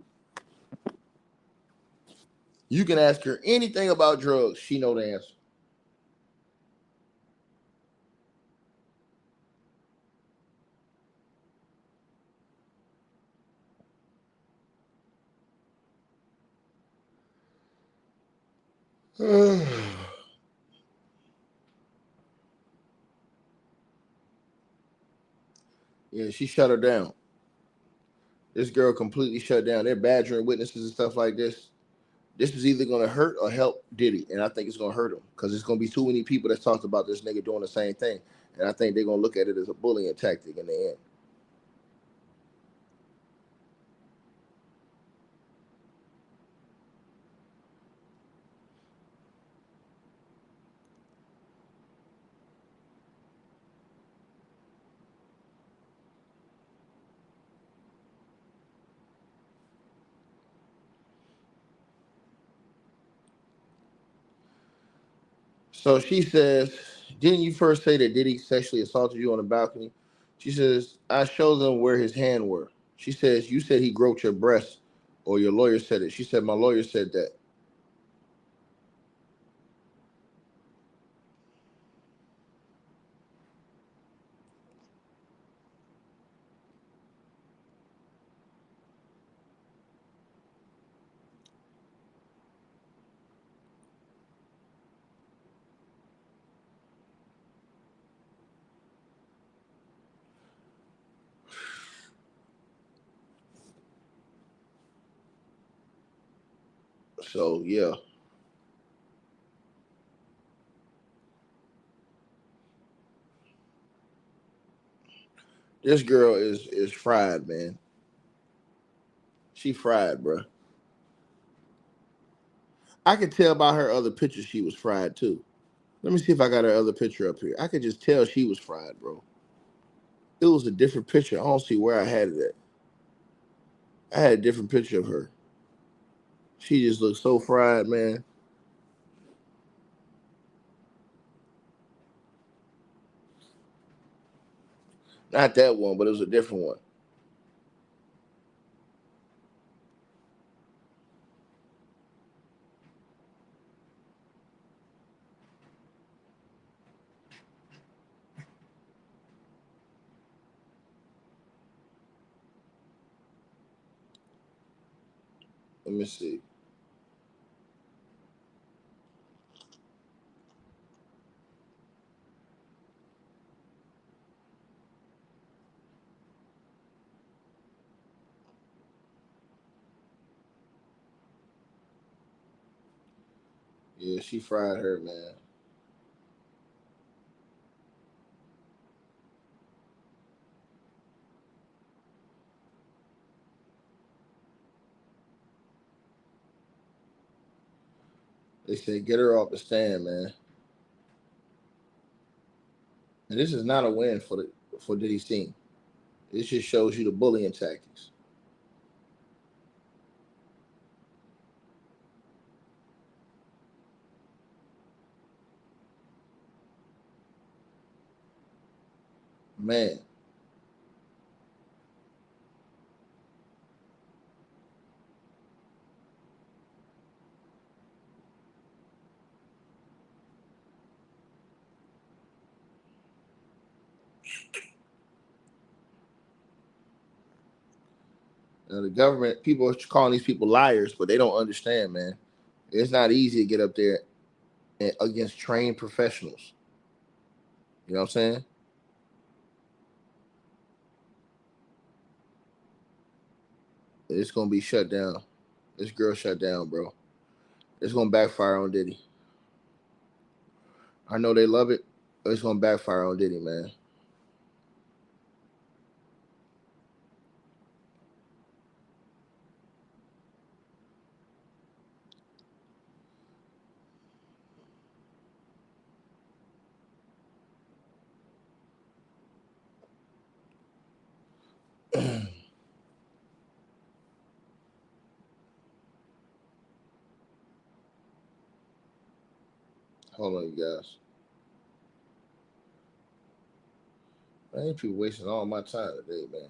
You can ask her anything about drugs, she know the answer. Yeah, she shut her down. This girl completely shut down. They're badgering witnesses and stuff like this. This is either going to hurt or help Diddy, and I think it's going to hurt him because there's going to be too many people that talked about this nigga doing the same thing, and I think they're going to look at it as a bullying tactic in the end. So she says, didn't you first say that Diddy sexually assaulted you on the balcony? She says, I showed them where his hand were. She says, you said he groped your breast, or your lawyer said it. She said, my lawyer said that. So yeah, this girl is fried, man. She fried, bro. I could tell by her other pictures she was fried too. Let me see if I got her other picture up here. I could just tell she was fried, bro. It was a different picture. I don't see where I had it at. I had a different picture of her. She just looked so fried, man. Not that one, but it was a different one. Let me see. Yeah, she fried her, man. They said get her off the stand, man. And this is not a win for Diddy's team. This just shows you the bullying tactics. Man, the government, people are calling these people liars, but they don't understand, man. It's not easy to get up there against trained professionals. You know what I'm saying? It's gonna be shut down. This girl shut down, bro. It's gonna backfire on Diddy. I know they love it, but it's gonna backfire on Diddy, man. Hold on, you guys. I ain't people wasting all my time today, man.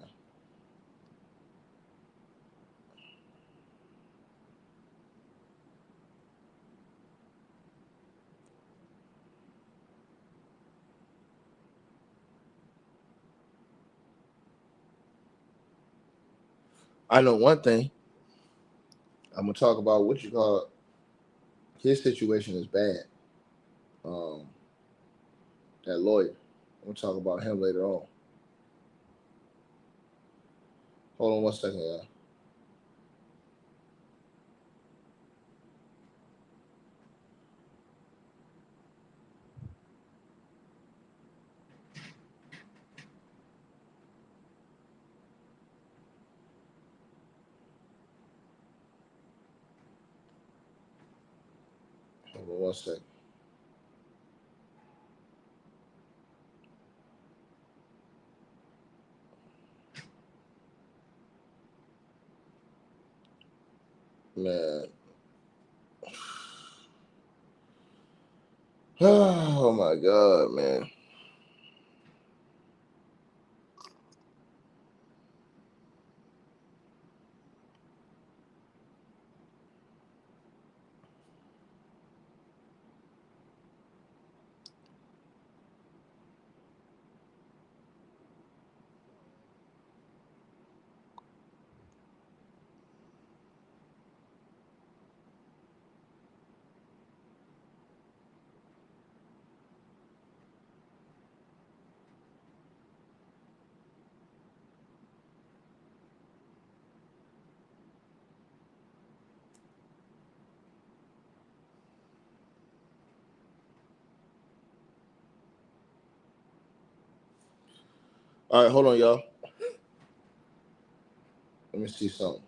I know one thing. I'm gonna talk about what you call it. His situation is bad. Um, that lawyer. I'm gonna talk about him later on. Hold on one second, y'all. Hold on one second. Man, Oh my God, man. All right, hold on, y'all. Let me see something.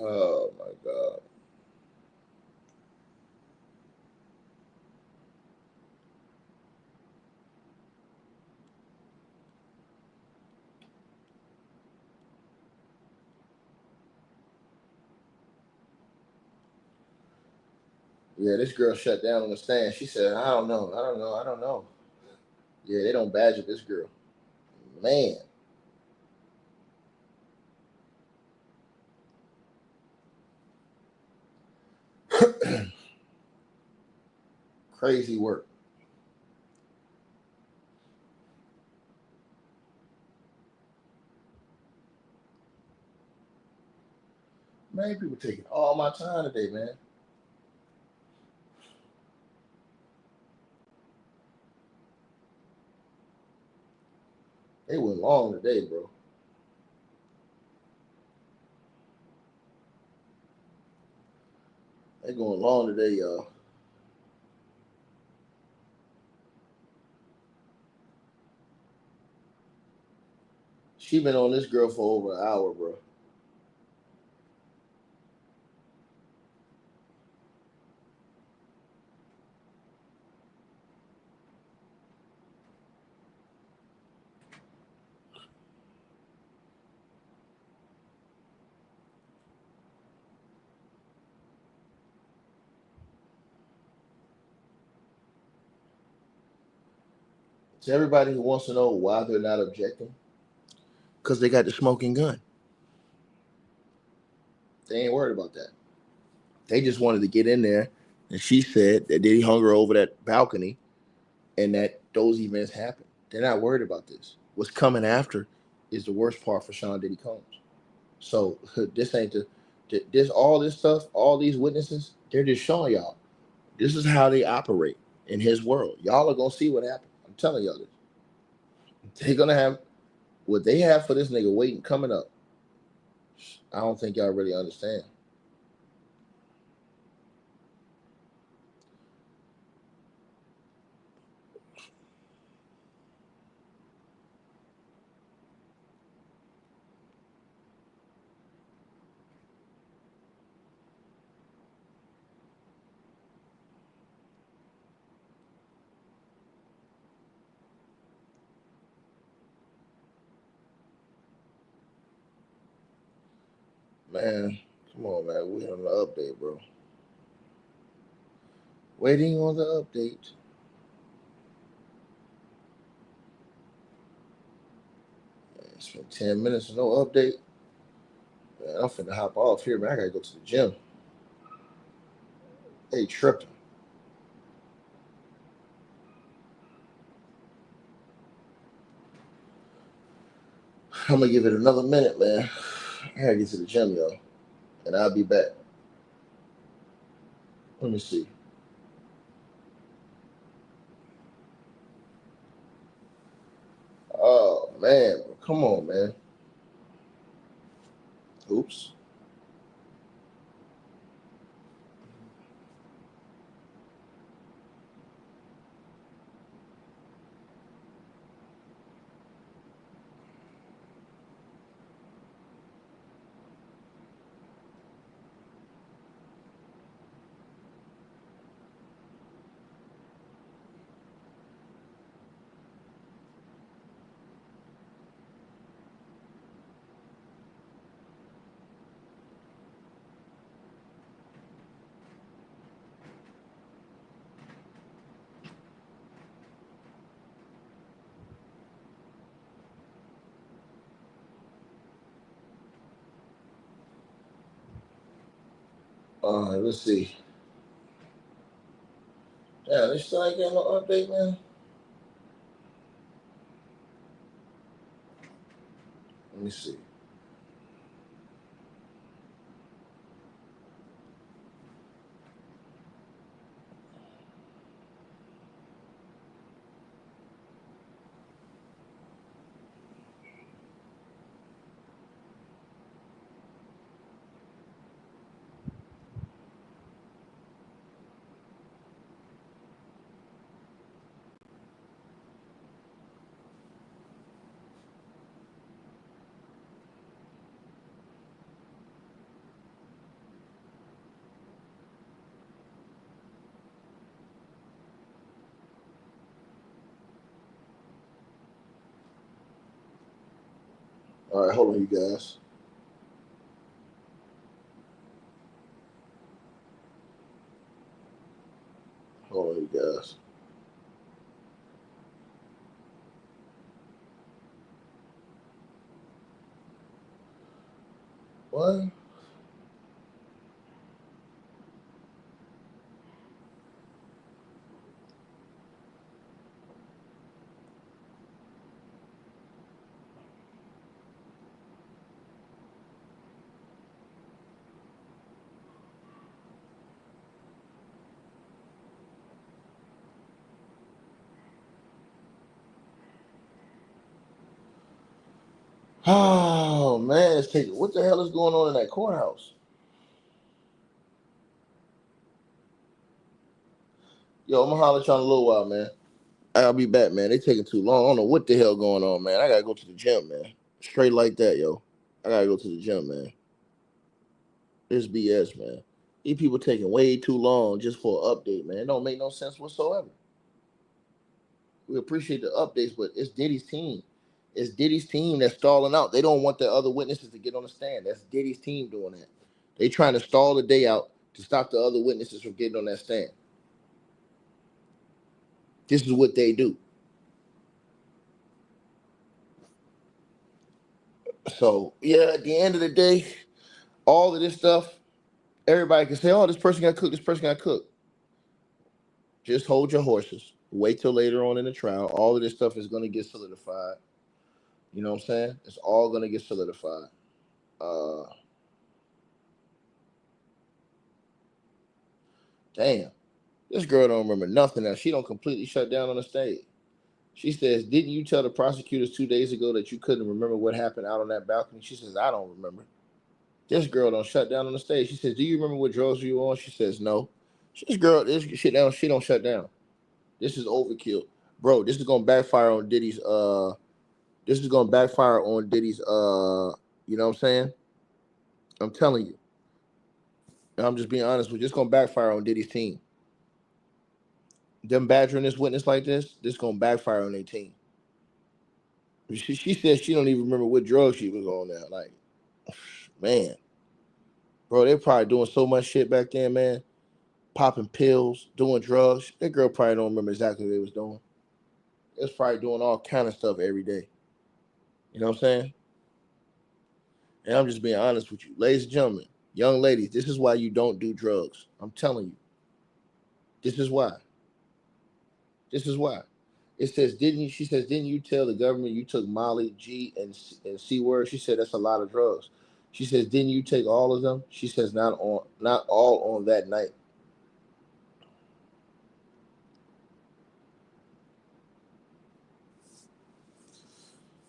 Oh my God. Yeah, this girl shut down on the stand. She said, I don't know. Yeah, they don't badger this girl. Man. Crazy work. Man, people taking all my time today, man. They went long today, bro. They going long today, y'all. She been on this girl for over an hour, bro. To everybody who wants to know why they're not objecting, because they got the smoking gun. They ain't worried about that. They just wanted to get in there, and she said that Diddy hung her over that balcony, and that those events happened. They're not worried about this. What's coming after is the worst part for Sean Diddy Combs. So this ain't this all this stuff, all these witnesses, they're just showing y'all this is how they operate in his world. Y'all are gonna see what happens. I'm telling y'all this. They're gonna have what they have for this nigga waiting coming up. I don't think y'all really understand. Man, come on, man. We on the update, bro. Waiting on the update. Man, it's been 10 minutes, no update. Man, I'm finna hop off here, man. I gotta go to the gym. Hey, tripping. I'm gonna give it another minute, man. I gotta get to the gym, y'all. And I'll be back. Let me see. Oh, man. Come on, man. Oops. Let's see. Yeah, they still ain't getting no update, man. Let me see. All right, hold on, you guys. Hold on, you guys. What? Oh man, it's taking. What the hell is going on in that courthouse? Yo, I'm gonna holler at y'all in a little while, man. I'll be back, man. They taking too long. I don't know what the hell going on, man. I gotta go to the gym, man. Straight like that, yo. I gotta go to the gym, man. This BS, man. These people taking way too long just for an update, man. It don't make no sense whatsoever. We appreciate the updates, but it's Diddy's team. It's Diddy's team that's stalling out. They don't want the other witnesses to get on the stand. That's Diddy's team doing that. They trying to stall the day out to stop the other witnesses from getting on that stand. This is what they do. So, yeah, at the end of the day, all of this stuff, everybody can say, oh, this person got cooked, this person got cooked. Just hold your horses. Wait till later on in the trial. All of this stuff is going to get solidified. You know what I'm saying? It's all going to get solidified. Damn. This girl don't remember nothing now. She don't completely shut down on the stage. She says, didn't you tell the prosecutors 2 days ago that you couldn't remember what happened out on that balcony? She says, I don't remember. This girl don't shut down on the stage. She says, do you remember what drugs you were on? She says, no. This girl, this shit down, she don't shut down. This is overkill. Bro, this is gonna backfire on Diddy's you know what I'm saying? I'm telling you. I'm just being honest with you. It's gonna backfire on Diddy's team. Them badgering this witness like this gonna backfire on their team. She said she don't even remember what drugs she was on now. Like, man. Bro, they're probably doing so much shit back then, man. Popping pills, doing drugs. That girl probably don't remember exactly what they was doing. It's probably doing all kind of stuff every day. You know what I'm saying? And I'm just being honest with you. Ladies and gentlemen, young ladies, this is why you don't do drugs. I'm telling you. This is why. This is why. It says, she says, didn't you tell the government you took Molly, G, and C word? She said, that's a lot of drugs. She says, didn't you take all of them? She says, not all on that night.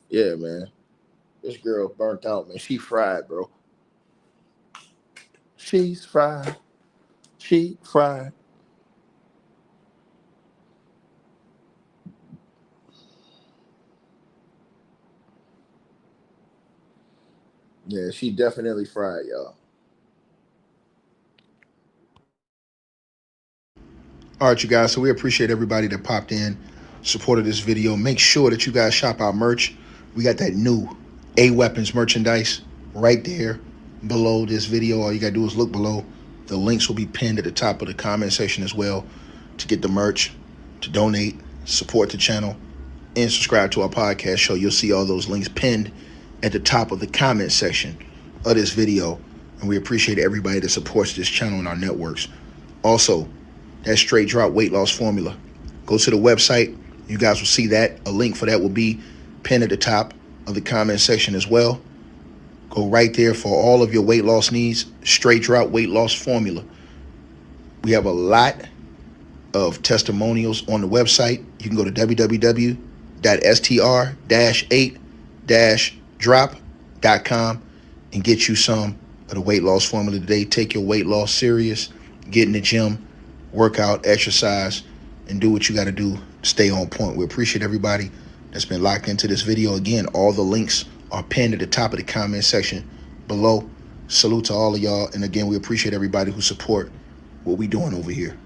Yeah, man. This girl burnt out, man. She fried, bro. She's fried. She fried. Yeah, she definitely fried, y'all. All right, you guys. So we appreciate everybody that popped in, supported this video. Make sure that you guys shop our merch. We got that new A-Weapons merchandise right there below this video. All you got to do is look below. The links will be pinned at the top of the comment section as well to get the merch, to donate, support the channel, and subscribe to our podcast show. You'll see all those links pinned at the top of the comment section of this video. And we appreciate everybody that supports this channel and our networks. Also, that straight drop weight loss formula. Go to the website. You guys will see that. A link for that will be pinned at the top of the comment section as well. Go right there for all of your weight loss needs. Straight drop weight loss formula. We have a lot of testimonials on the website. You can go to www.str-8-drop.com and get you some of the weight loss formula today. Take your weight loss serious. Get in the gym, work out, exercise, and do what you got to do to stay on point. We appreciate everybody that's been locked into this video. Again, all the links are pinned at the top of the comment section below. Salute to all of y'all. And again, we appreciate everybody who support what we doing over here.